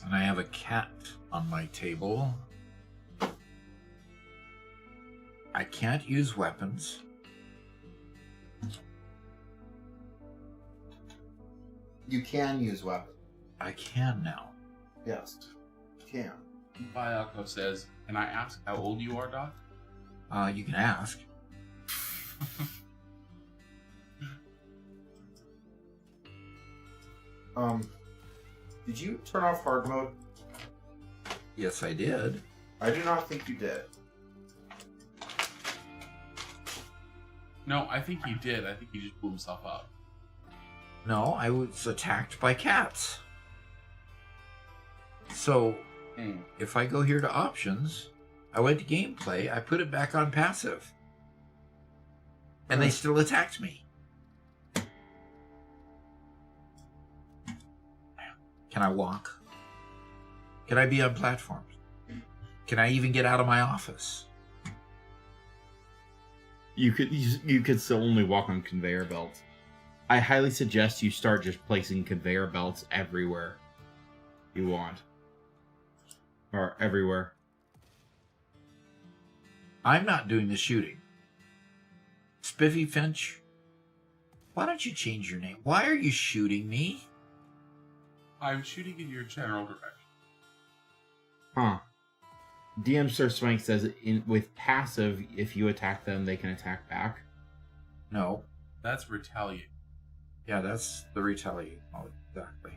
And I have a cat on my table. I can't use weapons. You can use weapons. I can now. Yes. You can. Bayako says, "Can I ask how old you are, Doc?" You can ask. Did you turn off hard mode? Yes, I did. I do not think you did. No, I think he did. I think he just blew himself up. No, I was attacked by cats. So, if I go here to options, I went to gameplay, I put it back on passive. And they still attacked me. Can I walk? Can I be on platforms? Can I even get out of my office? You could still only walk on conveyor belts. I highly suggest you start just placing conveyor belts everywhere you want. Or everywhere. I'm not doing the shooting. Spiffy Finch, why don't you change your name? Why are you shooting me? I'm shooting in your general direction. Huh. DM Sir Swank says with passive, if you attack them, they can attack back. No. That's retaliate. Yeah, that's the retaliate mode. Exactly.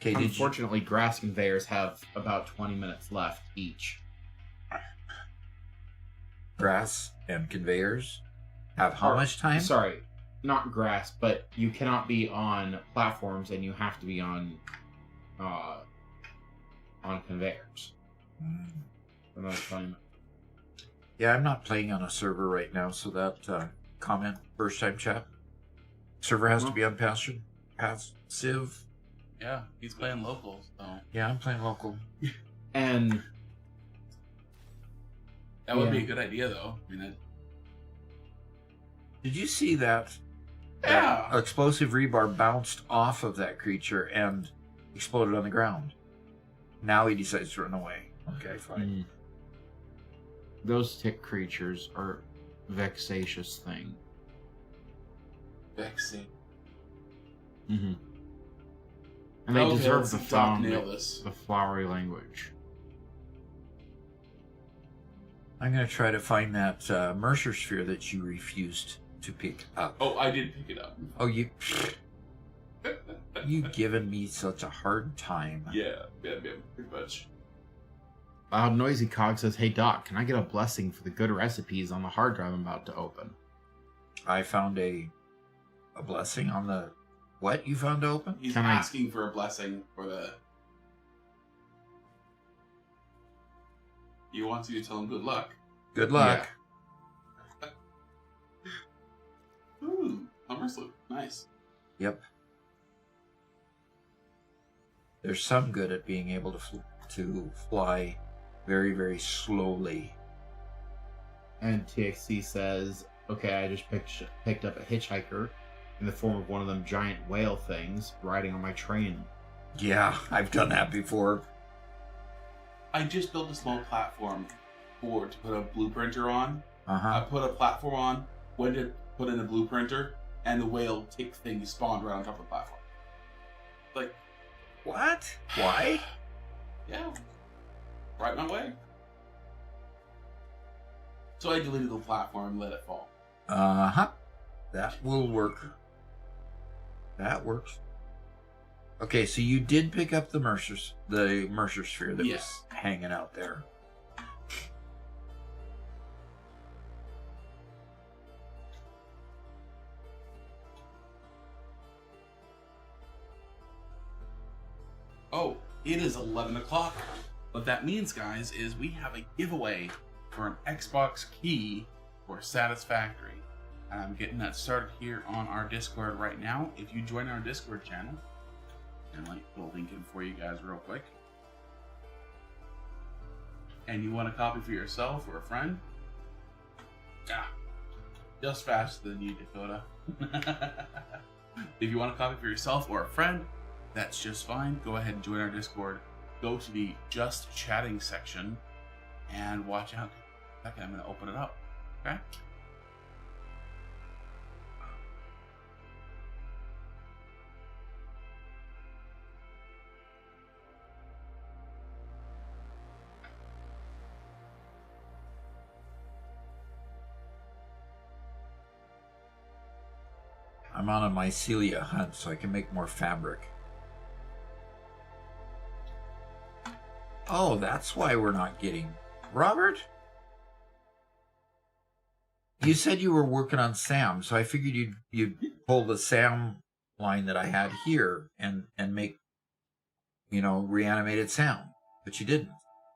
Okay, Unfortunately, grass conveyors have about 20 minutes left each. Grass and conveyors have how much time? Sorry, not grass, but you cannot be on platforms, and you have to be on conveyors. For another 20 minutes. Yeah, I'm not playing on a server right now, so that comment, first time chat. Server has to be on passive. Yeah, he's playing local, so... Yeah, I'm playing local. And... That would be a good idea, though. I mean, Did you see that? Yeah! That explosive rebar bounced off of that creature and exploded on the ground. Now he decides to run away. Okay, fine. Those tick creatures are vexatious thing. Vexing. Mm-hmm. And they deserve the flowery language. I'm going to try to find that Mercer sphere that you refused to pick up. Oh, I did pick it up. Oh, you given me such a hard time. Yeah, pretty much. Loud Noisy Cog says, "Hey Doc, can I get a blessing for the good recipes on the hard drive I'm about to open?" I found a blessing on the... What you found to open? He's asking for a blessing for the... He wants you to tell him good luck. Good luck. Yeah. Ooh, Hummers look nice. Yep. There's some good at being able to fly very, very slowly. And TXC says, "Okay, I just picked up a hitchhiker in the form of one of them giant whale things riding on my train." Yeah, I've done that before. I just built a small platform to put a blueprinter on. Uh-huh. I put a platform on, went to put in a blueprinter, and the whale tick thing spawned right on top of the platform. Like, what? Why? Yeah. Right my way. So I deleted the platform and let it fall. That will work. That works. Okay, so you did pick up the Mercer sphere that was hanging out there. Oh, it is 11 o'clock. What that means, guys, is we have a giveaway for an Xbox key for Satisfactory. I'm getting that started here on our Discord right now. If you join our Discord channel, and we'll link it for you guys real quick. And you want a copy for yourself or a friend? Just faster than you, Dakota. If you want a copy for yourself or a friend, that's just fine. Go ahead and join our Discord. Go to the Just Chatting section and watch out. In a second, I'm going to open it up. Okay? I'm on a mycelia hunt so I can make more fabric. Oh, that's why we're not getting... Robert? You said you were working on Sam, so I figured you'd pull the Sam line that I had here and make, reanimated Sam. But you didn't.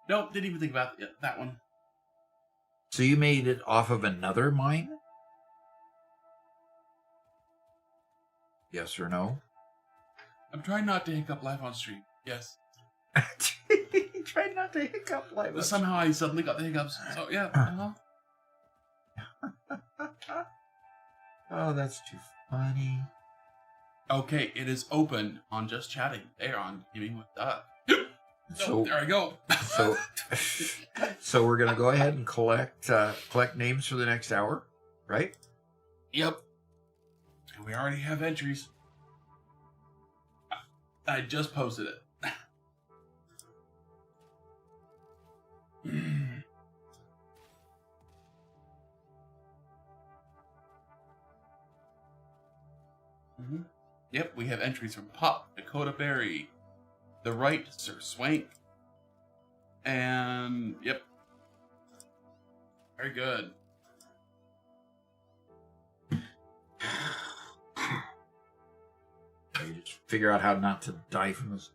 Nope, didn't even think about that one. So you made it off of another mine? Yes or no? I'm trying not to hiccup live on stream. Yes. Try not to hiccup live. But somehow I suddenly got the hiccups. So yeah. Oh, that's too funny. Okay, it is open on Just Chatting. There on Gaming with Doug. So there I go. So we're gonna go ahead and collect names for the next hour, right? Yep. And we already have entries. I just posted it. Yep, we have entries from Pop, Dakota Berry, The Right, Sir Swank, and yep. Very good. You just figure out how not to die from this.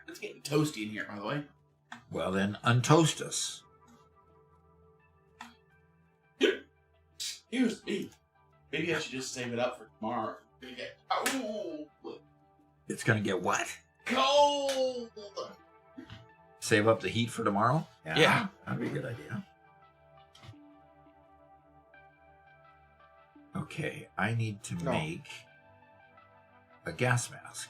It's getting toasty in here, by the way. Well, then untoast us. Here's me. Maybe I should just save it up for tomorrow. It's gonna get cold. It's gonna get what? Cold. Save up the heat for tomorrow? Yeah. That'd be a good idea. Okay, I need to make a gas mask.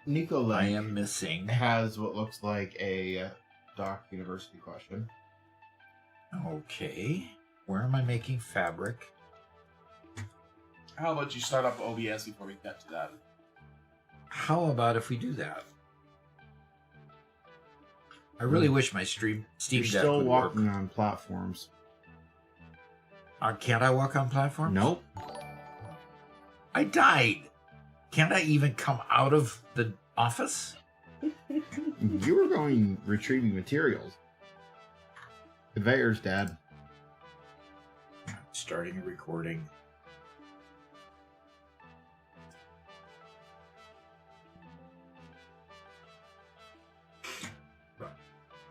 Nico I am missing. has what looks like a Doc University question. Okay, where am I making fabric? How about you start up OBS before we get to that? How about if we do that? I really wish my Steam You're Deck still would walking work. on platforms. Can't I walk on platforms? Nope. I died. Can't I even come out of the office? You were going retrieving materials. Conveyors, Dad. Starting a recording.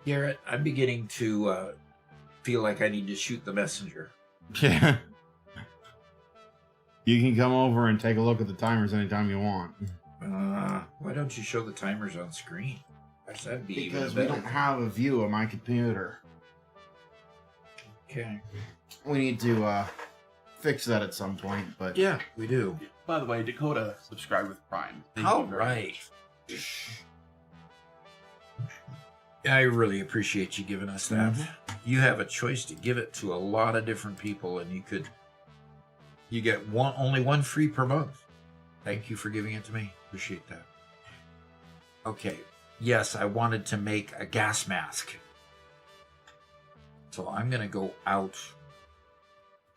Garrett, I'm beginning to feel like I need to shoot the messenger. Yeah. You can come over and take a look at the timers anytime you want. Why don't you show the timers on screen? That'd be Because even we better. don't have a view of my computer. Okay. We need to fix that at some point, but Yeah, we do. By the way, Dakota subscribed with Prime. Thank All you very right. much. I really appreciate you giving us that. Mhm. You have a choice to give it to a lot of different people, and you get only one free per month. Thank you for giving it to me. Appreciate that. Okay. Yes, I wanted to make a gas mask. So I'm going to go out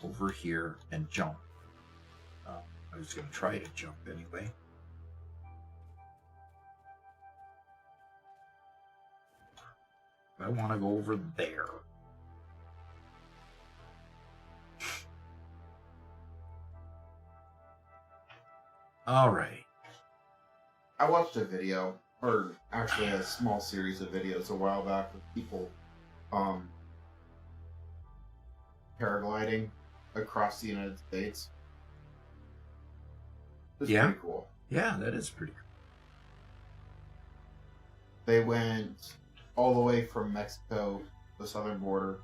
over here and jump. I was going to try to jump anyway. I want to go over there. All right. I watched a video, or actually a small series of videos a while back with people paragliding across the United States. It was pretty cool. Yeah, that is pretty cool. They went all the way from Mexico, the southern border,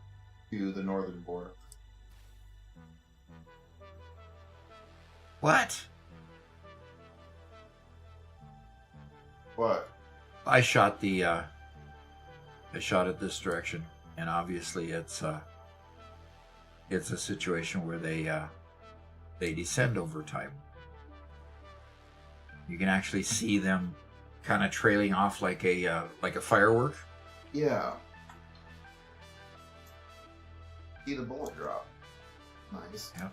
to the northern border. What? What? I shot the I shot it this direction, and obviously it's a situation where they descend over time. You can actually see them kind of trailing off like a firework. Yeah. See the bullet drop. Nice. Yeah.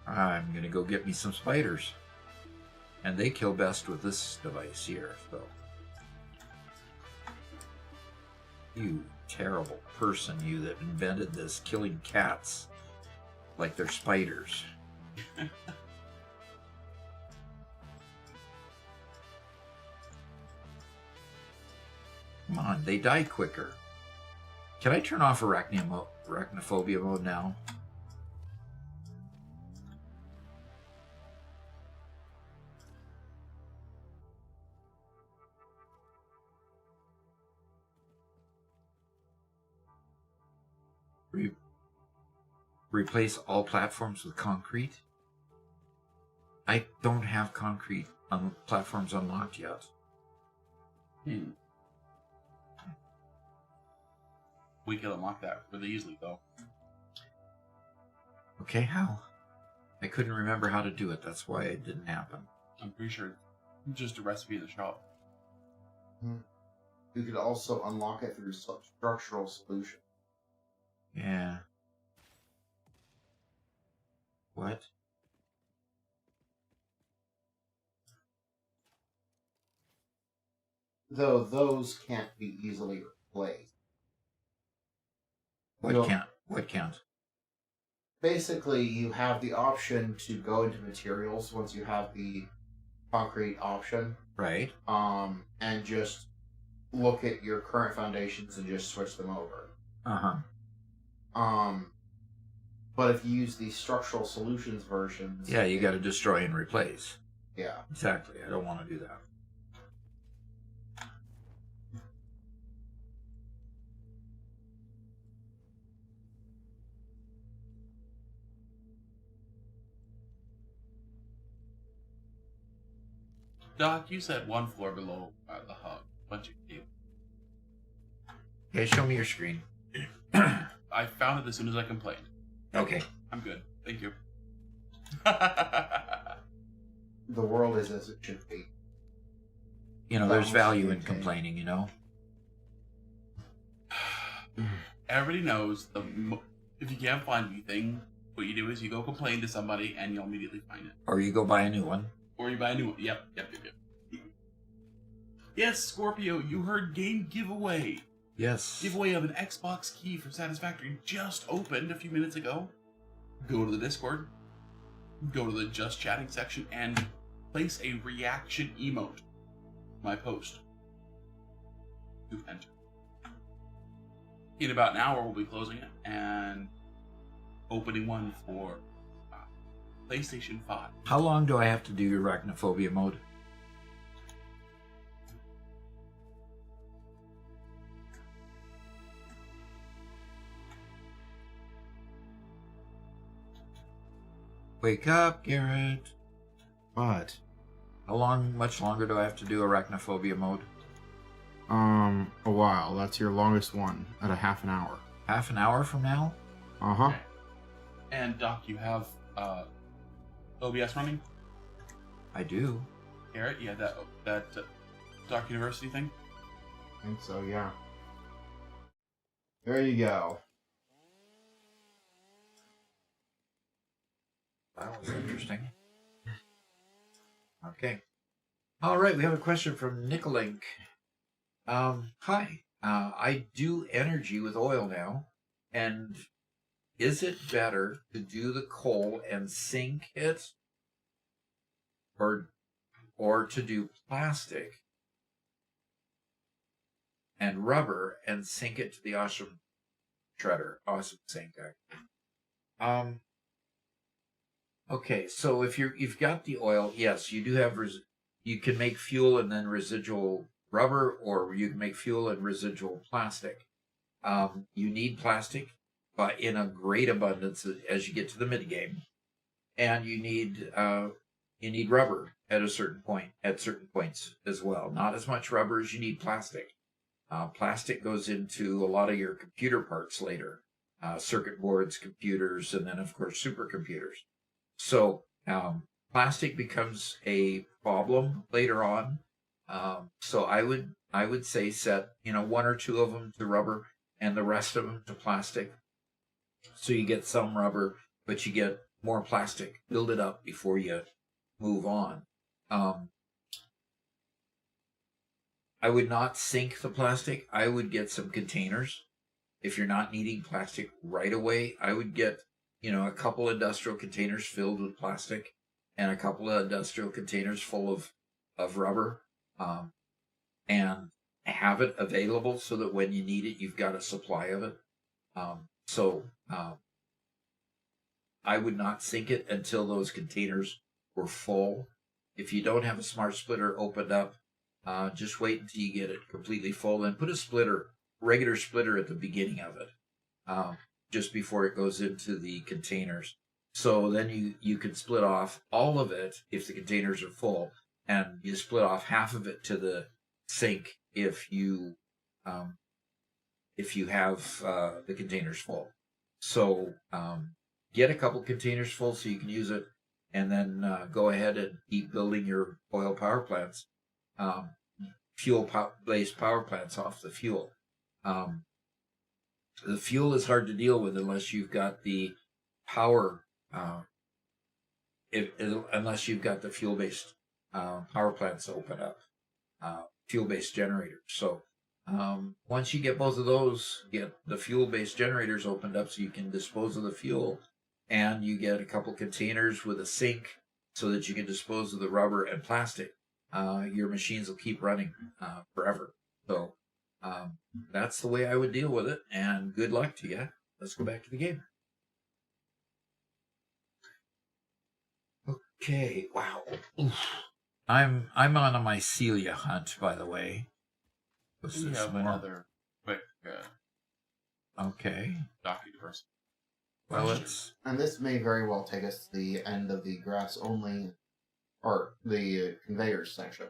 I'm gonna go get me some spiders. And they kill best with this device here, so. You terrible person, you that invented this, killing cats like they're spiders. Come on, they die quicker. Can I turn off arachnophobia mode now? Replace all platforms with concrete? I don't have concrete platforms unlocked yet. We can unlock that really easily, though. Okay, how? I couldn't remember how to do it. That's why it didn't happen. I'm pretty sure it's just a recipe in the shop. You could also unlock it through structural solution. Yeah. What? Though those can't be easily replaced. What can't? Basically, you have the option to go into materials once you have the concrete option. Right. And just look at your current foundations and just switch them over. But if you use the structural solutions versions... Yeah, you got to destroy and replace. Yeah. Exactly. I don't want to do that. Doc, you said one floor below the hub. Bunch of cable. Okay, show me your screen. I found it as soon as I complained. Okay. I'm good. Thank you. The world is as it should be. You know, there's value in complaining, you know? Everybody knows if you can't find anything, what you do is you go complain to somebody and you'll immediately find it. Or you go buy a new one. Or you buy a new one. Yep. Yes, Scorpio, you heard game giveaway. Yes. Giveaway of an Xbox key for Satisfactory just opened a few minutes ago. Go to the Discord, go to the Just Chatting section, and place a reaction emote to my post. To enter. In about an hour, we'll be closing it and opening one for PlayStation 5. How long do I have to do your arachnophobia mode? Wake up, Garrett. What? Much longer do I have to do arachnophobia mode? A while. That's your longest one at a half an hour. Half an hour from now? Uh-huh. Okay. And Doc, you have OBS running? I do. Garrett, yeah, that Doc University thing? I think so, yeah. There you go. That was interesting. Okay. All right, we have a question from Nicolink. Hi. I do energy with oil now, and is it better to do the coal and sink it, or to do plastic and rubber and sink it to the awesome awesome sink? Okay, so if you've got the oil, yes, you do have you can make fuel and then residual rubber, or you can make fuel and residual plastic. You need plastic, but in a great abundance as you get to the mid game, and you need rubber at certain points as well. Not as much rubber as you need plastic. Plastic goes into a lot of your computer parts later, circuit boards, computers, and then of course supercomputers. So plastic becomes a problem later on. So I would say set one or two of them to rubber and the rest of them to plastic. So you get some rubber, but you get more plastic. Build it up before you move on. I would not sink the plastic. I would get some containers. If you're not needing plastic right away, I would get a couple industrial containers filled with plastic and a couple of industrial containers full of rubber, and have it available so that when you need it, you've got a supply of it. I would not sink it until those containers were full. If you don't have a smart splitter opened up, just wait until you get it completely full and put a regular splitter at the beginning of it. Just before it goes into the containers. So then you can split off all of it if the containers are full, and you split off half of it to the sink if you have the containers full. So get a couple containers full so you can use it, and then go ahead and keep building your oil power plants, fuel-based power plants off the fuel. The fuel is hard to deal with unless you've got the power, unless you've got the fuel-based power plants open up, fuel-based generators. So once you get both of those, get the fuel-based generators opened up so you can dispose of the fuel, and you get a couple containers with a sink so that you can dispose of the rubber and plastic, your machines will keep running forever. So that's the way I would deal with it, and good luck to you. Let's go back to the game. Okay, wow. Oof. I'm on a mycelia hunt, by the way. We have another quick okay. document person. Well, and this may very well take us to the end of the grass only, or the conveyors section.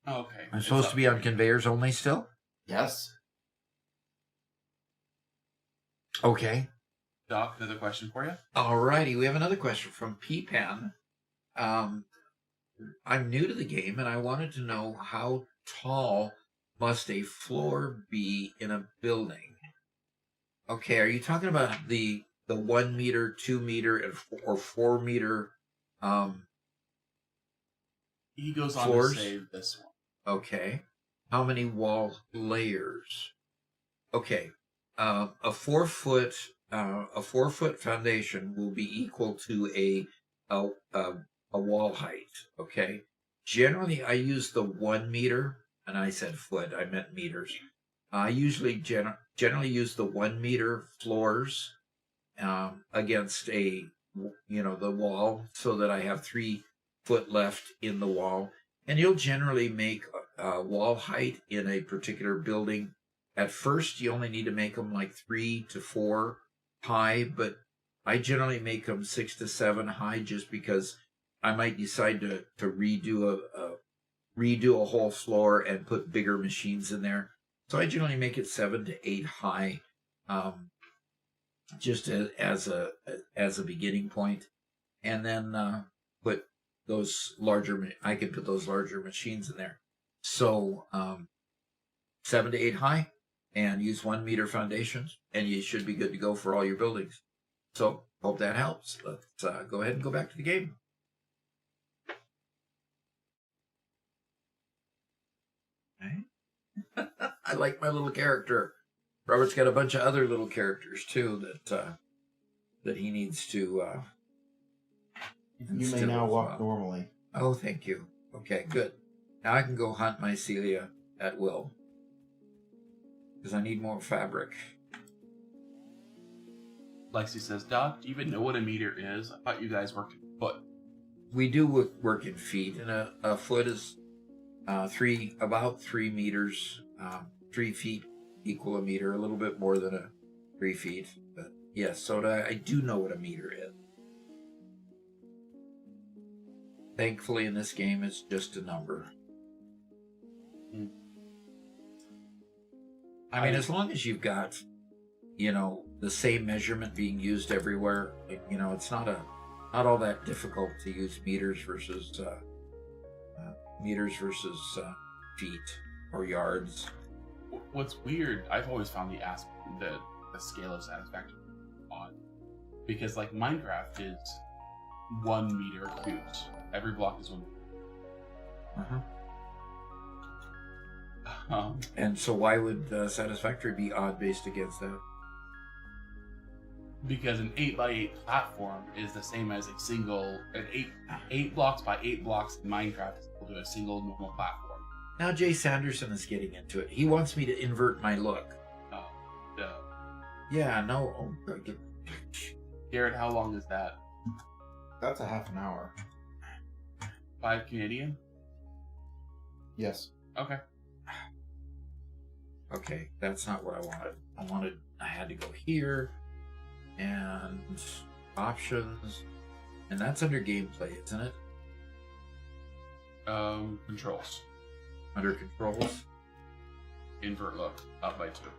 Oh, okay. I'm supposed to be on conveyors only still? Yes. Okay. Doc, another question for you? Alrighty, we have another question from P-Pen. I'm new to the game, and I wanted to know how tall must a floor be in a building? Okay, are you talking about the 1 meter, 2 meter, or 4 meter He goes on floors? to say this one. Okay. How many wall layers? Okay. A 4 foot foundation will be equal to a wall height. Okay. Generally, I use the 1 meter, and I said foot. I meant meters. I usually generally use the 1 meter floors against the wall, so that I have 3 foot left in the wall. And you'll generally make wall height in a particular building. At first, you only need to make them like 3 to 4 high, but I generally make them 6 to 7 high, just because I might decide to redo a whole floor and put bigger machines in there. So I generally make it 7 to 8 high, just as a beginning point, and then put those larger. I can put those larger machines in there. So 7 to 8 high, and use 1 meter foundations, and you should be good to go for all your buildings. So, hope that helps. Let's go ahead and go back to the game. Okay. I like my little character. Robert's got a bunch of other little characters too that he needs to. You may now walk normally. Oh, thank you. Okay, good. Now I can go hunt my Celia at will. Because I need more fabric. Lexi says, Doc, do you even know what a meter is? I thought you guys worked in foot. We do work in feet, and a foot is about 3 meters. 3 feet equal a meter, a little bit more than 3 feet. But yes, so I do know what a meter is. Thankfully, in this game, it's just a number. I mean, as long as you've got, the same measurement being used everywhere, it's not all that difficult to use meters versus feet or yards. What's weird, I've always found the scale of Satisfactory odd. Because, like, Minecraft is 1 meter cubes. Every block is 1 meter. And so why would Satisfactory be odd based against that? Because an 8x8 platform is the same as an 8 blocks by 8 blocks in Minecraft is equal to a single normal platform. Now Jay Sanderson is getting into it. He wants me to invert my look. Oh, duh. Yeah, no. Oh, Garrett, how long is that? That's a half an hour. 5 Canadian? Yes. Okay. Okay, that's not what I wanted. I had to go here and options, and that's under gameplay, isn't it? Controls. Under controls. Invert look, up by 2.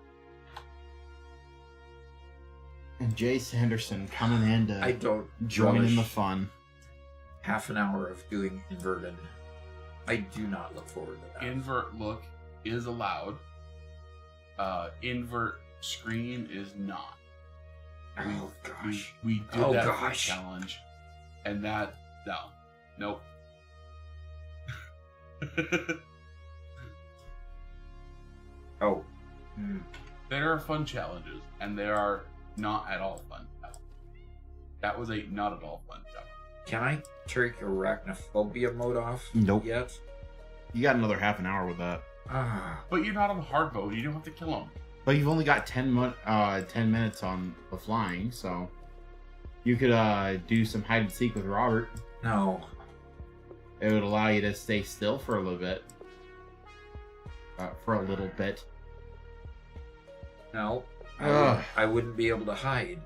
And Jay Sanderson coming in to I don't join in relish the fun. half an hour of doing inverted. I do not look forward to that. Invert look is allowed. Invert screen is not. Oh gosh. We did Oh, that for a gosh. challenge, and that nope. Oh. There are fun challenges, and there are not at all fun challenges. That was a not at all fun challenge. Can I take arachnophobia mode off Nope. yet? You got another half an hour with that. But you're not on hard mode. You don't have to kill them. But you've only got 10 minutes on the flying, so you could do some hide and seek with Robert. No. It would allow you to stay still for a little bit. No. Ugh. I wouldn't be able to hide.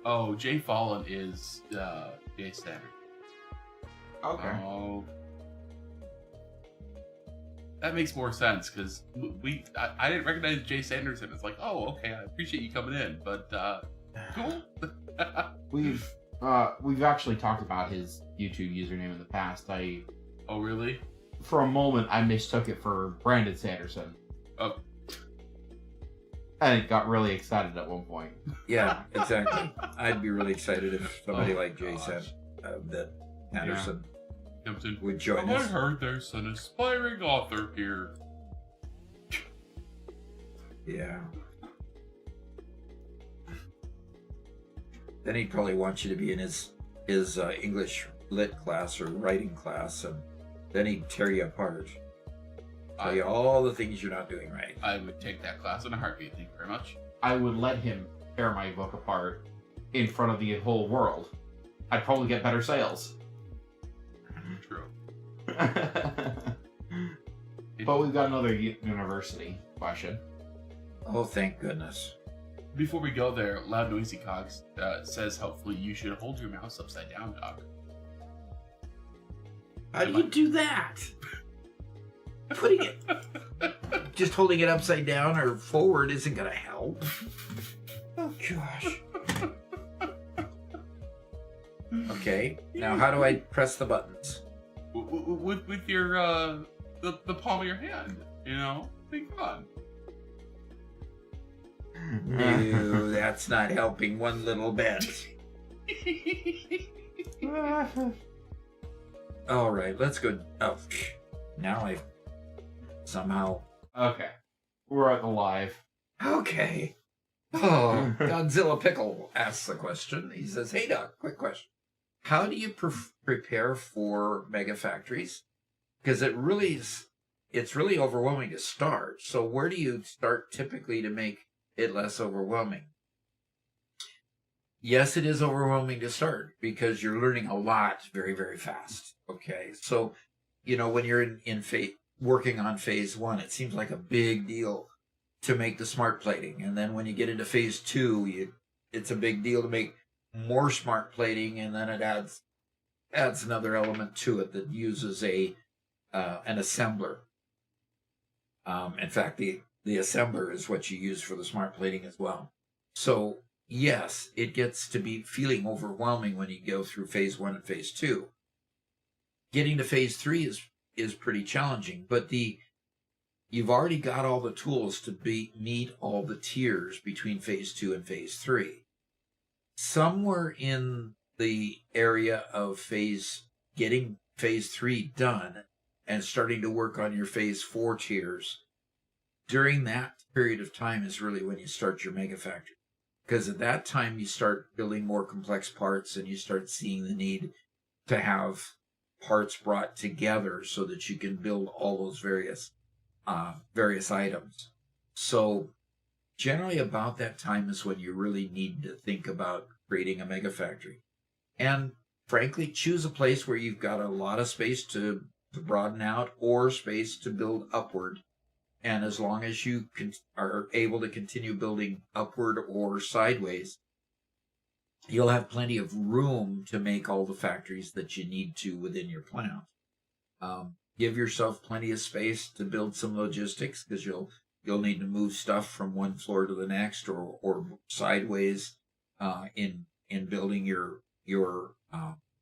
Oh, Jay Fallen is Jay Standard. Okay. Oh. That makes more sense because I didn't recognize Jay Sanderson. It's like, oh, okay, I appreciate you coming in, but cool. We've actually talked about his YouTube username in the past. Oh, really? For a moment, I mistook it for Brandon Sanderson. Oh. I got really excited at one point. Yeah, exactly. I'd be really excited if somebody like Jay gosh. said that Anderson Simpson would join I us. heard there's an aspiring author here. Yeah. Then he'd probably want you to be in his English lit class or writing class, and then he'd tear you apart. Tell you all the things you're not doing right. I would take that class in a heartbeat. Thank you very much. I would let him tear my book apart in front of the whole world. I'd probably get better sales. True. But we've got another university question. Oh, thank goodness. Before we go there, Loud Noisy Cogs says hopefully you should hold your mouse upside down, Doc. How do you do that? Putting it, just holding it upside down or forward isn't going to help. Oh, gosh. Okay. Now, how do I press the buttons? With your the palm of your hand, you know, think fun. No, that's not helping one little bit. All right, let's go. Oh, now I somehow. Okay. We're at the live. Okay. Oh, Godzilla Pickle asks a question. He says, "Hey, Doc, quick question. How do you prepare for mega factories? Because it's really overwhelming to start. So where do you start typically to make it less overwhelming?" Yes, it is overwhelming to start because you're learning a lot very, very fast. Okay. So, when you're working on phase 1, it seems like a big deal to make the smart plating. And then when you get into phase 2, it's a big deal to make more smart plating. And then it adds another element to it that uses an assembler. In fact, the assembler is what you use for the smart plating as well. So, yes, it gets to be feeling overwhelming when you go through phase 1 and phase 2. Getting to phase 3 is pretty challenging, but you've already got all the tools to meet all the tiers between phase 2 and phase 3. Somewhere in the area of getting phase 3 done and starting to work on your phase 4 tiers, during that period of time is really when you start your mega factory. Because at that time you start building more complex parts and you start seeing the need to have parts brought together so that you can build all those various items. So generally about that time is when you really need to think about creating a mega factory. And frankly, choose a place where you've got a lot of space to broaden out or space to build upward. And as long as you are able to continue building upward or sideways, you'll have plenty of room to make all the factories that you need to within your plant. Give yourself plenty of space to build some logistics because you'll need to move stuff from one floor to the next or sideways in building your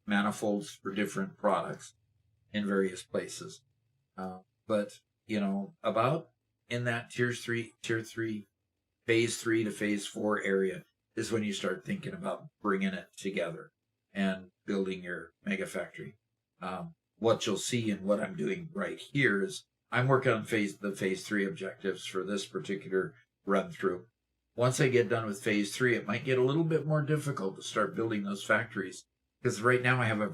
manifolds for different products in various places. But about in that tier 3, phase 3 to phase 4 area is when you start thinking about bringing it together and building your mega factory. What you'll see and what I'm doing right here is I'm working on the phase 3 objectives for this particular run through. Once I get done with phase 3, it might get a little bit more difficult to start building those factories because right now I have a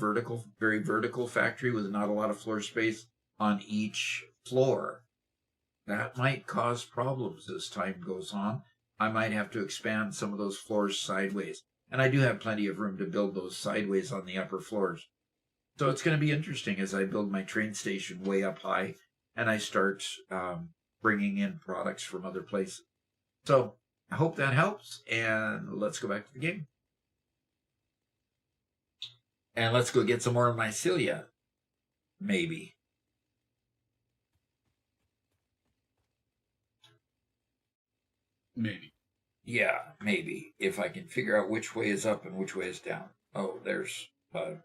very vertical factory with not a lot of floor space on each floor. That might cause problems as time goes on. I might have to expand some of those floors sideways. And I do have plenty of room to build those sideways on the upper floors. So it's going to be interesting as I build my train station way up high and I start bringing in products from other places. So I hope that helps. And let's go back to the game. And let's go get some more mycelia. Maybe. Maybe. Yeah, maybe. If I can figure out which way is up and which way is down. Oh, there's a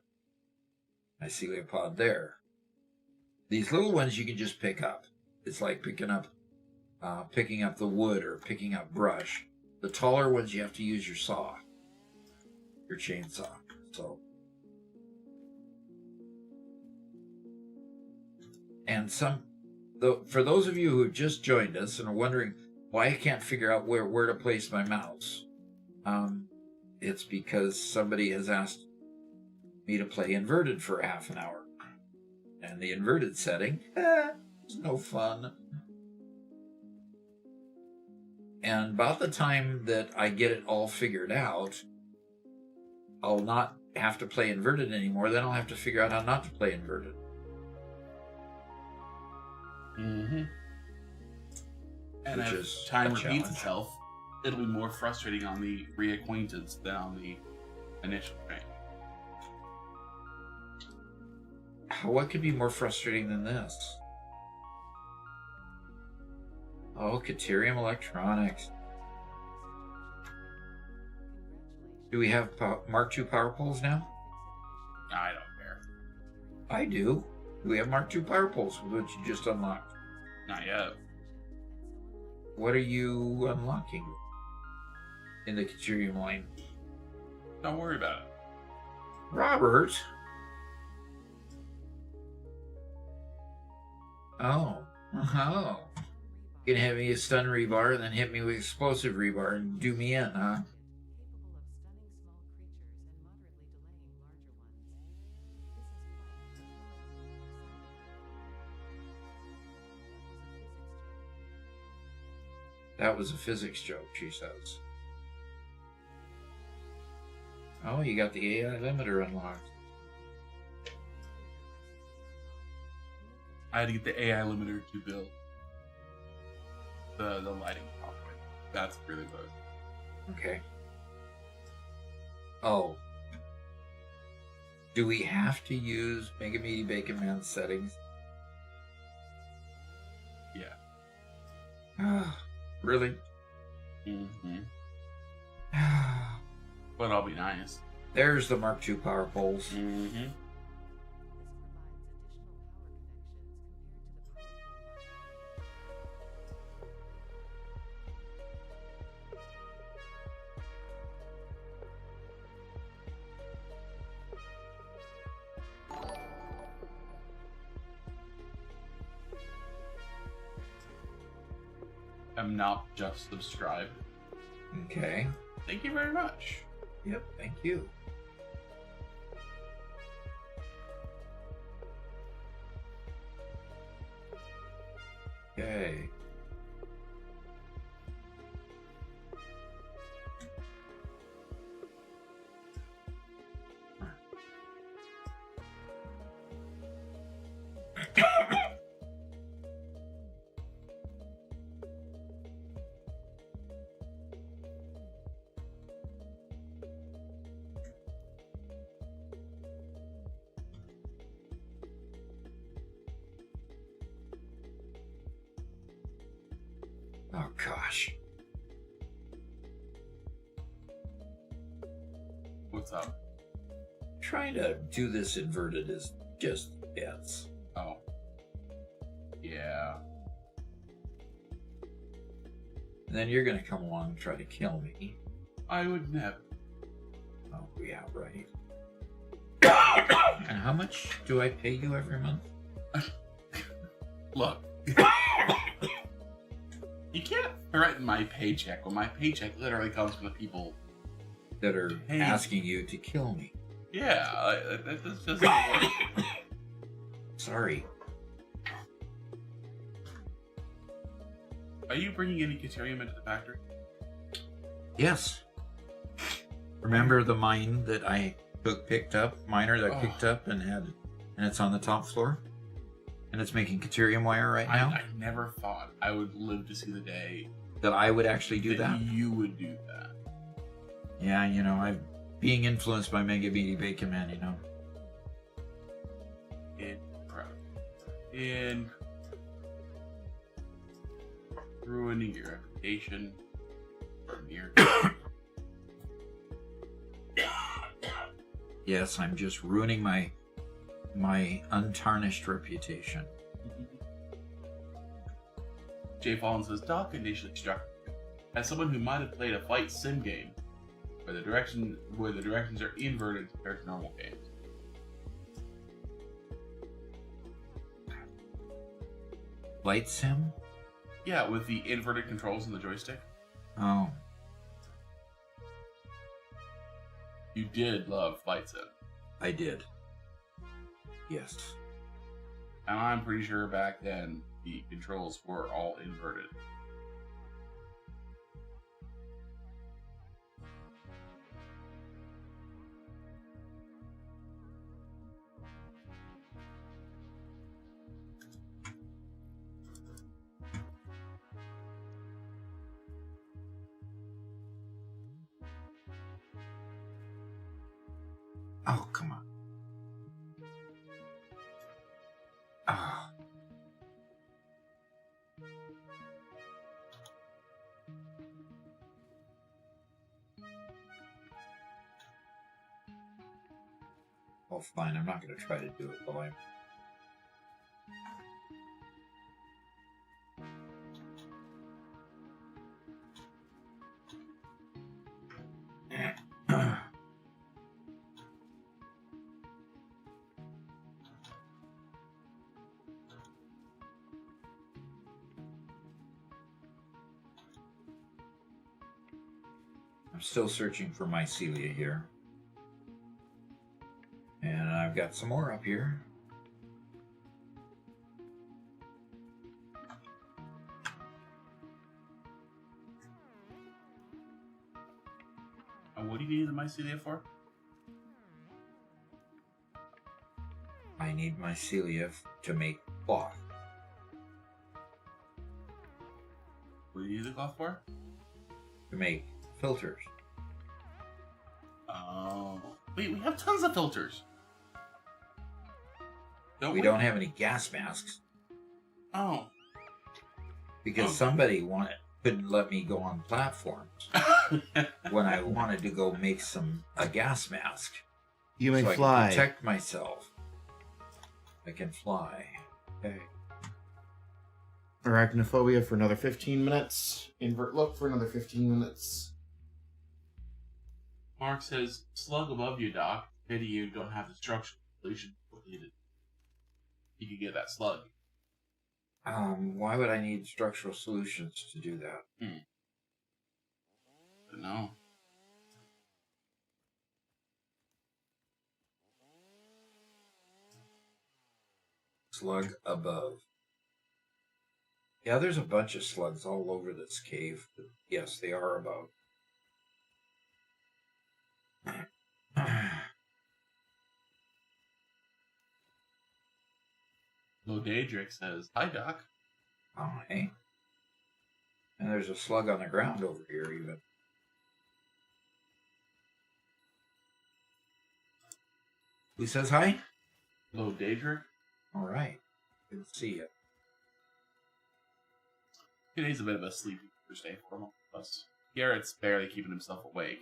mycelia pod there. These little ones you can just pick up. It's like picking up the wood or picking up brush. The taller ones you have to use your saw, your chainsaw. So, and for those of you who just joined us and are wondering why I can't figure out where to place my mouse, it's because somebody has asked me to play inverted for a half an hour. And the inverted setting, it's no fun. And about the time that I get it all figured out, I'll not have to play inverted anymore. Then I'll have to figure out how not to play inverted. Mm-hmm. And Which as is time a repeats challenge. itself, it'll be more frustrating on the reacquaintance than on the initial train. What could be more frustrating than this? Oh, Caterium Electronics. Do we have Mark II power poles now? I do. We have Mark II power poles, which you just unlocked. Not yet. What are you unlocking in the Caterium line? Don't worry about it. Robert? Oh. Oh. You gonna have me a stun rebar and then hit me with explosive rebar and do me in, huh? That was a physics joke, she says. Oh, you got the AI limiter unlocked. I had to get the AI limiter to build the lighting pathway. That's really close. Okay. Oh. Do we have to use Mega Meaty Bacon Man settings? Yeah. Really? Mm-hmm. But I'll be nice. There's the Mark II power poles. Mm-hmm. I'm not just subscribed. Okay. Thank you very much. Yep, thank you. Okay. Oh gosh. What's up? Trying to do this inverted is just bits. Oh. Yeah. And then you're gonna come along and try to kill me. I would never. Oh, yeah, right. And how much do I pay you every month? Look. You can't threaten my paycheck when my paycheck literally comes from the people. That are Hey. asking you to kill me. Yeah, that just doesn't work. Sorry. Are you bringing any Caterium into the factory? Yes. Remember the mine that I picked up? Miner that I picked up and it's on the top floor? And it's making Caterium wire right now? I never thought I would live to see the day That I would actually do that? you would do that. Yeah, you know, I'm being influenced by Mega Meaty Bacon Man, you know. In ruining your reputation from your Yes, I'm just ruining my untarnished reputation. Jay Fallon says, Doc initially struck me as someone who might have played a flight sim game where the directions are inverted compared to normal games. Light sim? Yeah, with the inverted controls in the joystick. Oh, You did love flight sim. I did. Yes. And I'm pretty sure back then the controls were all inverted. Oh, come on. Ah. Oh, fine. I'm not going to try to do it while I'm... I'm still searching for mycelia here. And I've got some more up here. And what do you need the mycelia for? I need mycelia to make cloth. What do you need the cloth for? To make filters. Oh. Wait, we have tons of filters. We don't have any gas masks Oh. because somebody couldn't let me go on platforms when I wanted to go make a gas mask. You may so I fly. can protect myself. I can fly. Okay. Arachnophobia for another 15 minutes. Invert look for another 15 minutes. Mark says, slug above you, Doc. Pity you don't have the structural solution completed. You could get that slug. Why would I need structural solutions to do that? I don't know. Slug above. Yeah, there's a bunch of slugs all over this cave. But yes, they are above. Lodadric says, hi, Doc. Oh, hey. And there's a slug on the ground over here, even. Who says hi? Lodadric? All right. Good to see you. Today's a bit of a sleepy Thursday for most of us. Garrett's barely keeping himself awake.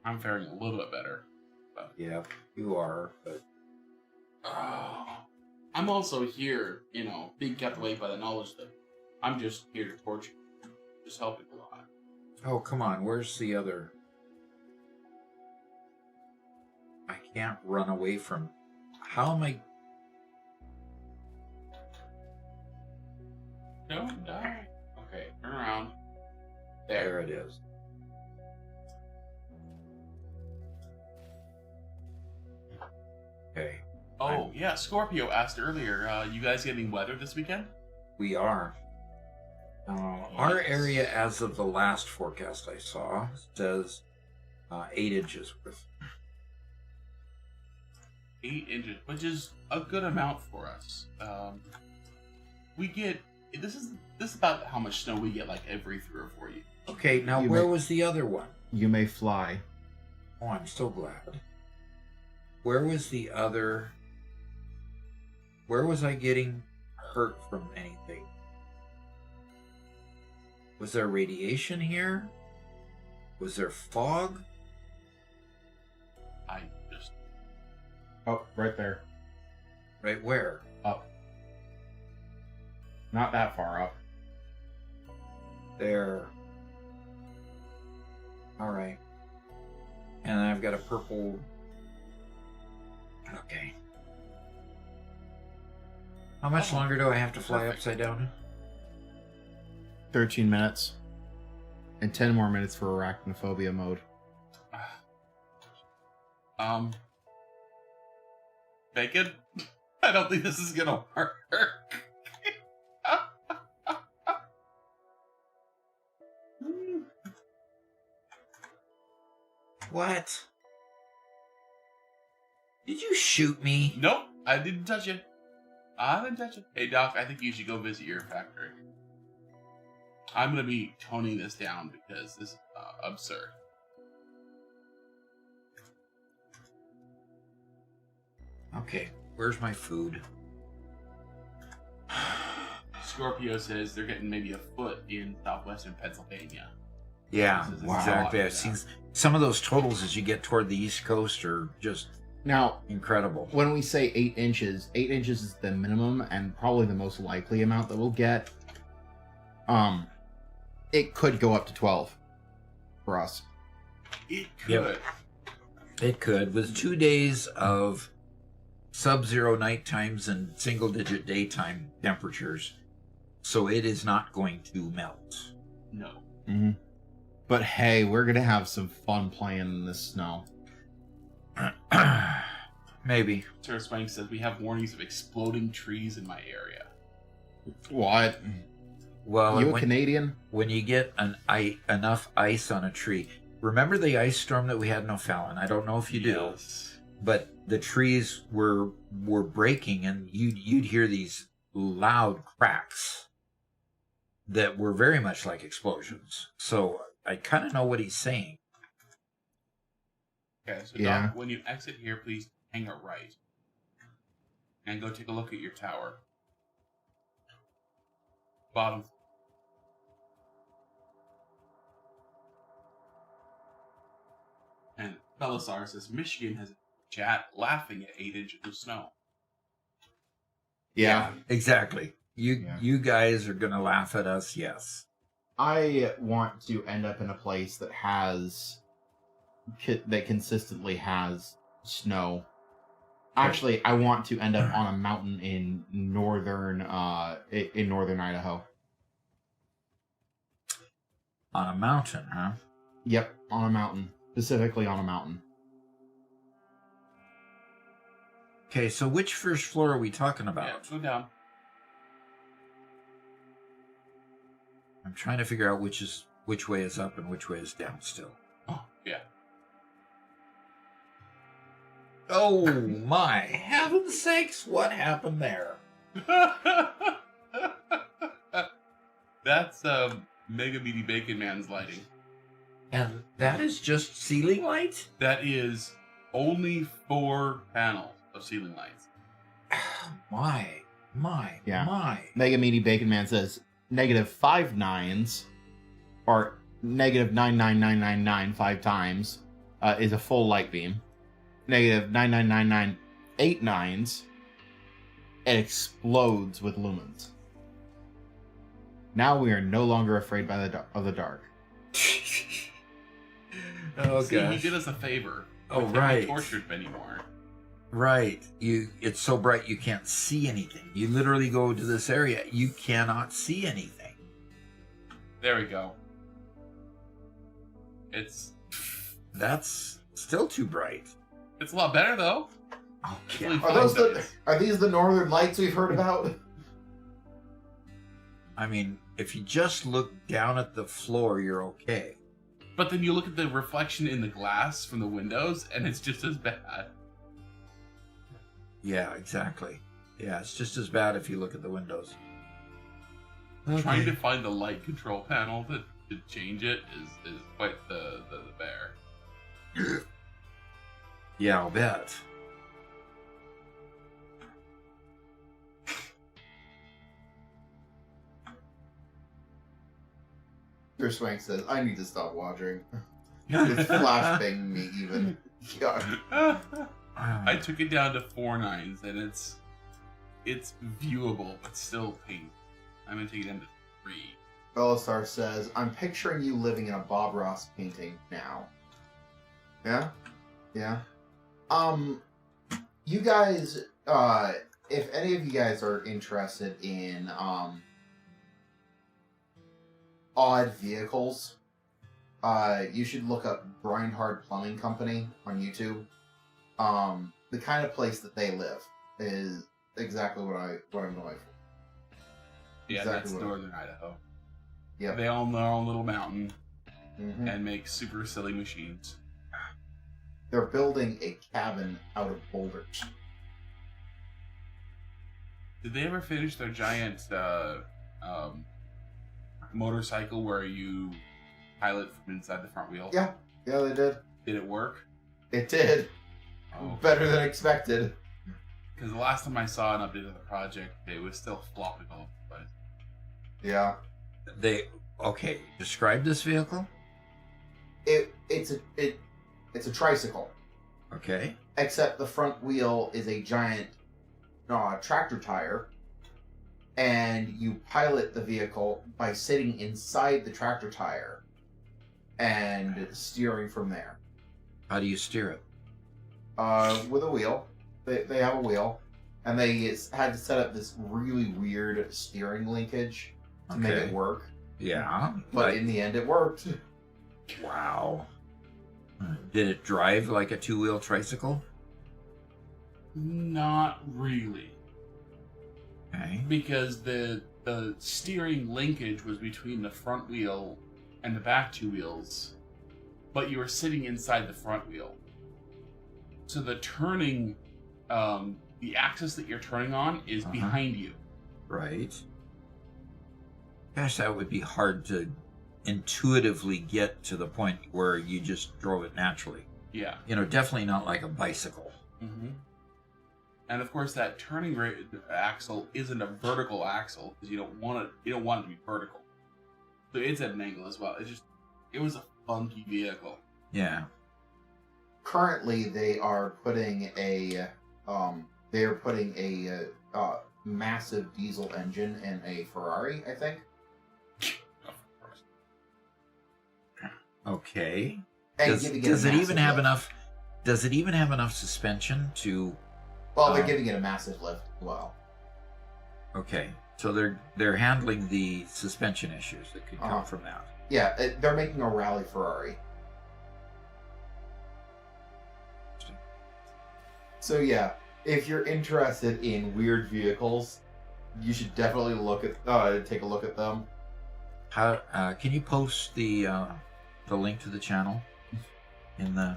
I'm faring a little bit better. But... Yeah, you are, but... I'm also here, being kept awake by the knowledge that I'm just here to torture you. Just helping a lot. Oh, come on. Where's the other... I can't run away from... How am I... Don't die. Okay, turn around. There it is. Okay. Oh, yeah, Scorpio asked earlier, you guys getting weather this weekend? We are. Our area, as of the last forecast I saw, says 8 inches worth. 8 inches, which is a good amount for us. We get... This is about how much snow we get, like, every 3 or 4 years. Okay, now where was the other one? You may fly. Oh, I'm so glad. Where was the other... Where was I getting hurt from anything? Was there radiation here? Was there fog? I just... Oh, right there. Right where? Up. Not that far up. There. Alright. And I've got a purple... Okay. How much longer do I have to fly upside down? 13 minutes. And 10 more minutes for arachnophobia mode. Bacon? I don't think this is gonna work. What? Did you shoot me? Nope, I didn't touch it. I didn't touch it. Hey, Doc, I think you should go visit your factory. I'm going to be toning this down because this is absurd. Okay, where's my food? Scorpio says they're getting maybe a foot in southwestern Pennsylvania. Yeah, This is exactly. wow. I've seen some of those totals as you get toward the East Coast are just Now, Incredible. when we say 8 inches, 8 inches is the minimum and probably the most likely amount that we'll get. It could go up to 12 for us. It could. Yep. It could. With 2 days of sub-zero night times and single-digit daytime temperatures, so it is not going to melt. No. Mm-hmm. But hey, we're gonna have some fun playing in the snow. Maybe. Sarah Spank says we have warnings of exploding trees in my area. What? Well, You a Canadian? when you get enough ice on a tree, remember the ice storm that we had in O'Fallon? I don't know if you do, Yes. but the trees were breaking, and you'd hear these loud cracks that were very much like explosions. So I kind of know what he's saying. Okay, so Yeah. Doc, when you exit here, please hang it right. And go take a look at your tower. Bottom. And Belisar says Michigan has a chat laughing at 8 inches of snow. Yeah. Exactly. Yeah. You guys are gonna laugh at us, yes. I want to end up in a place that has that consistently has snow. Actually, I want to end up on a mountain in northern Idaho. On a mountain, huh? Yep, on a mountain. Specifically on a mountain. Okay, so which first floor are we talking Yeah, about? go down. I'm trying to figure out which way is up and which way is down still. Oh, yeah. Oh my heaven's sakes, what happened there? That's Mega Meaty Bacon Man's lighting. And that is just ceiling light? That is only 4 panels of ceiling lights. My. Yeah. Mega Meaty Bacon Man says -5 nines, or -99999 5 times, is a full light beam. -99998 nines, it explodes with lumens. Now we are no longer afraid of the dark. Oh, See, he gosh. did us a favor. Oh, We can't be right. tortured anymore. Right. It's so bright you can't see anything. You literally go to this area, you cannot see anything. There we go. That's still too bright. It's a lot better though. Okay. Really Are these the northern lights we've heard about? I mean, if you just look down at the floor, you're okay. But then you look at the reflection in the glass from the windows, and it's just as bad. Yeah, exactly. Yeah, it's just as bad if you look at the windows. Trying to find the light control panel to change it is quite the bear. Yeah, I'll bet. Mr. Swank says, I need to stop watching. It's flashbanging me even. God. I took it down to 4 nines, and it's viewable, but still painful. I'm gonna take it down to 3. Belisar says, I'm picturing you living in a Bob Ross painting now. Yeah? Yeah. You guys, if any of you guys are interested in, odd vehicles, you should look up Grindhard Plumbing Company on YouTube. The kind of place that they live is exactly what I'm going for. Yeah, Exactly that's what- northern Idaho. Yep. They own their own little mountain Mhm. and make super silly machines. They're building a cabin out of boulders. Did they ever finish their giant motorcycle where you pilot from inside the front wheel? Yeah, they did. Did it work? It did. Oh, Better than expected. because the last time I saw an update of the project, it was still flopping all over the place. Yeah. Okay, describe this vehicle. It's a tricycle. Okay. Except the front wheel is a giant tractor tire, and you pilot the vehicle by sitting inside the tractor tire and steering from there. How do you steer it? With a wheel. They have a wheel, and they had to set up this really weird steering linkage to make it work. Yeah. But in the end, it worked. Wow. Did it drive like a two-wheel tricycle? Not really. Okay. Because the steering linkage was between the front wheel and the back two wheels, but you were sitting inside the front wheel. So the turning, the axis that you're turning on is behind you. Right. Gosh, that would be hard to intuitively get to the point where you just drove it naturally. Yeah. You know, definitely not like a bicycle. Mm-hmm. And of course, that turning axle isn't a vertical axle because you don't want it. You don't want it to be vertical. So it's at an angle as well. It was a funky vehicle. Yeah. Currently, they are putting a massive diesel engine in a Ferrari, I think. Okay. And Does it even have enough? Does it even have enough suspension to? Well, they're giving it a massive lift as well. Okay, so they're handling the suspension issues that could come from that. Yeah, they're making a rally Ferrari. So yeah, if you're interested in weird vehicles, you should definitely take a look at them. How can you post the link to the channel in the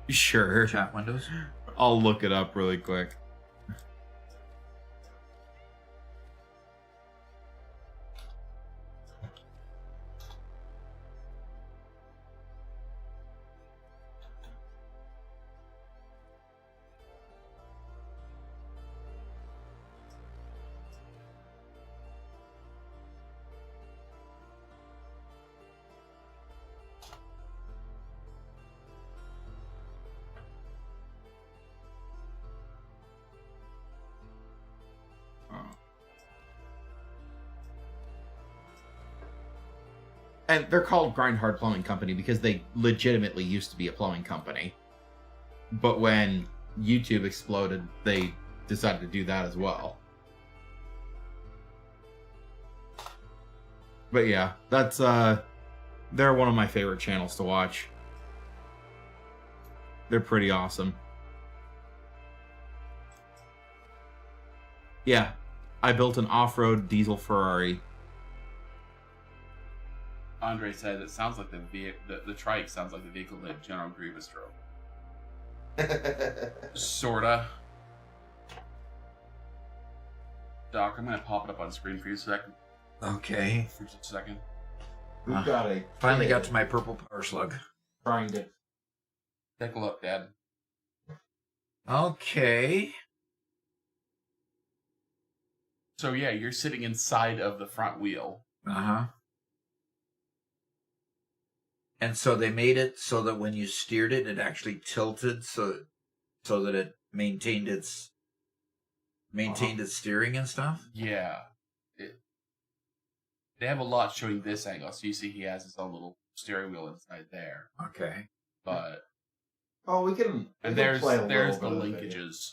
Sure. chat windows? I'll look it up really quick. And they're called Grind Hard Plumbing Company because they legitimately used to be a plumbing company. But when YouTube exploded, they decided to do that as well. But yeah, that's they're one of my favorite channels to watch. They're pretty awesome. Yeah, I built an off-road diesel Ferrari. Andre said it sounds like the trike sounds like the vehicle that General Grievous drove. Sorta. Doc, I'm gonna pop it up on screen for you a second. Okay. For just a second. We've got a Finally got to my purple power slug. trying to. Take a look, Dad. Okay. So yeah, you're sitting inside of the front wheel. Uh-huh. And so they made it so that when you steered it, it actually tilted so that it maintained its steering and stuff. Yeah. They have a lot showing this angle, so you see he has his own little steering wheel inside there. Okay. But Oh, we can. and there's the linkages.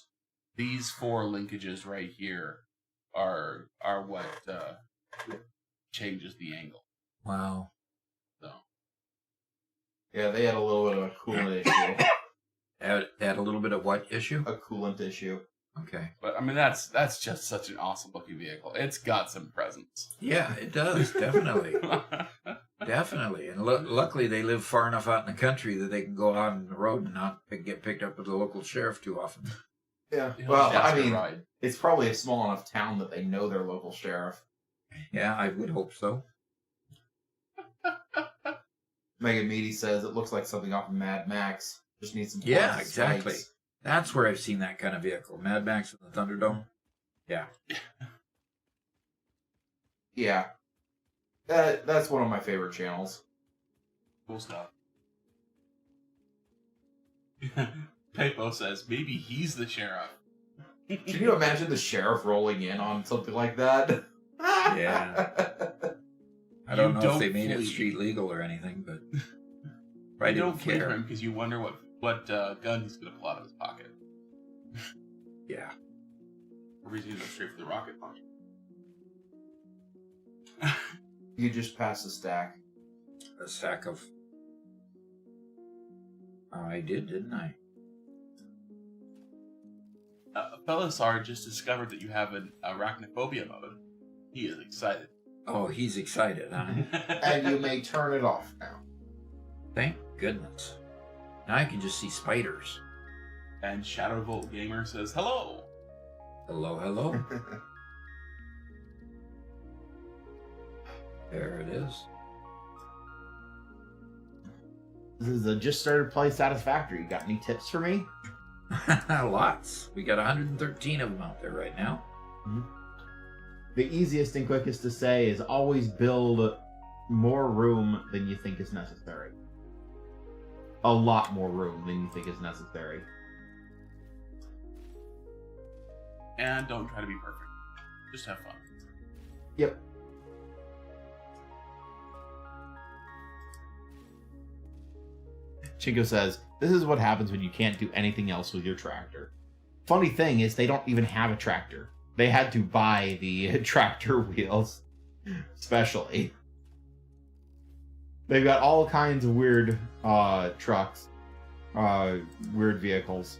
These four linkages right here are what changes the angle. Wow. So Yeah, they had a little bit of a coolant issue. Add a little bit of what issue? A coolant issue. Okay. but I mean that's just such an awesome looking vehicle. It's got some presence. Yeah, it does. Definitely. Definitely. And luckily they live far enough out in the country that they can go out on the road and not get picked up with the local sheriff too often. Yeah. You know, Well, that's I their mean, ride. it's probably a small enough town that they know their local sheriff. Yeah, I would hope so. Megan Meady says it looks like something off of Mad Max. Just needs some. Yeah, points, exactly. spikes. That's where I've seen that kind of vehicle. Mad Max and the Thunderdome. Yeah. Yeah. That's one of my favorite channels. Cool stuff. Pepo says maybe he's the sheriff. Can you imagine the sheriff rolling in on something like that? Yeah. I don't You know if they don't made it flee. street legal or anything, but I You didn't don't flee care. from him because you wonder what gun he's going to pull out of his pocket. Yeah. Or he's going to go straight for the rocket launcher. You just passed the stack. A stack of. Oh, I didn't I? Belisar just discovered that you have an arachnophobia mode. He is excited. Oh, he's excited, huh? And you may turn it off now. Thank goodness. Now I can just see spiders. And Shadow Volt Gamer says, hello! Hello, hello. There it is. This is a just started to play Satisfactory. You got any tips for me? Lots. We got 113 of them out there right now. The easiest and quickest to say is always build more room than you think is necessary. A lot more room than you think is necessary. And don't try to be perfect. Just have fun. Yep. Chinko says, this is what happens when you can't do anything else with your tractor. Funny thing is, they don't even have a tractor. They had to buy the tractor wheels specially. They've got all kinds of weird trucks, weird vehicles.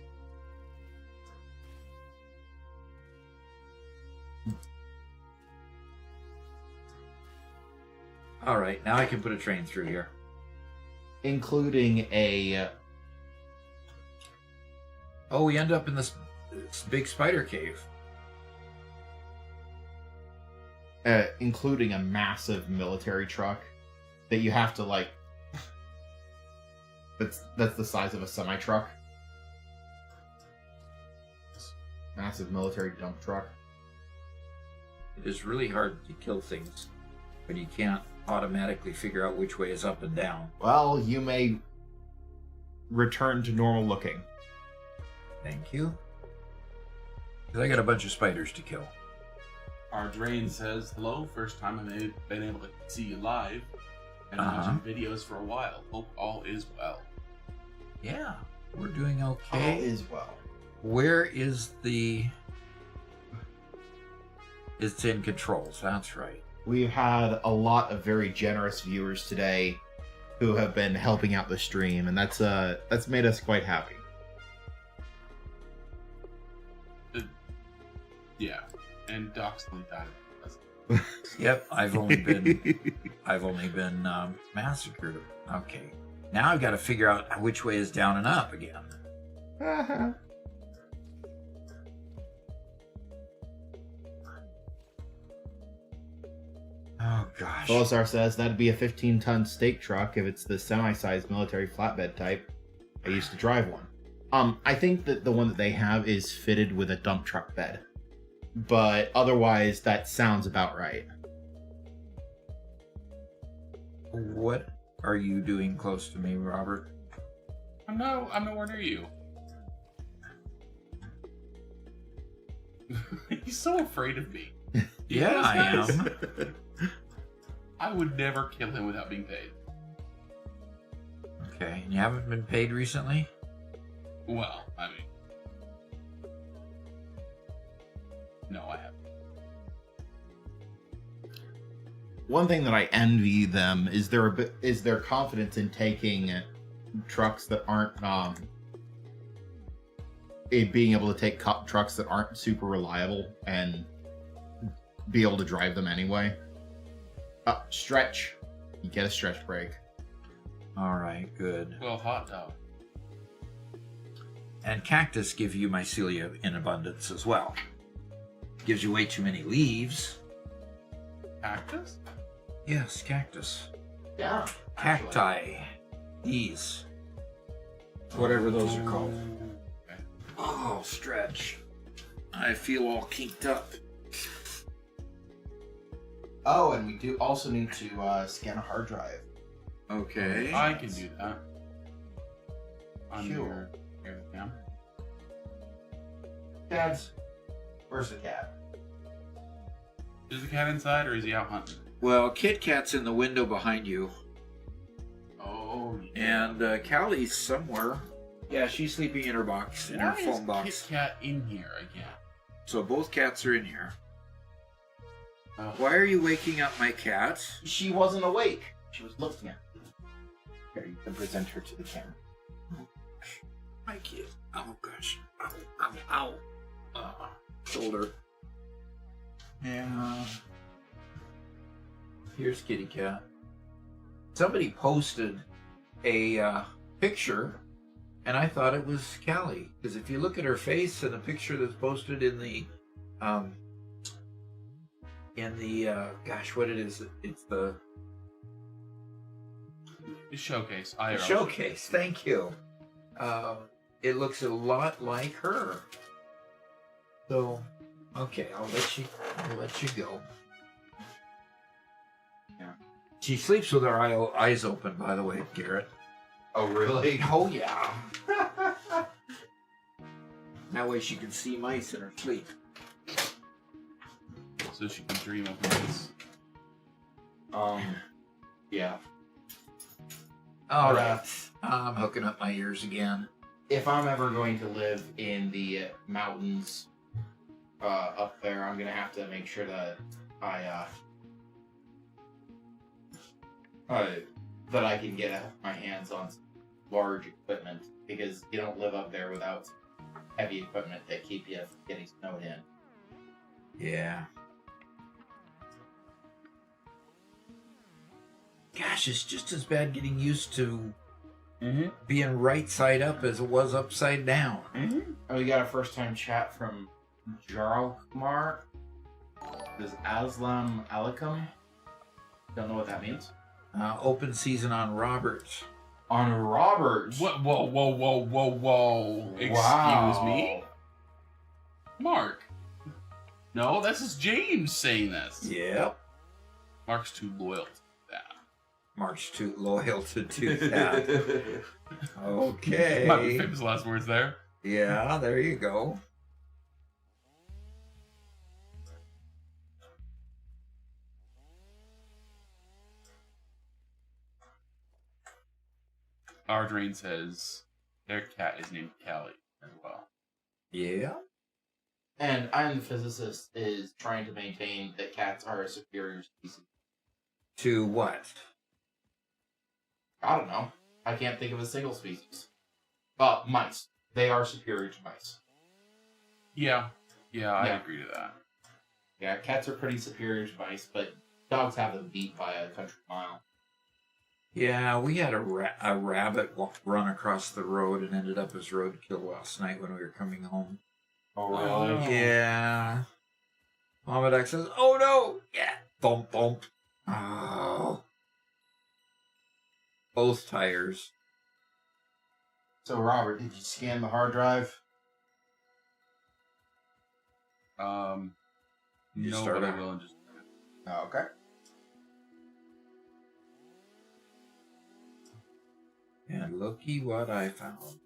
All right, now I can put a train through here. Including a Oh, we end up in this big spider cave. including a massive military truck that you have to like. That's the size of a semi truck. Massive military dump truck. It is really hard to kill things when you can't automatically figure out which way is up and down. Well, you may return to normal looking. Thank you. 'Cause I got a bunch of spiders to kill. Our Drain says, hello, first time I've been able to see you live. And Uh-huh. watching videos for a while. Hope all is well. Yeah, we're doing All okay. is well. Where is the... It's in controls, that's right. We've had a lot of very generous viewers today who have been helping out the stream, and that's made us quite happy. Yeah. And Doc's only died. Yep, I've only been massacred. Okay, now I've got to figure out which way is down and up again. Oh gosh. Belisar says that'd be a 15-ton stake truck if it's the semi-sized military flatbed type. I used to drive one. I think that the one that they have is fitted with a dump truck bed. But otherwise, that sounds about right. What are you doing close to me, Robert? I'm nowhere near you. He's so afraid of me. Yeah, I am. I would never kill him without being paid. Okay, and you haven't been paid recently? Well, I mean... No, I haven't. One thing that I envy them is their confidence in taking trucks that aren't being able to take trucks that aren't super reliable and be able to drive them anyway. Stretch. You get a stretch brake. All right, good. Well, hot dog. And cactus give you mycelia in abundance as well. Gives you way too many leaves. Cactus? Yes, cactus. Yeah. Cacti. These. Whatever those are called. Okay. Oh, stretch. I feel all kinked up. Oh, and we do also need to scan a hard drive. Okay. I can do that. On Sure. your cam. Dad's. Where's the cat? Is the cat inside or is he out hunting? Well, Kit Kat's in the window behind you, Oh, and Callie's somewhere. Yeah, she's sleeping in her box, in her Why phone is box. Kit Kat in here again? So both cats are in here. Oh. Why are you waking up my cats? She wasn't awake. She was looking at me. Here, you can present her to the camera. My kid. Oh gosh. Ow, ow, ow. Shoulder. Yeah. Here's Kitty Cat. Somebody posted a picture, and I thought it was Callie. Because if you look at her face and the picture that's posted in the gosh, what it is? It's the Showcase. the showcase. Thank you. It looks a lot like her. So, okay, I'll let you go. Yeah. She sleeps with her eyes open, by the way, Garrett. Oh, really? Oh yeah. That way she can see mice in her sleep. So she can dream of mice. Yeah. All But, right. I'm hooking up my ears again. If I'm ever going to live in the mountains up there, I'm gonna have to make sure that that I can get my hands on some large equipment, because you don't live up there without heavy equipment that keep you from getting snowed in. Yeah. Gosh, it's just as bad getting used to being right side up as it was upside down. Oh, we got a first time chat from Jarl Kumar. This is Aslam Alaikum. Don't know what that means. Open season on Roberts. On Robert. What? Whoa, whoa, whoa, whoa, whoa. Excuse Wow. me? Mark. No, this is James saying this. Yep. Mark's too loyal to that. Mark's too loyal to do that. Okay. Might be famous last words there. Yeah, there you go. Our Drain says their cat is named Callie as well. Yeah. And I am the physicist is trying to maintain that cats are a superior species. To what? I don't know. I can't think of a single species. Mice. They are superior to mice. Yeah, I Yeah. agree to that. Yeah, cats are pretty superior to mice, but dogs have them beat by a country mile. Yeah, we had a rabbit run across the road and ended up as roadkill last night when we were coming home. Oh, really? Oh. Yeah. Mama Duck says, "Oh no!" Yeah. Thump thump. Oh. Both tires. So, Robert, did you scan the hard drive? You No, start but I out. will in just. Oh, okay. And looky what I found.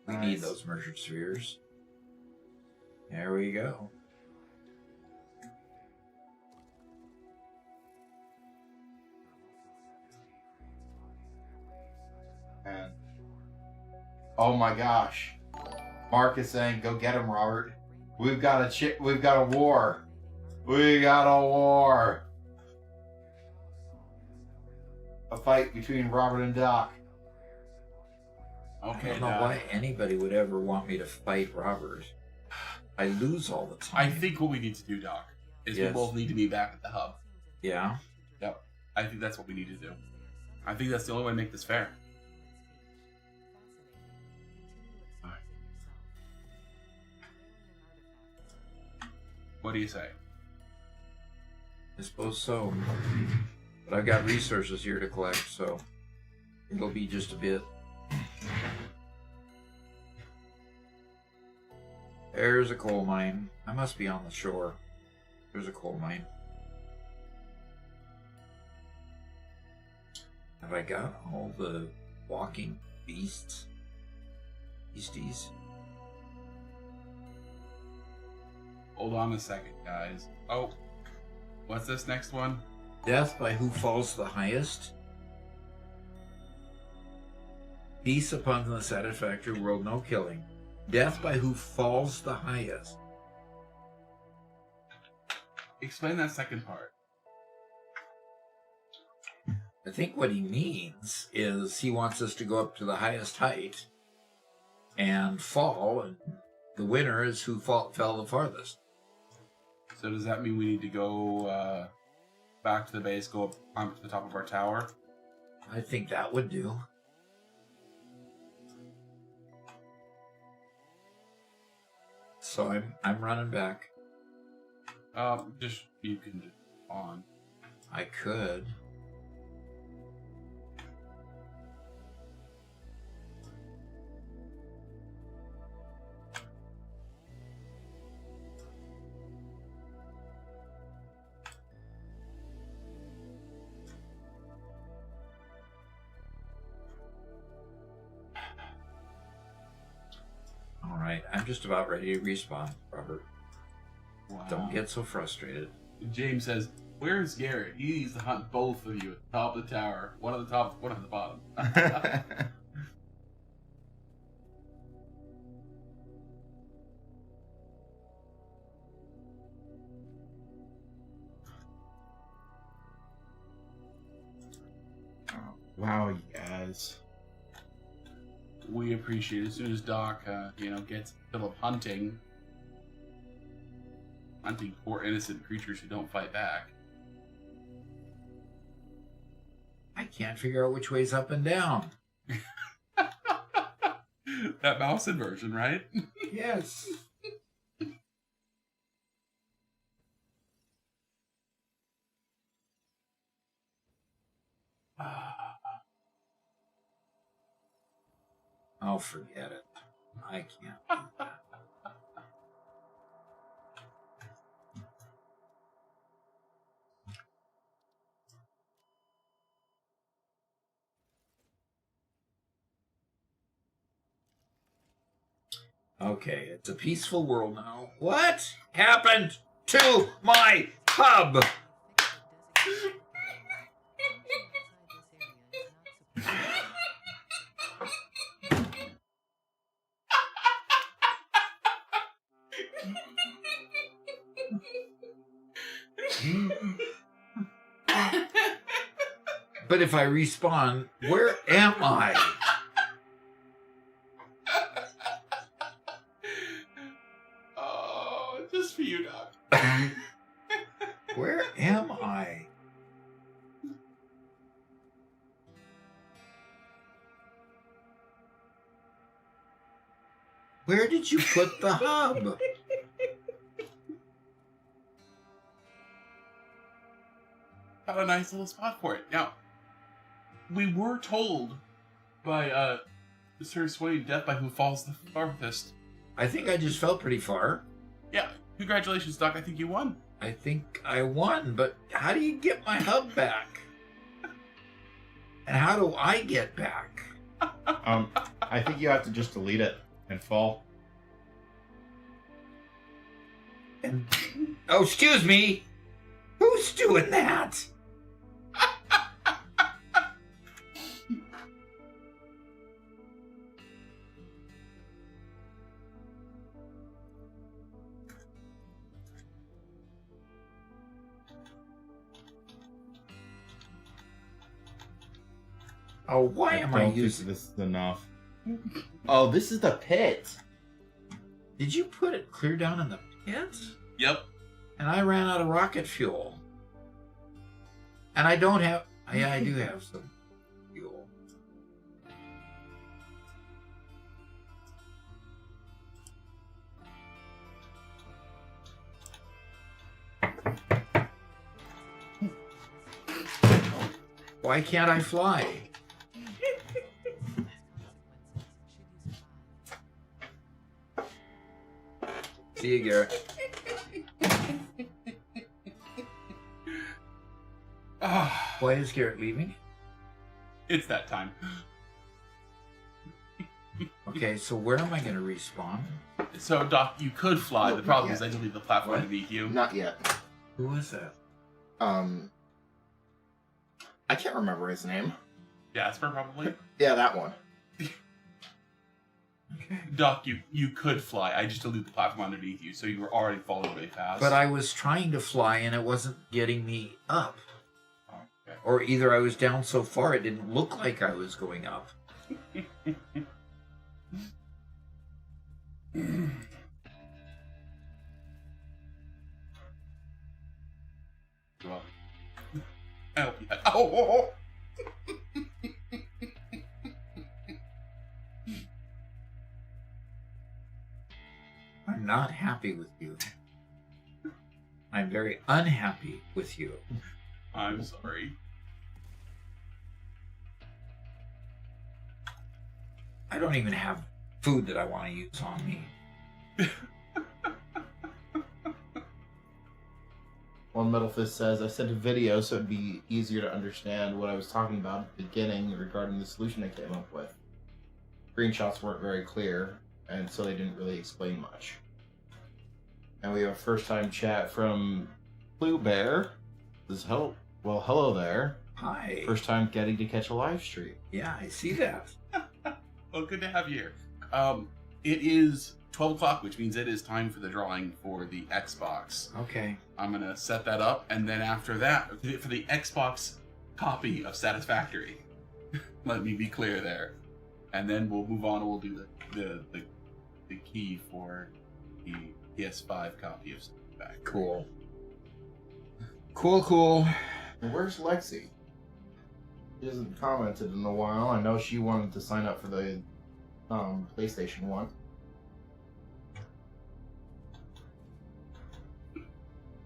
We need Nice. those merger spheres. There we go. And oh my gosh, Mark is saying, "Go get him, Robert. We've got a war. We got a war. A fight between Robert and Doc." I Okay, don't know Doc. why anybody would ever want me to fight Robert. I lose all the time. I think what we need to do, Doc, is Yes. we both need to be back at the hub. Yeah. Yep. I think that's what we need to do. I think that's the only way to make this fair. What do you say? I suppose so. But I've got resources here to collect, so it'll be just a bit. There's a coal mine. I must be on the shore. There's a coal mine. Have I got all the walking beasts? Beasties. Hold on a second, guys. Oh, what's this next one? Death by who falls the highest. Peace upon the satisfactory world, no killing. Death by who falls the highest. Explain that second part. I think what he means is he wants us to go up to the highest height and fall, and the winner is who fell the farthest. So does that mean we need to go back to the base, go up onto the top of our tower? I think that would do. So I'm running back. Just you can just on. I could. All right, I'm just about ready to respawn, Robert. Wow. Don't get so frustrated. James says, "Where's Garrett? He needs to hunt both of you at the top of the tower. One at the top, one at the bottom." Wow, you guys. We appreciate it. As soon as Doc, gets fill of hunting poor innocent creatures who don't fight back. I can't figure out which way's up and down. That mouse inversion, right? Yes. Oh, forget it. I can't do that. Okay, it's a peaceful world now. What happened to my hub? But if I respawn, where am I? Oh, just for you, Doc. Where am I? Where did you put the hub? Got a nice little spot for it. Now, we were told by Sir Swain, death by who falls the farthest. I think I just fell pretty far. Yeah, congratulations, Doc. I think you won. I think I won, but how do you get my hub back? And how do I get back? I think you have to just delete it and fall. And oh, excuse me. Who's doing that? Oh, why am I don't think using this is enough? Oh, this is the pit. Did you put it clear down in the pit? Yep. And I ran out of rocket fuel. And I don't have... Yeah, I do have some fuel. Why can't I fly? See you, Garrett. Ah, Why is Garrett leaving? it's that time. Okay, so where am I going to respawn? So, Doc, you could fly. Oh, The problem yeah. is I delete the platform What? underneath you. Not yet. Who is that? I can't remember his name. Jasper, probably. Yeah, that one. Okay. Doc, you could fly. I just deleted the platform underneath you, so you were already falling really fast. But I was trying to fly and it wasn't getting me up. Okay. Or either I was down so far it didn't look like I was going up. Well, I hope you had. Oh! I'm not happy with you. I'm very unhappy with you. I'm sorry. I don't even have food that I want to use on me. One Metal Fist says, I sent a video so it'd be easier to understand what I was talking about at the beginning regarding the solution I came up with. Screenshots weren't very clear, and so they didn't really explain much. And we have a first-time chat from Blue Bear. This help. Well, hello there. Hi. First time getting to catch a live stream. Yeah, I see that. Well, good to have you here. It is 12 o'clock, which means it is time for the drawing for the Xbox. Okay. I'm going to set that up, and then after that, for the Xbox copy of Satisfactory. Let me be clear there. And then we'll move on and we'll do the key for the PS5 copy of Satisfactory. Cool. Cool. Where's Lexi? She hasn't commented in a while. I know she wanted to sign up for the PlayStation 1.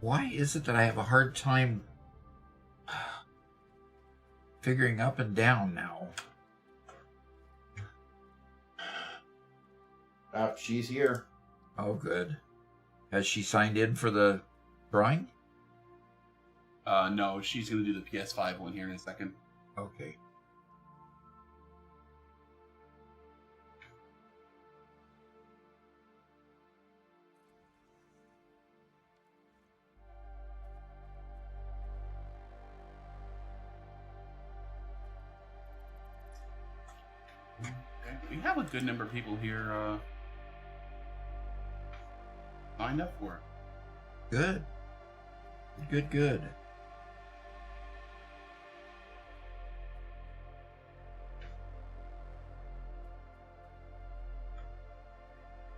Why is it that I have a hard time figuring up and down now? She's here. Oh, good. Has she signed in for the drawing? No, she's going to do the PS5 one here in a second. Okay. Okay. We have a good number of people here signed up for it. Good.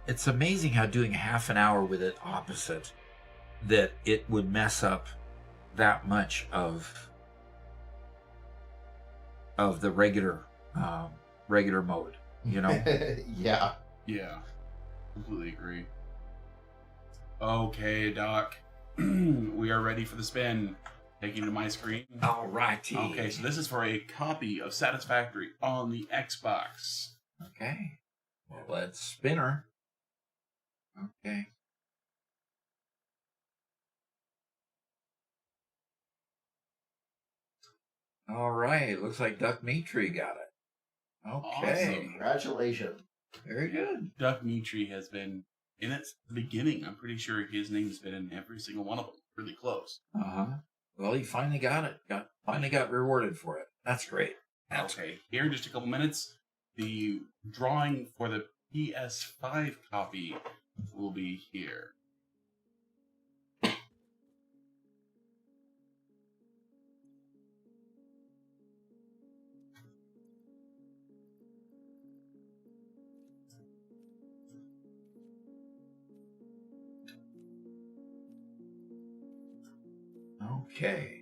It's amazing how doing half an hour with it opposite, that it would mess up that much of the regular mode, you know? Yeah. Yeah, completely agree. Okay, Doc. We are ready for the spin. Taking to my screen. Alrighty. Okay, so this is for a copy of Satisfactory on the Xbox. Okay. Well, let's spin her. Okay. All right. Looks like Duck Mitri got it. Okay. Awesome. Congratulations. Very good. Doug Mitri has been in its beginning. I'm pretty sure his name's been in every single one of them. Really close. Uh-huh. Well, he finally got it. Finally got rewarded for it. That's great. Okay, here in just a couple minutes, the drawing for the PS5 copy will be here. Okay.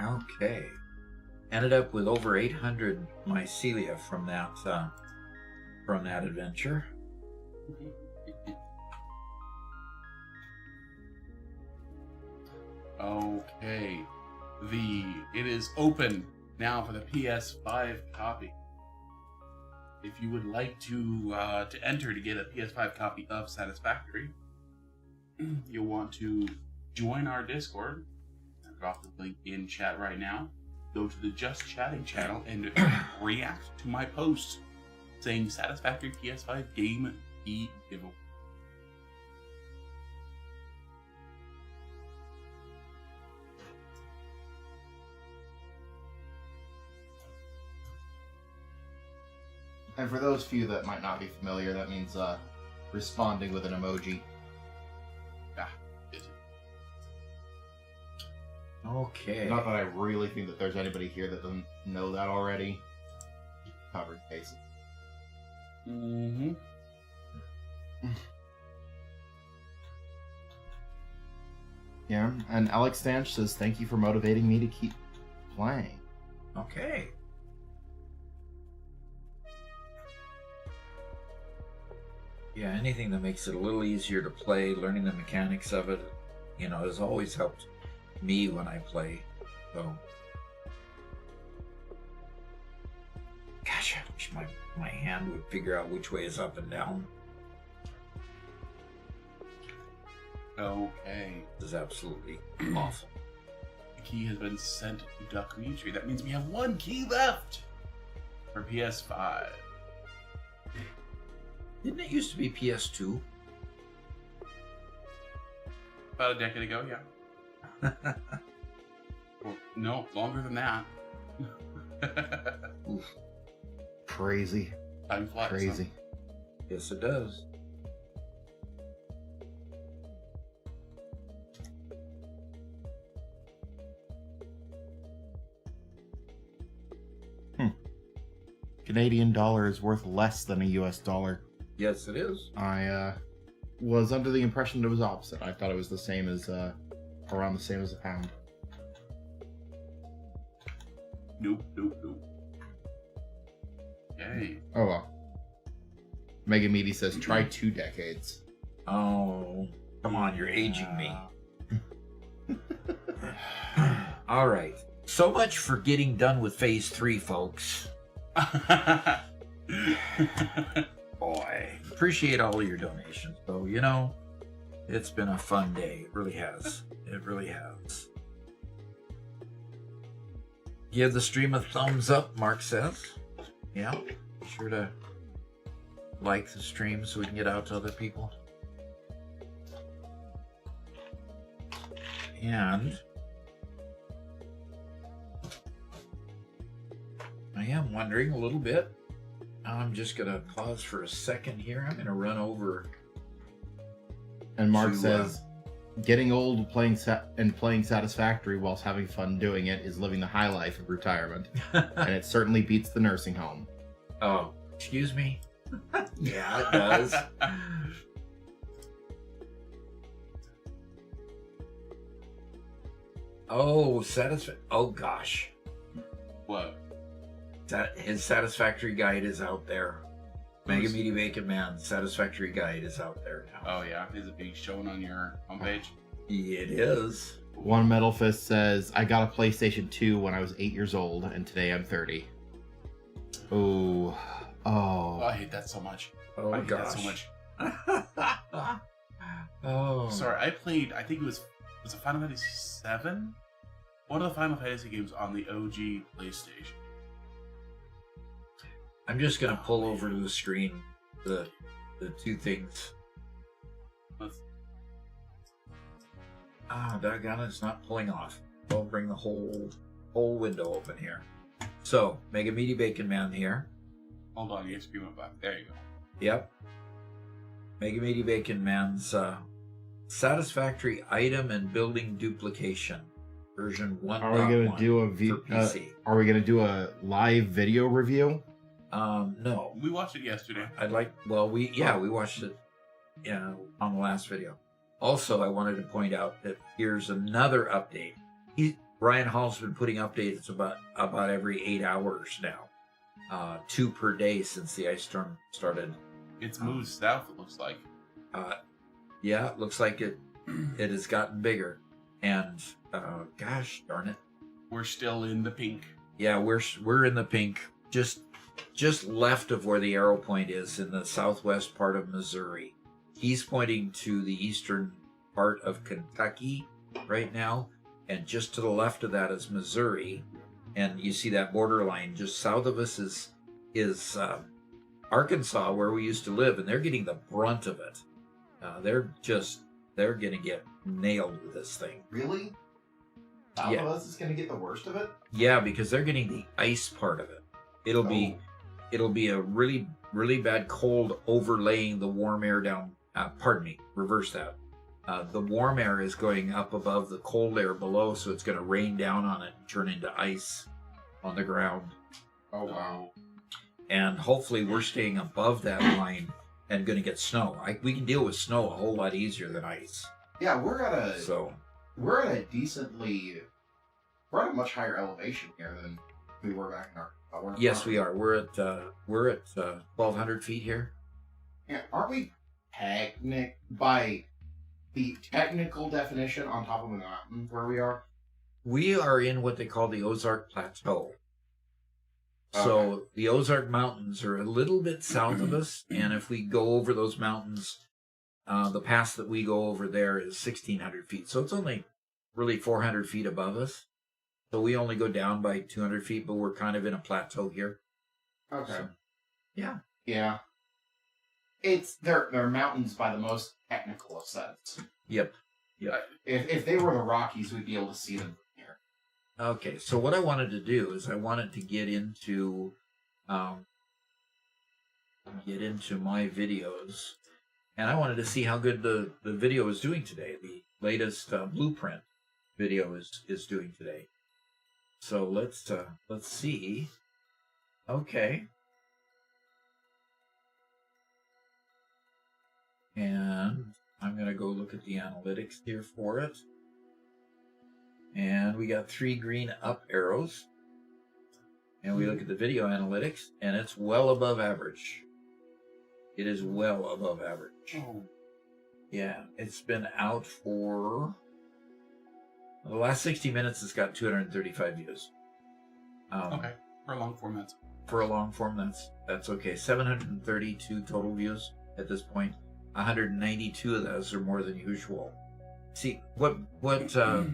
Okay. Ended up with over 800 mycelia from that adventure. Okay. It is open now for the PS5 copy. If you would like to enter to get a PS5 copy of Satisfactory, you'll want to join our Discord. I'll drop the link in chat right now. Go to the Just Chatting channel and react to my post saying Satisfactory PS5 game key giveaway. And for those few that might not be familiar, that means responding with an emoji. Okay. Not that I really think that there's anybody here that doesn't know that already. Covered cases. Mm-hmm. Yeah, and Alex Stanch says, thank you for motivating me to keep playing. Okay. Yeah, anything that makes it a little easier to play, learning the mechanics of it, has always helped me when I play. So, gosh, I wish my hand would figure out which way is up and down. Okay. This is absolutely awful. The key has been sent to Duck Dimitri. That means we have one key left for PS5. Didn't it used to be PS2? About a decade ago, yeah. Well, no, longer than that. Oof. Crazy. Time flies. Crazy. Yes, it does. Canadian dollar is worth less than a US dollar. Yes, it is. I was under the impression that it was opposite. I thought it was the same as, around the same as a pound. Nope. Okay. Oh well. Mega Meaty says, try 2 decades. Oh, come on, you're aging me. All right. So much for getting done with Phase 3, folks. Boy, appreciate all of your donations. So, it's been a fun day. It really has. It really has. Give the stream a thumbs up, Mark says. Yeah, be sure to like the stream so we can get out to other people. And I am wondering a little bit. I'm just going to pause for a second here. I'm going to run over. And Mark to, says, getting old playing Satisfactory whilst having fun doing it is living the high life of retirement. And it certainly beats the nursing home. Oh, excuse me? Yeah, it does. Oh, oh gosh. What? His Satisfactory guide is out there. Mega Meaty Bacon Man's Satisfactory guide is out there now. Oh yeah, is it being shown on your homepage? It is. One Metal Fist says, I got a PlayStation 2 when I was 8 years old, and today I'm 30. Oh. Oh, I hate that so much. Oh I hate gosh. that so much. Oh. Sorry, I played, I think it was it Final Fantasy 7? One of the Final Fantasy games on the OG PlayStation. I'm just gonna pull over to the screen the 2 things. Doggone it, it's not pulling off. I'll bring the whole window open here. So, Mega Meaty Bacon Man here. Hold on, the XP went back. There you go. Yep. Mega Meaty Bacon Man's Satisfactory Item and Building Duplication. Version 1.1 Are we gonna do a for PC. Are we gonna do a live video review? No. We watched it yesterday. We watched it on the last video. Also, I wanted to point out that here's another update. Brian Hall's been putting updates about every 8 hours now, 2 per day since the ice storm started. It's moved south, it looks like. Yeah, it looks like it has gotten bigger, and gosh darn it, We're still in the pink. yeah, we're in the pink, just left of where the arrow point is in the southwest part of Missouri. He's pointing to the eastern part of Kentucky right now, and just to the left of that is Missouri, and you see that borderline just south of us is Arkansas, where we used to live, and they're getting the brunt of it. They're gonna get nailed with this thing. Really? South Yeah. of us is going to get the worst of it? Yeah, because they're getting the ice part of it. It'll be a really, really bad cold overlaying the warm air down. Pardon me, reverse that. The warm air is going up above the cold air below, so it's going to rain down on it and turn into ice on the ground. Oh, wow. And hopefully we're staying above that line and going to get snow. We can deal with snow a whole lot easier than ice. Yeah, we're at a much higher elevation here than we were back in our. Yes, we are. We're at 1,200 feet here. Yeah, aren't we by the technical definition on top of a mountain where we are? We are in what they call the Ozark Plateau. So Okay. the Ozark Mountains are a little bit south of us, and if we go over those mountains, the pass that we go over there is 1,600 feet. So it's only really 400 feet above us. So we only go down by 200 feet, but we're kind of in a plateau here. Okay. So, yeah. Yeah. They're mountains by the most technical of sense. Yep. If they were the Rockies, we'd be able to see them from here. Okay, so what I wanted to do is I wanted to get into my videos, and I wanted to see how good the video is doing today. The latest blueprint video is doing today. So let's see. Okay. And I'm going to go look at the analytics here for it. And we got 3 green up arrows. And we look at the video analytics, and it's well above average. It is well above average. Oh. Yeah, it's been out for the last 60 minutes. It's got 235 views. Okay, for a long format. For a long form, that's okay. 732 total views at this point. 192 of those are more than usual. See, what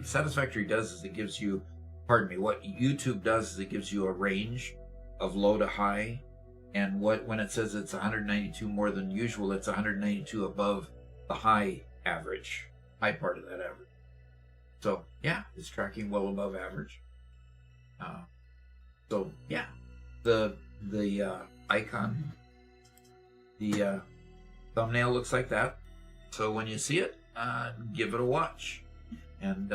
Satisfactory does is it gives you, what YouTube does is it gives you a range of low to high, and when it says it's 192 more than usual, it's 192 above the high part of that average. So yeah, it's tracking well above average. So yeah, the icon, the thumbnail looks like that. So when you see it, give it a watch, and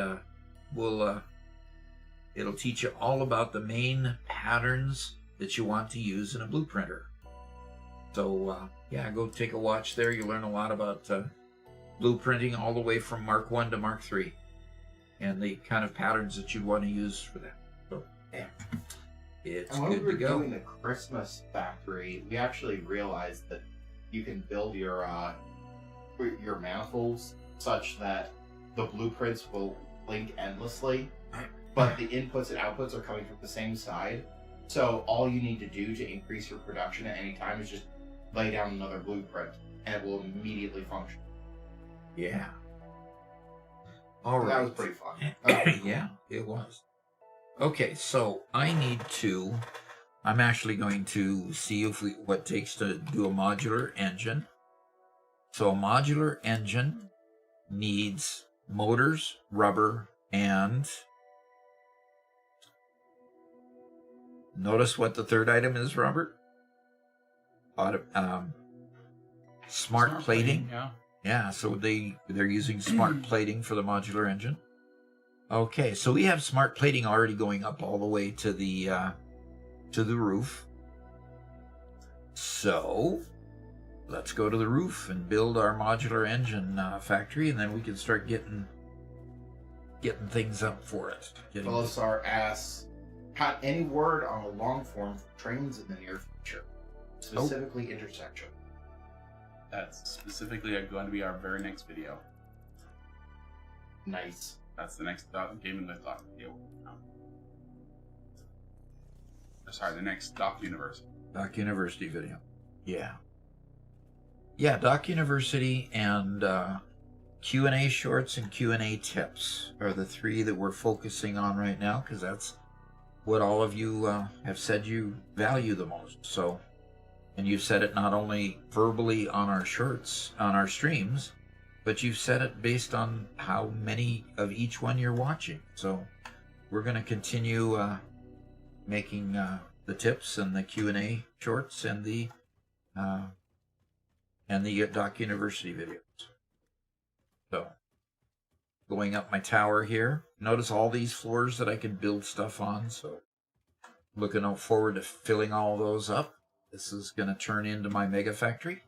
it'll teach you all about the main patterns that you want to use in a blueprinter. So yeah, go take a watch there. You learn a lot about blueprinting all the way from Mark 1 to Mark 3, and the kind of patterns that you'd want to use for that. So yeah, it's And when good we were to go. doing the Christmas factory, we actually realized that you can build your manifolds such that the blueprints will link endlessly, but the inputs and outputs are coming from the same side. So all you need to do to increase your production at any time is just lay down another blueprint, and it will immediately function. Yeah. All So right. that was pretty fun. Yeah, it was. Okay, so I'm actually going to see what it takes to do a modular engine. So a modular engine needs motors, rubber, and notice what the third item is, Robert? Smart plating. Yeah. Yeah, so they're using smart plating for the modular engine. Okay, so we have smart plating already going up all the way to the roof. So let's go to the roof and build our modular engine factory, and then we can start getting getting things up for it. Belisar asks, "Got any word on a long form for trains in the near future, specifically intersection?" That's specifically going to be our very next video. Nice. That's the next Gaming with Doc video. Sorry, the next Doc University. Doc University video. Yeah. Yeah, Doc University and Q&A shorts and Q&A tips are the three that we're focusing on right now, because that's what all of you have said you value the most. So, and you've said it not only verbally on our shorts, on our streams, but you've said it based on how many of each one you're watching. So we're going to continue making the tips and the Q&A shorts and the Doc University videos. So going up my tower here, notice all these floors that I can build stuff on. So looking forward to filling all those up. This is going to turn into my mega factory.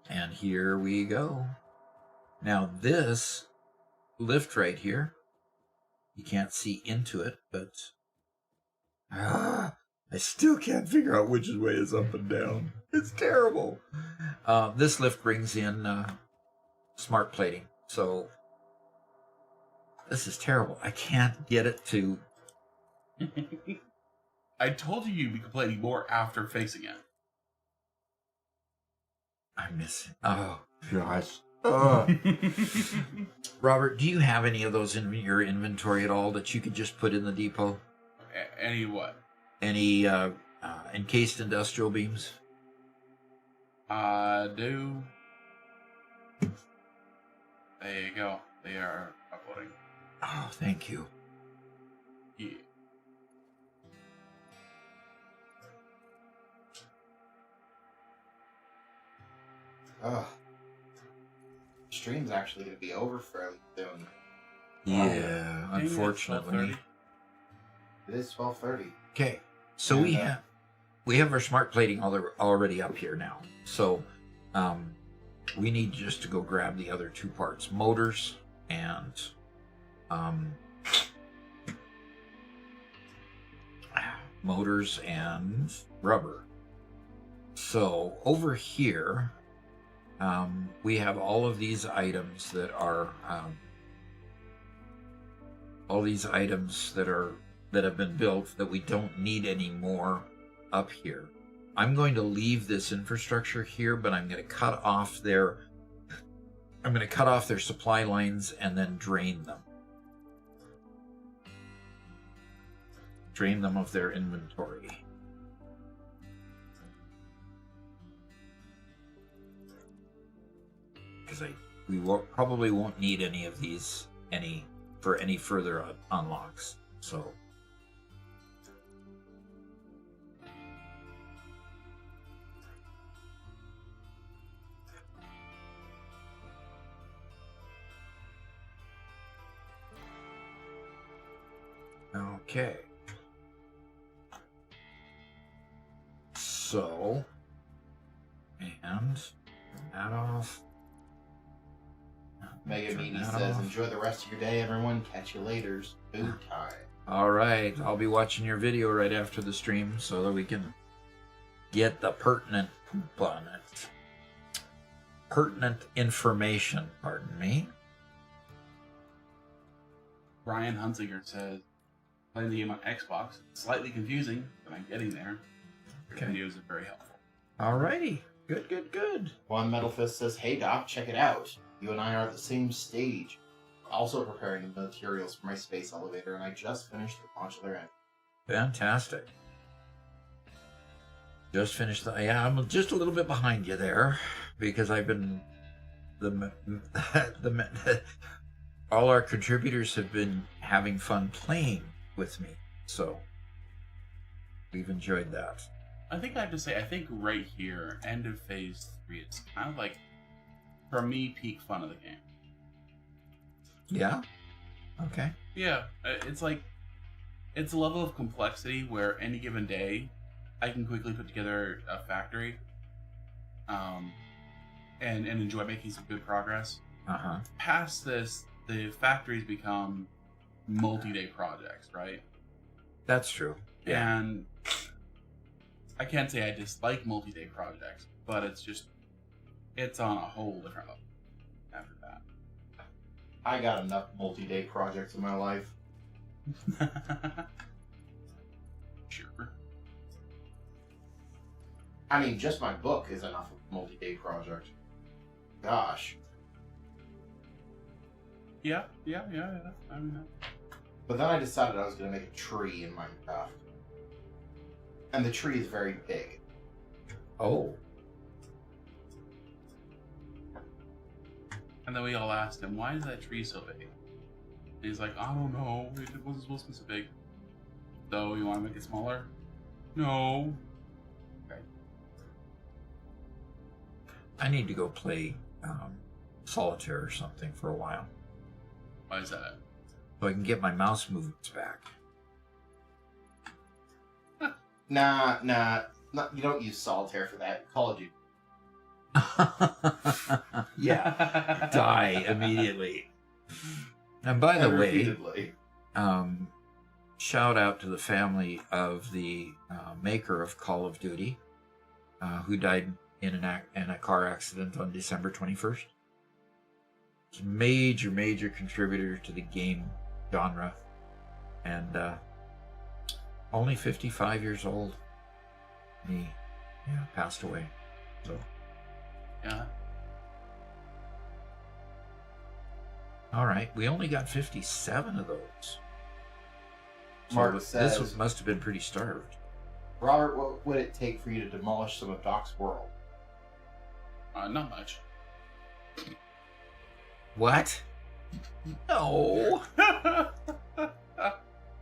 And here we go. Now this lift right here, you can't see into it, but I still can't figure out which way is up and down. It's terrible. This lift brings in smart plating. So this is terrible. I can't get it to... I told you you'd be complaining more after facing it. I miss it. Oh, gosh. Robert, do you have any of those in your inventory at all that you could just put in the depot? Any what? Any encased industrial beams? Do. There you go. They are uploading. Oh, thank you. Yeah. Stream's actually going to be over fairly soon. Yeah, unfortunately. It is 12:30. Okay, so we have our smart plating already up here now. So we need just to go grab the other two parts, motors and rubber. So over here, we have all of these items that are that have been built that we don't need anymore up here. I'm going to leave this infrastructure here, but I'm going to cut off their supply lines and then drain them of their inventory. Because we probably won't need any of these for any further unlocks. So okay. So and that off. Mega Meanie says, "Enjoy the rest of your day, everyone. Catch you later. Food time." All right, I'll be watching your video right after the stream so that we can get the pertinent poop on it. Pertinent information, pardon me. Brian Hunziker says, "Playing the game on Xbox, slightly confusing, but I'm getting there. Okay. Videos are very helpful." All righty, good. One Metal Fist says, "Hey Doc, check it out. You and I are at the same stage. Also preparing the materials for my space elevator, and I just finished the modular engine." Fantastic. Just finished I'm just a little bit behind you there because I've been all our contributors have been having fun playing with me, so we've enjoyed that. I think I have to say, I think right here, end of phase 3, it's kind of like, for me, peak fun of the game. Yeah? Okay. Yeah, it's like, it's a level of complexity where any given day, I can quickly put together a factory, and enjoy making some good progress. Past this, the factories become multi-day projects, right? That's true. Yeah. And I can't say I dislike multi-day projects, but it's on a whole different level after that. I got enough multi-day projects in my life. Sure. I mean, just my book is enough of a multi-day project. Gosh. Yeah. I mean, But then I decided I was going to make a tree in Minecraft. And the tree is very big. Oh. and then we all asked him, "Why is that tree so big?" And he's like, "I don't know. It wasn't supposed to be so big. So you want to make it smaller?" No. Okay. I need to go play solitaire or something for a while, Why is that? so I can get my mouse movements back. Nah, you don't use solitaire for that. Call of Duty. Yeah, die immediately. And by the And way, repeatedly. shout out to the family of the maker of Call of Duty, who died in a car accident on December 21st. He's a major contributor to the game genre, and only 55 years old. He passed away. So, Yeah. all right, we only got 57 of those. So Mark this says, must have been pretty starved. Robert, what would it take for you to demolish some of Doc's world? Not much. What? No.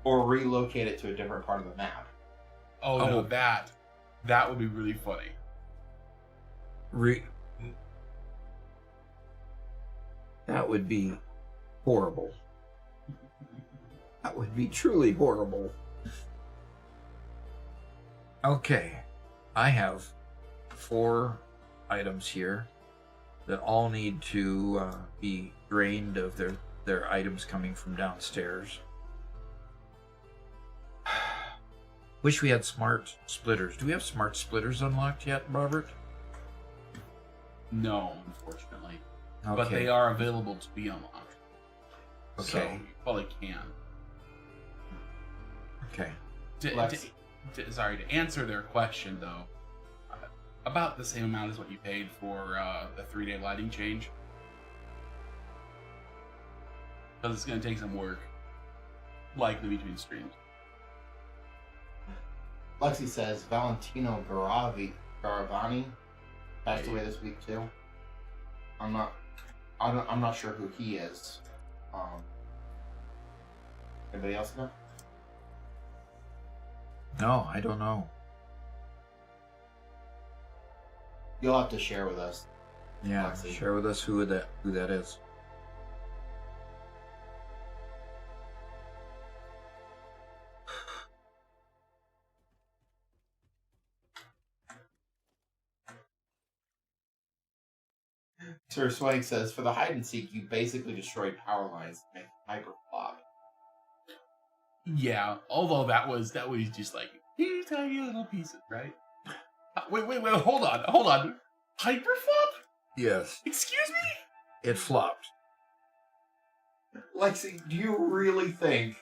Or relocate it to a different part of the map? Oh, Oh. no, that would be really funny. That would be horrible. That would be truly horrible. Okay, I have 4 items here that all need to be drained of their items coming from downstairs. Wish we had smart splitters. Do we have smart splitters unlocked yet, Robert? No, unfortunately. Okay. But they are available to be unlocked. So Okay. you probably can. Okay. Sorry, to answer their question, though, about the same amount as what you paid for the 3-day lighting change. Because it's going to take some work, likely between streams. Lexi says Valentino Garavani passed away this week too. I'm not sure who he is. Anybody else know? No, I don't know. You'll have to share with us. Yeah, Lexi. share with us who that is. Sir Swank says, for the hide and seek, you basically destroyed power lines to make hyper flop. Yeah, although that was just like teeny tiny little pieces, right? Wait, hold on. Hyperflop? Yes, Excuse me? it flopped. Lexi, do you really think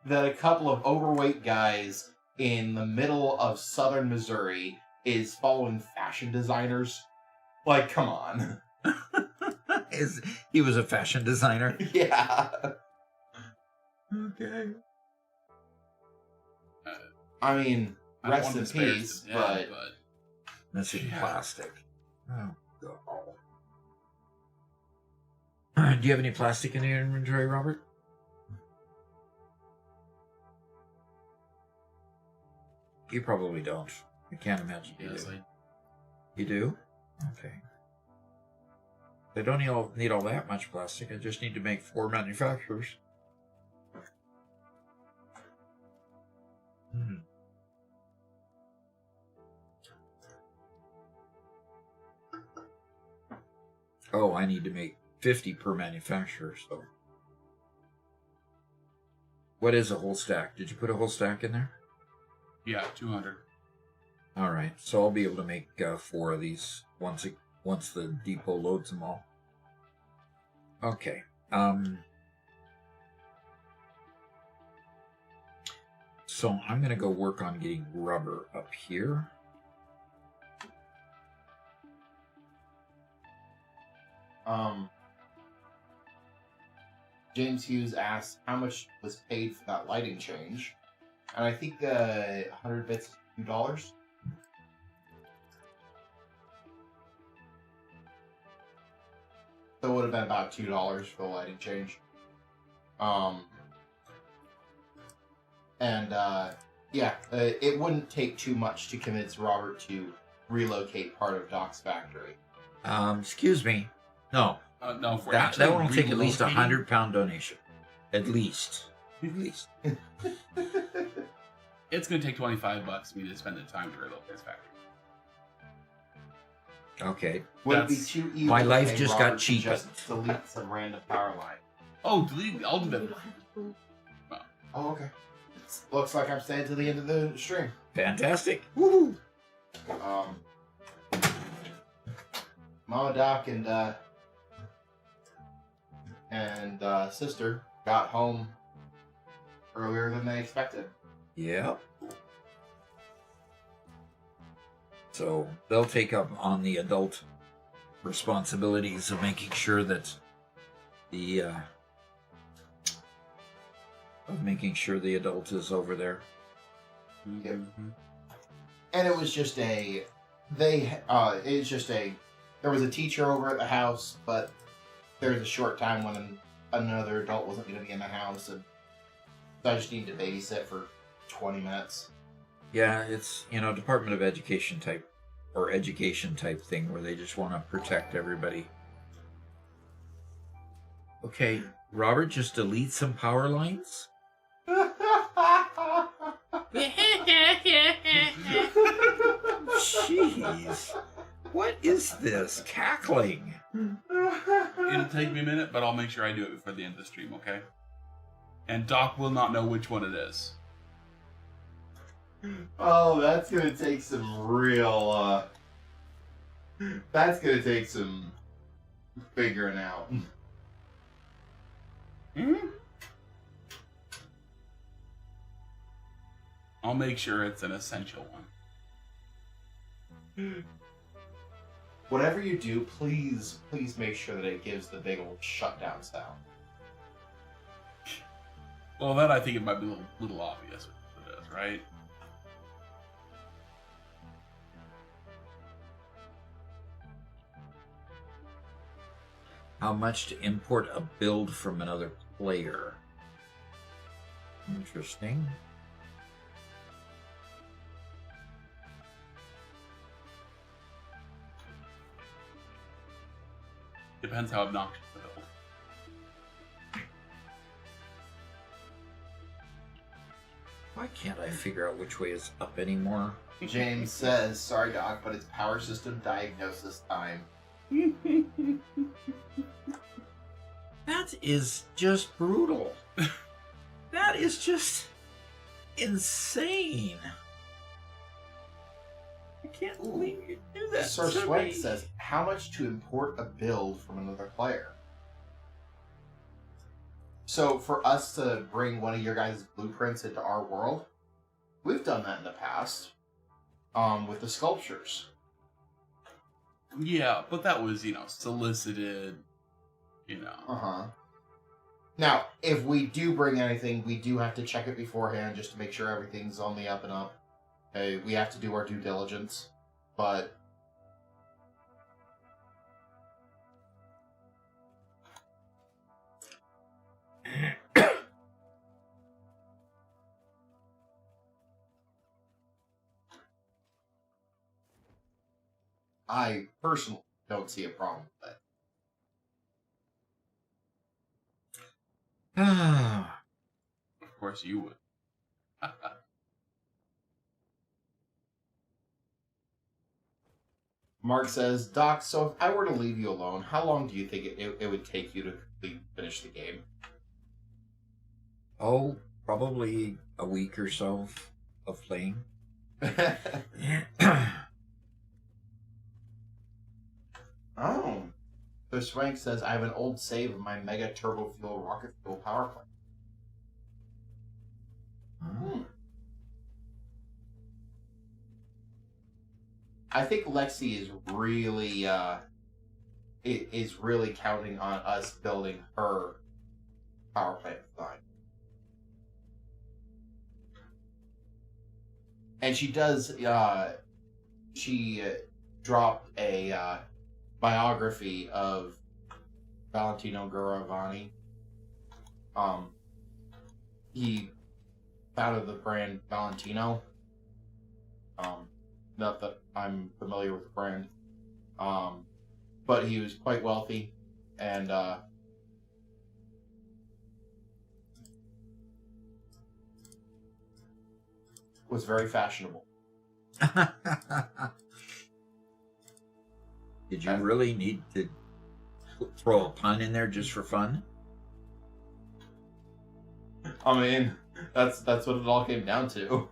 that a couple of overweight guys in the middle of southern Missouri is following fashion designers? Like, come on. He was a fashion designer. Yeah. Okay. I mean, I don't rest want in to disparage peace, them, yeah, but Missing Yeah. plastic. Oh, God. Do you have any plastic in your inventory, Robert? You probably don't. I can't imagine you yes, do. I You do? Okay. They don't need all that much plastic. I just need to make 4 manufacturers. Hmm. Oh, I need to make 50 per manufacturer. So, what is a whole stack? Did you put a whole stack in there? Yeah, 200. All right, so I'll be able to make 4 of these once the depot loads them all. Okay. So I'm gonna go work on getting rubber up here. James Hughes asked how much was paid for that lighting change, and I think 100 bits is $2. So it would have been about $2 for the lighting change. It wouldn't take too much to convince Robert to relocate part of Doc's factory. Excuse me. No, No, if we're that actually will take at least a relocating- £100 donation. At least. It's going to take $25 for me to spend the time to relocate this factory. Okay. Would it be That's- too evil my to life pay just got Robert to cheapened. just delete some random power line? Oh, delete. I'll do that. Oh, okay. Looks like I'm staying to the end of the stream. Fantastic. Woohoo. Mama Doc and sister got home earlier than they expected. Yeah. So they'll take up on the adult responsibilities of making sure that the adult is over there. Yep. Mhm. And it was just there was a teacher over at the house, but there was a short time when another adult wasn't going to be in the house, and so I just needed to babysit for 20 minutes. Yeah, it's Department of Education type thing where they just want to protect everybody. Okay, Robert, just delete some power lines. Jeez, what is this cackling? It'll take me a minute, but I'll make sure I do it before the end of the stream, okay? And Doc will not know which one it is. Oh, that's gonna take some real. That's gonna take some figuring out. Hmm? I'll make sure it's an essential one. Whatever you do, please make sure that it gives the big old shutdown sound. Well, then I think it might be a little obvious what it is, right? How much to import a build from another player? Interesting. Depends how obnoxious the build. Why can't I figure out which way is up anymore? James says, "Sorry, Doc, but it's power system diagnosis time." That is just brutal. That is just insane. I can't believe you do that. Sir to Swank me. says, "How much to import a build from another player?" So for us to bring one of your guys' blueprints into our world, we've done that in the past. With the sculptures. Yeah, but that was, solicited, Uh-huh. Now, if we do bring anything, we do have to check it beforehand just to make sure everything's on the up and up. Okay, we have to do our due diligence. But I personally don't see a problem with that. Ah, of course you would. Mark says, Doc, so if I were to leave you alone, how long do you think it would take you to finish the game? Oh, probably a week or so of playing. Oh. So Swank says, I have an old save of my Mega Turbo Fuel Rocket Fuel power plant. I think Lexi is really counting on us building her power plant design. And she does, she dropped a biography of Valentino Garavani. He founded the brand Valentino. Not that I'm familiar with the brand. But he was quite wealthy and was very fashionable. Did you really need to throw a pun in there just for fun? I mean, that's what it all came down to.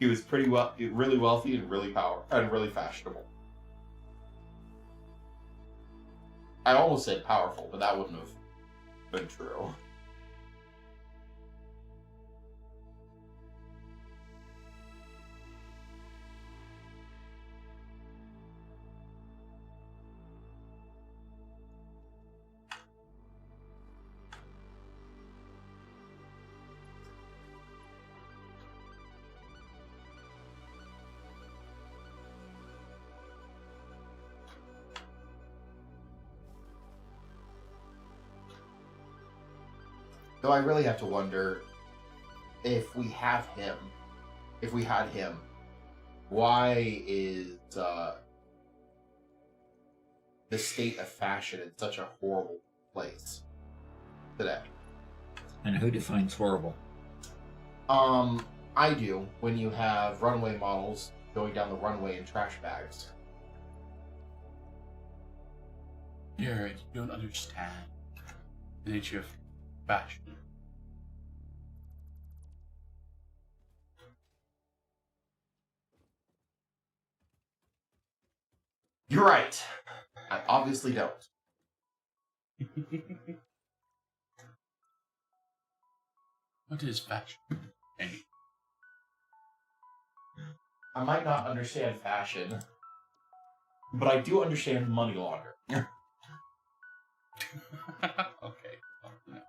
He was really wealthy and really fashionable. I almost said powerful, but that wouldn't have been true. Though I really have to wonder if we had him, why is the state of fashion in such a horrible place today? And who defines horrible? I do, when you have runway models going down the runway in trash bags. Jared, you don't understand the nature of fashion. You're right. I obviously don't. What is fashion? Any? I might not understand fashion, but I do understand money laundering. Okay. Oh, no.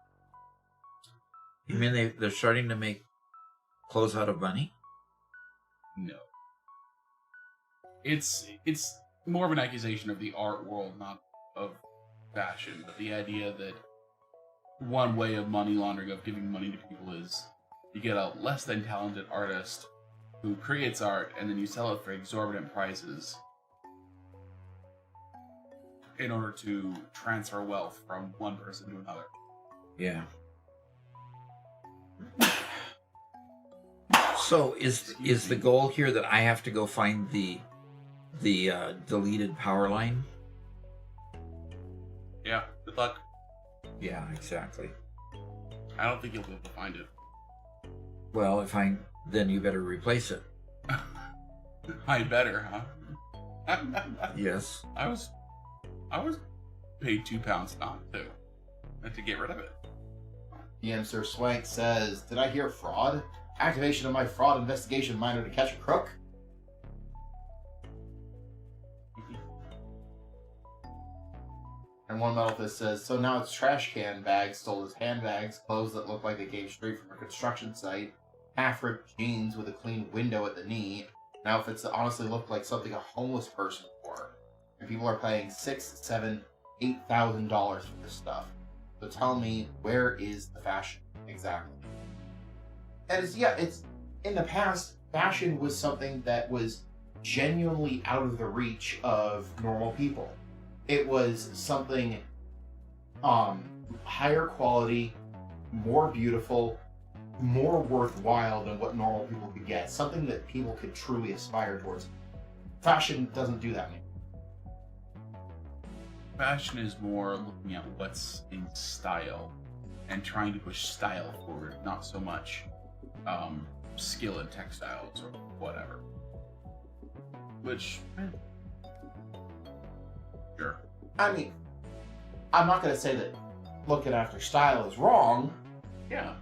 You mean they're starting to make clothes out of money? No. It's more of an accusation of the art world, not of fashion, but the idea that one way of money laundering, of giving money to people, is you get a less than talented artist who creates art and then you sell it for exorbitant prices in order to transfer wealth from one person to another. Yeah. So is the goal here that I have to go find the deleted power line? Yeah, good luck. Yeah, exactly. I don't think you'll be able to find it. Well, then you better replace it. I better, huh? Yes. I was paid £2 not to, and to get rid of it. The answer Swank says, did I hear fraud? Activation of my fraud investigation minor to catch a crook? And one Metalfist says, so now it's trash can bags sold as handbags, clothes that look like they came straight from a construction site, half-ripped jeans with a clean window at the knee, and outfits that honestly look like something a homeless person wore. And people are paying $6,000, $7,000, $8,000 for this stuff. So tell me, where is the fashion exactly? And it's in the past, fashion was something that was genuinely out of the reach of normal people. It was something higher quality, more beautiful, more worthwhile than what normal people could get. Something that people could truly aspire towards. Fashion doesn't do that anymore. Fashion is more looking at what's in style and trying to push style forward, not so much skill in textiles or whatever. Which, sure. I mean, I'm not going to say that looking after style is wrong. Yeah.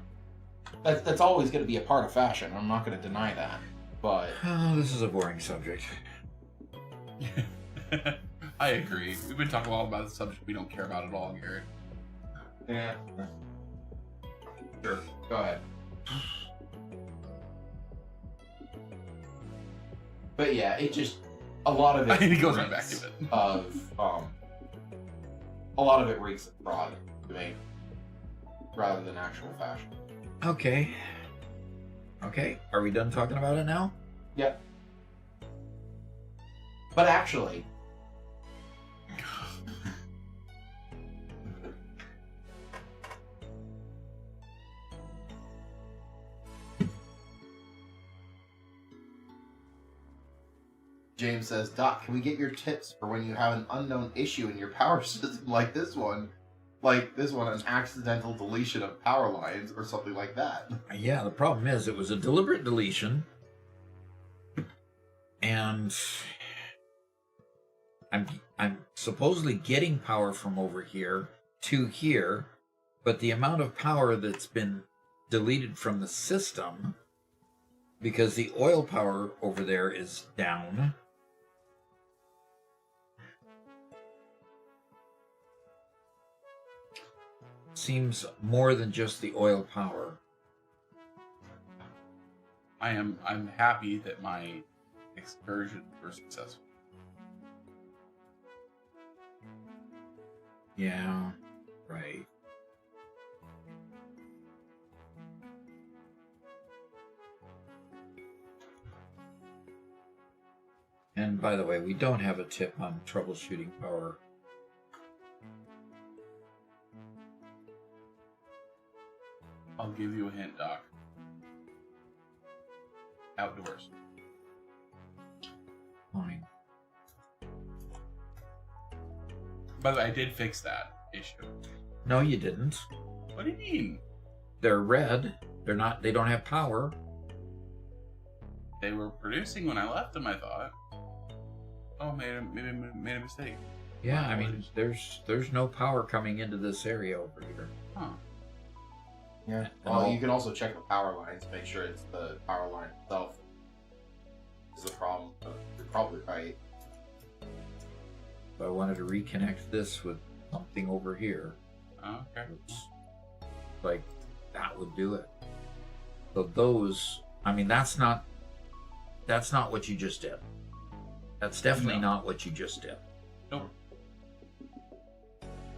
That's always going to be a part of fashion. I'm not going to deny that. But Oh, this is a boring subject. I agree. We've been talking a lot about the subject we don't care about at all, Garrett. yeah, sure. Go ahead. But yeah, it just a lot of it. He goes right back to it. A lot of it reeks of fraud to me, rather than actual fashion. Okay. Okay, are we done talking about it now? Yep. But actually, James says, Doc, can we get your tips for when you have an unknown issue in your power system like this one? Like this one, an accidental deletion of power lines or something like that. Yeah, the problem is it was a deliberate deletion. And I'm supposedly getting power from over here to here, but the amount of power that's been deleted from the system, because the oil power over there is down, seems more than just the oil power. I'm happy that my excursions were successful. Yeah, right. And by the way, we don't have a tip on troubleshooting power. I'll give you a hint, Doc. Outdoors. Fine. By the way, I did fix that issue. No, you didn't. What do you mean? They're red. They don't have power. They were producing when I left them, I thought. Oh, maybe made a mistake. Yeah, I mean, there's no power coming into this area over here. Huh. Yeah. Well, Well, you can also check the power lines, make sure it's the power line itself is the problem. You're probably right. But I wanted to reconnect this with something over here. Oh, okay. It's like that would do it. So those, I mean, that's not what you just did. That's definitely not what you just did. Nope.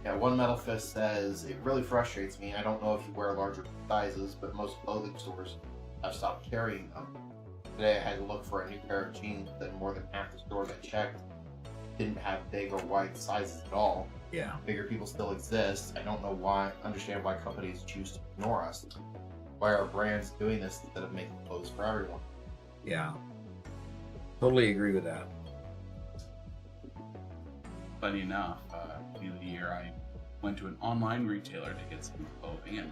Yeah, One Metal Fist says, it really frustrates me. I don't know if you wear larger sizes, but most clothing stores have stopped carrying them. Today I had to look for a new pair of jeans that more than half the stores I checked didn't have big or wide sizes at all. Yeah. Bigger people still exist. I don't understand why companies choose to ignore us. Why are brands doing this instead of making clothes for everyone? Yeah. Totally agree with that. Funny enough, the end of the year I went to an online retailer to get some clothing, and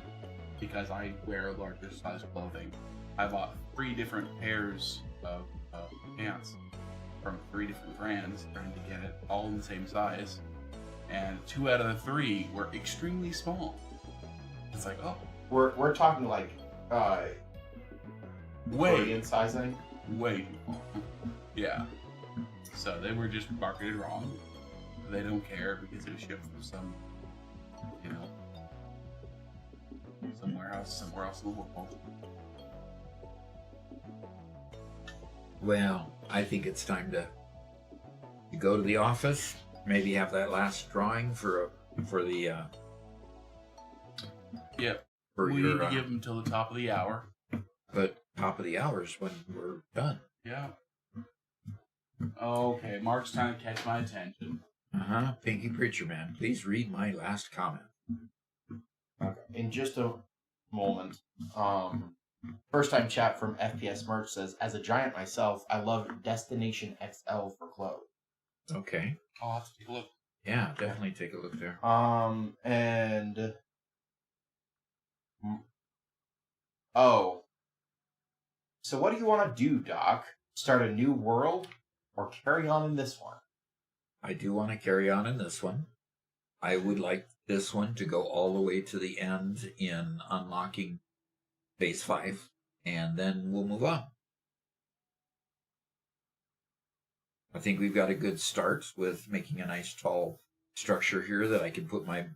because I wear larger size clothing, I bought 3 different pairs of pants from 3 different brands, trying to get it all in the same size, and 2 out of the 3 were extremely small. It's like, oh, We're talking like way Korean sizing. way too small. Yeah. So they were just marketed wrong. They don't care because it was shipped from some, some warehouse somewhere else in the world. Well, I think it's time to go to the office. Maybe have that last drawing for the Yep. for We your need to give them till the top of the hour. but top of the hours when we're done. Yeah. Okay, Mark's trying to catch my attention. Pinky Preacher Man, please read my last comment. Okay. In just a moment. First time chat from FPS Merch says, as a giant myself, I love Destination XL for clothes. Okay. I'll have to take a look. Yeah, definitely take a look there. And oh, so what do you want to do, Doc? Start a new world or carry on in this one? I do want to carry on in this one. I would like this one to go all the way to the end in unlocking phase 5, and then we'll move on. I think we've got a good start with making a nice tall structure here that I can put my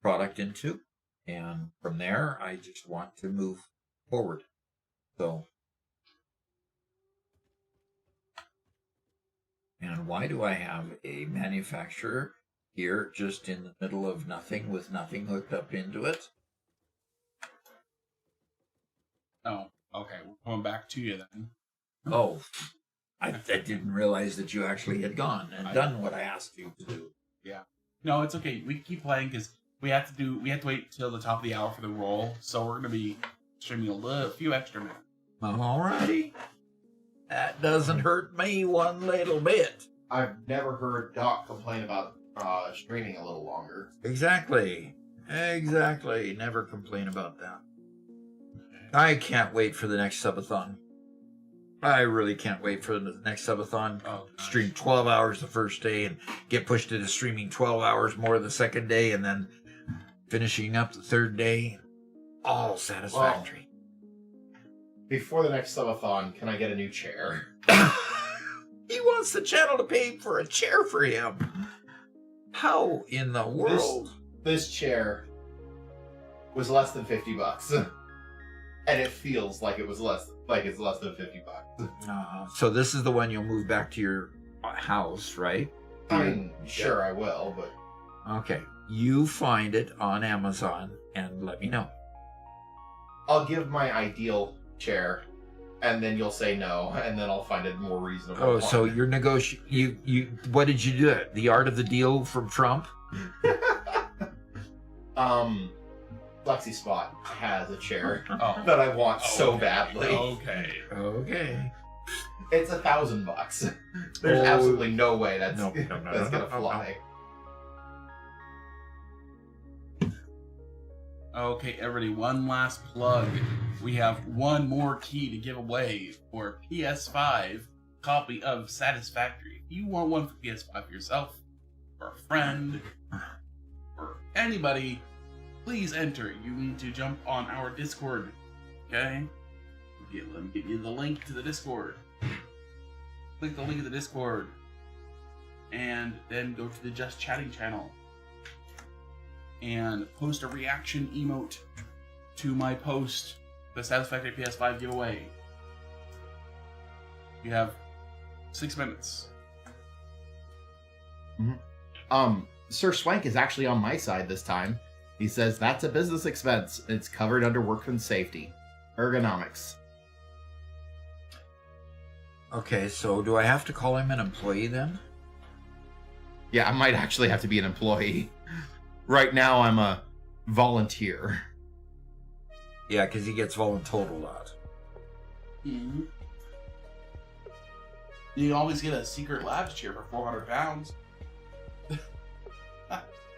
product into, and from there I just want to move forward. So, and why do I have a manufacturer here just in the middle of nothing with nothing hooked up into it? Oh, okay. We're going back to you then. Oh, I didn't realize that you actually had gone and done what I asked you to do. Yeah. No, it's okay. We can keep playing because we have to wait till the top of the hour for the roll. So we're gonna be streaming a few extra minutes. Alrighty. That doesn't hurt me one little bit. I've never heard Doc complain about streaming a little longer. Exactly. Never complain about that. I can't wait for the next subathon. I really can't wait for the next subathon. Oh, gosh. Stream 12 hours the first day and get pushed into streaming 12 hours more the second day and then finishing up the third day. All satisfactory. Before the next subathon, can I get a new chair? He wants the channel to pay for a chair for him. How in the world? This chair was less than $50. And it feels like it's less than $50. So this is the one you'll move back to your house, right? I mean, sure I will, but Okay. You find it on Amazon and let me know. I'll give my ideal chair, and then you'll say no, and then I'll find a more reasonable. Oh, one. so you're you what did you do? The art of the deal from Trump? Flexi Spot has a chair Oh. that I want so Okay. badly. Okay. It's $1,000. There's Oh. absolutely no way that's No, that's gonna fly. Okay, everybody, one last plug. We have one more key to give away for a PS5 copy of Satisfactory. If you want one for PS5 for yourself, for a friend, for anybody, please enter. You need to jump on our Discord, okay? Let me give you the link to the Discord. Click the link in the Discord, and then go to the Just Chatting channel and post a reaction emote to my post, the Satisfactory PS5 giveaway. You have 6 minutes. Sir Swank is actually on my side this time. He says that's a business expense. It's covered under workman's safety. Ergonomics. Okay, so do I have to call him an employee then? Yeah, I might actually have to be an employee. Right now, I'm a volunteer. Yeah, because he gets voluntold a lot. Mm-hmm. You can always get a secret labs chair for 400 pounds.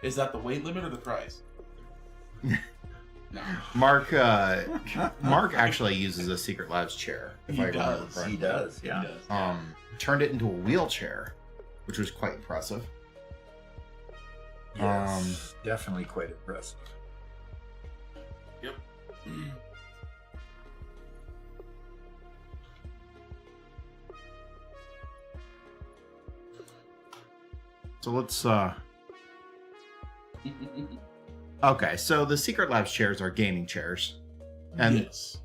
Is that the weight limit or the price? No. Mark actually uses a Secret Labs chair. If He I remember does. correctly. He does, yeah. He does. Turned it into a wheelchair, which was quite impressive. Yes, definitely quite impressive. Yep. So let's okay, so the Secret Labs chairs are gaming chairs. And yes.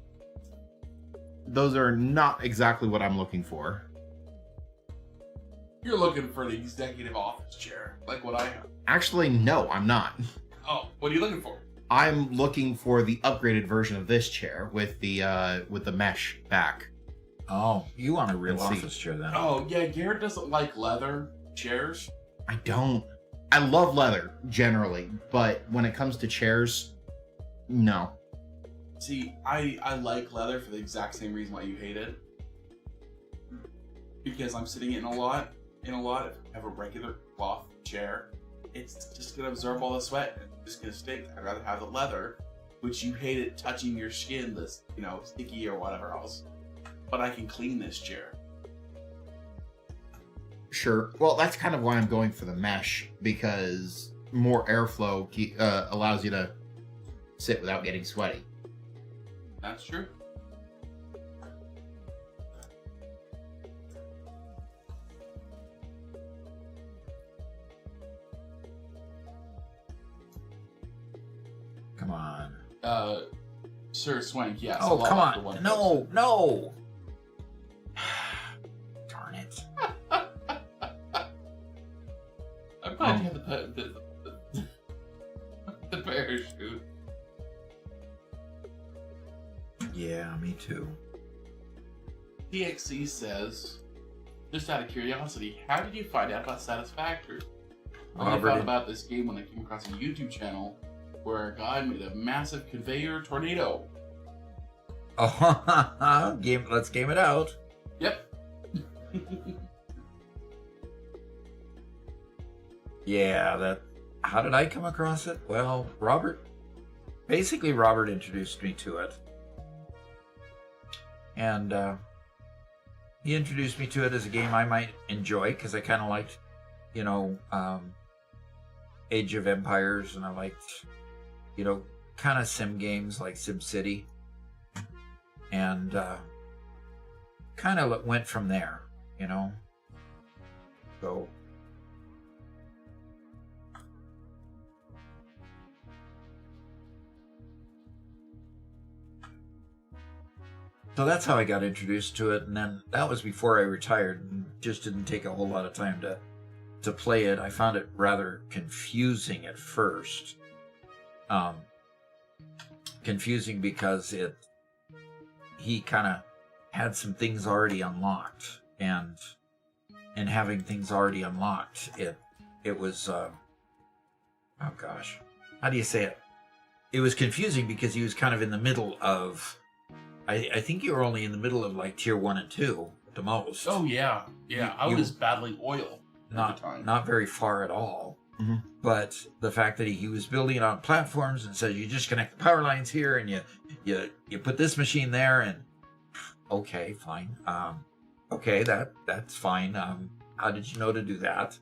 those are not exactly what I'm looking for. You're looking for the executive office chair, like what I have. Actually, no, I'm not. Oh, what are you looking for? I'm looking for the upgraded version of this chair with the mesh back. Oh, you want a real Let's see. office chair then? Oh, yeah, Garrett doesn't like leather chairs. I don't. I love leather generally, but when it comes to chairs, no. See, I like leather for the exact same reason why you hate it. Because I'm sitting in a lot. If I have a regular cloth chair, it's just gonna absorb all the sweat and it's just gonna stink. I'd rather have the leather, which you hate it touching your skin, that's, you know, sticky or whatever else. But I can clean this chair. Sure. Well, that's kind of why I'm going for the mesh, because more airflow allows you to sit without getting sweaty. That's true. Come on. Sir Swank, yes. Oh, a lot come like the on. one No, no. Darn it. I'm glad you had the parachute. Yeah, me too. DXC says, just out of curiosity, how did you find out about Satisfactory? I Robert thought and- about this game when I came across a YouTube channel where a guy made a massive conveyor tornado. Oh, let's game it out. Yep. Yeah, how did I come across it? Well, Robert introduced me to it. And he introduced me to it as a game I might enjoy, because I kind of liked, you know, Age of Empires, and I liked, you know, kind of sim games like SimCity. And kind of went from there, you know. So that's how I got introduced to it, and then that was before I retired, and just didn't take a whole lot of time to play it. I found it rather confusing at first. Confusing because he kind of had some things already unlocked, and having things already unlocked, it was oh gosh, how do you say it? It was confusing because he was kind of in the middle of, I think you were only in the middle of like tier 1 and 2 at the most. Oh yeah, yeah. I was battling oil at the time. Not very far at all. Mm-hmm. But the fact that he was building it on platforms and says you just connect the power lines here and you put this machine there, and okay, fine. Okay, that's fine. How did you know to do that?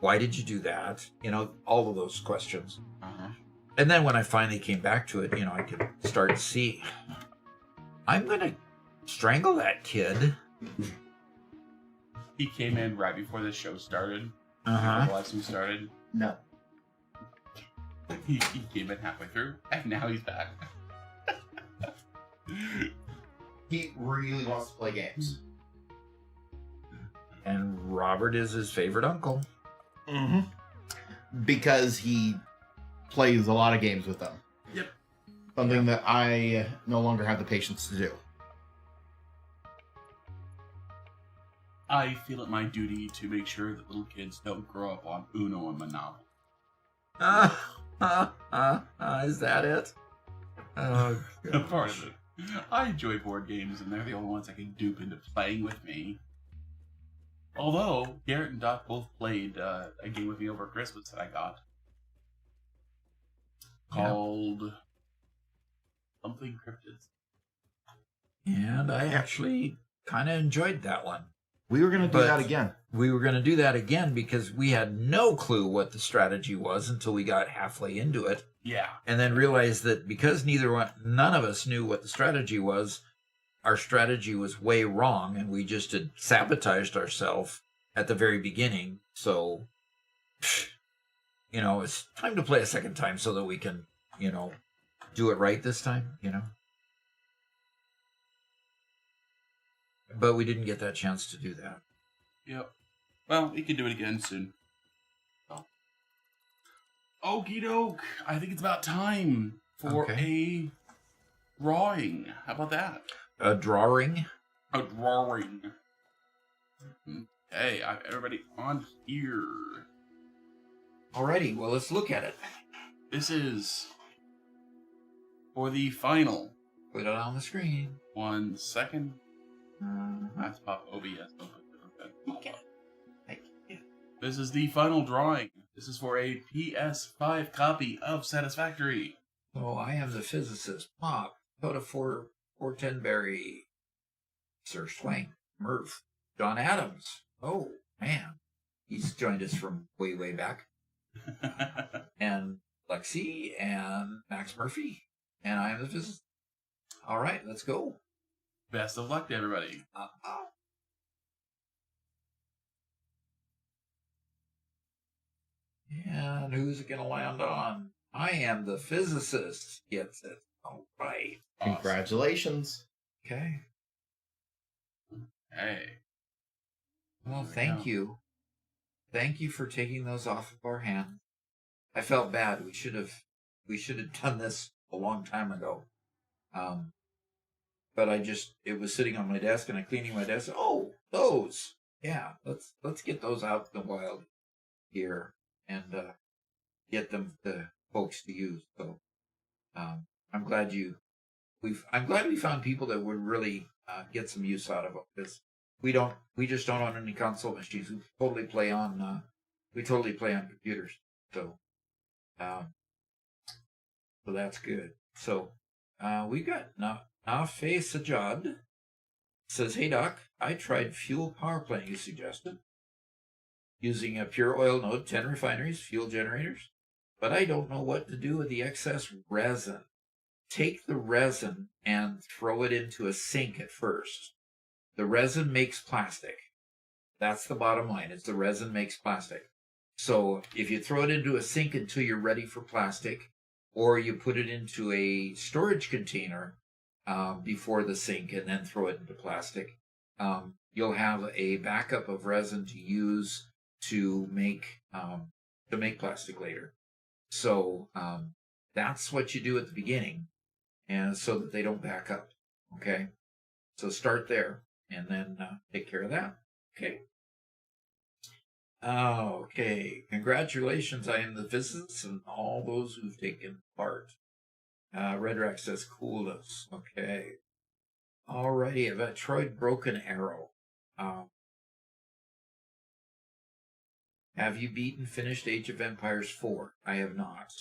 Why did you do that? You know, all of those questions. Uh-huh. And then when I finally came back to it, you know, I could start to see, I'm gonna strangle that kid. He came in right before the show started. Uh-huh. Before the live stream started. No. He came in halfway through, and now he's back. He really wants to play games. And Robert is his favorite uncle. Mm-hmm. Because he plays a lot of games with them. Yep. Something that I no longer have the patience to do. I feel it my duty to make sure that little kids don't grow up on Uno and Monopoly. Is that it? Oh, A part of it. I enjoy board games, and they're the only ones I can dupe into playing with me. Although, Garrett and Doc both played a game with me over Christmas that I got. Called something Cryptids. And I actually kind of enjoyed that one. We were going to do But- that again. We were going to do that again because we had no clue what the strategy was until we got halfway into it, Yeah. and then realized that because none of us knew what the strategy was, our strategy was way wrong, and we just had sabotaged ourselves at the very beginning. So, you know, it's time to play a second time so that we can, you know, do it right this time, you know. But we didn't get that chance to do that. Yep. Well, we can do it again soon. So. Okie doke. I think it's about time for a drawing. How about that? A drawing? A drawing. Hey, everybody on here. Alrighty, well, let's look at it. This is for the final. Put it on the screen. 1 second. I have to pop OBS open. Okay. This is the final drawing. This is for a PS5 copy of Satisfactory. So I am the physicist. Pop, Coda 410 Berry, Sir Swank, Murph, John Adams. Oh, man. He's joined us from way, way back. And Lexi and Max Murphy. And I am the physicist. All right, let's go. Best of luck to everybody. And who's it going to land on? I am the physicist. Gets it. All right. Awesome. Congratulations. Okay. Hey. Well, There we thank go. you. Thank you for taking those off of our hands. I felt bad. We should have done this a long time ago. But it was sitting on my desk and I'm cleaning my desk. Oh, those. Yeah, let's get those out in the wild here and get them to folks to use. So I'm glad we found people that would really get some use out of them, because we just don't own any console machines. We totally play on computers. So so that's good. So we got Nafe Sajad says, "Hey Doc, I tried fuel power plant you suggested, using a pure oil node, 10 refineries, fuel generators, but I don't know what to do with the excess resin. Take the resin and throw it into a sink at first. The resin makes plastic. That's the bottom line. It's the resin makes plastic. So if you throw it into a sink until you're ready for plastic, or you put it into a storage container before the sink and then throw it into plastic, you'll have a backup of resin to use to make plastic later. So that's what you do at the beginning, and so that they don't back up. Okay, so start there and then take care of that. Okay. Okay. Congratulations! I am the physicist and all those who've taken part. Red Rack says coolness. Okay. Alrighty. I've tried Broken Arrow. Have you finished Age of Empires 4? I have not.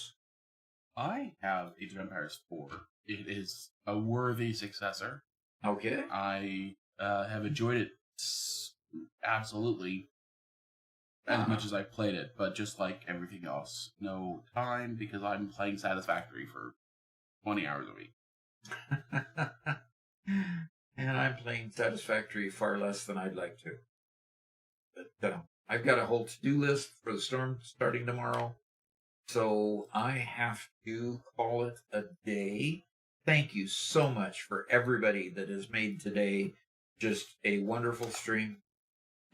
I have Age of Empires 4. It is a worthy successor. Okay. I have enjoyed it absolutely as much as I played it, but just like everything else, no time, because I'm playing Satisfactory for 20 hours a week. And I'm playing Satisfactory far less than I'd like to. But I've got a whole to-do list for the storm starting tomorrow, so I have to call it a day. Thank you so much for everybody that has made today just a wonderful stream.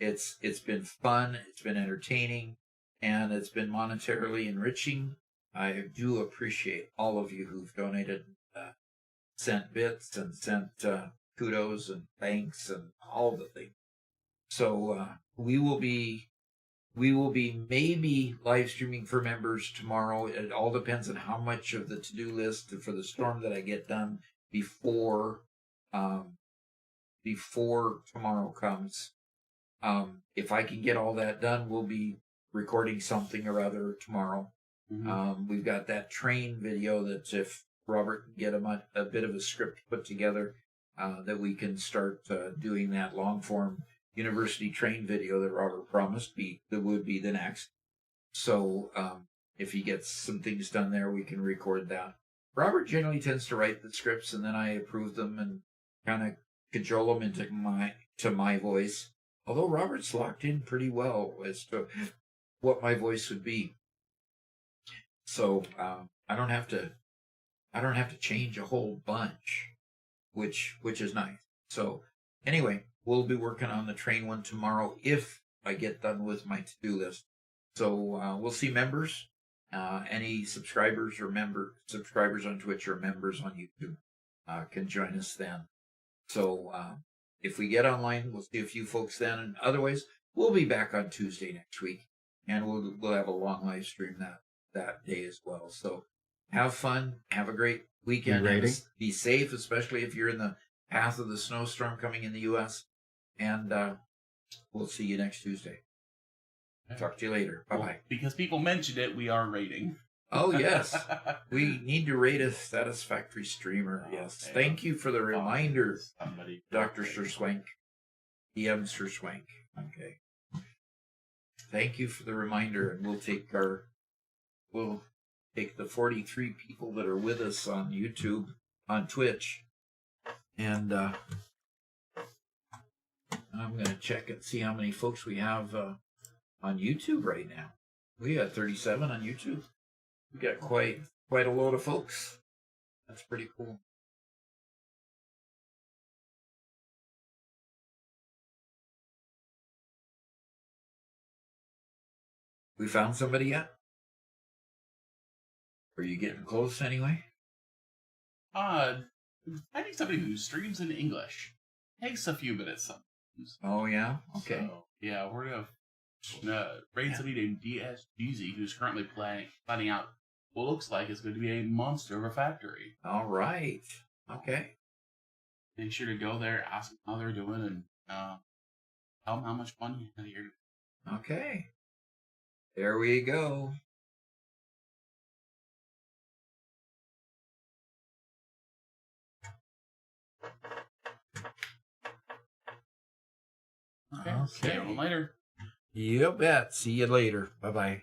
It's been fun, it's been entertaining, and it's been monetarily enriching. I do appreciate all of you who've donated, sent bits and sent kudos and thanks and all the things. So we will be maybe live streaming for members tomorrow. It all depends on how much of the to-do list for the storm that I get done before tomorrow comes. If I can get all that done, we'll be recording something or other tomorrow. Mm-hmm. We've got that train video that if Robert can get a bit of a script put together, that we can start doing that long form university train video that Robert promised that would be the next. So if he gets some things done there, we can record that. Robert generally tends to write the scripts and then I approve them and kind of cajole them into my voice. Although Robert's locked in pretty well as to what my voice would be. So I don't have to change a whole bunch, which is nice. So anyway, we'll be working on the train one tomorrow if I get done with my to-do list. So we'll see members, any subscribers or subscribers on Twitch or members on YouTube can join us then. So if we get online, we'll see a few folks then, and otherwise we'll be back on Tuesday next week, and we'll have a long live stream that day as well. So have fun, have a great weekend, and be safe, especially if you're in the path of the snowstorm coming in the U.S. And we'll see you next Tuesday. Talk to you later. Bye bye. Well, because people mentioned it, we are rating. Oh yes, we need to rate a Satisfactory streamer. Yes, Okay. thank you for the reminder, Somebody, Doctor Sir Swank, DM Sir Swank. Okay, thank you for the reminder, and we'll take the 43 people that are with us on YouTube, on Twitch, and I'm going to check and see how many folks we have on YouTube right now. We got 37 on YouTube. We got quite a load of folks. That's pretty cool. We found somebody yet? Are you getting close anyway? Finding somebody who streams in English takes a few minutes sometimes. Oh yeah? Okay. So, yeah, we're gonna raid somebody named DSGZ who's currently planning out what looks like is going to be a monster of a factory. All right. Okay. Make sure to go there, ask them how they're doing, and tell them how much fun you had here. Okay. There we go. Okay. See you later. You bet. See you later. Bye bye.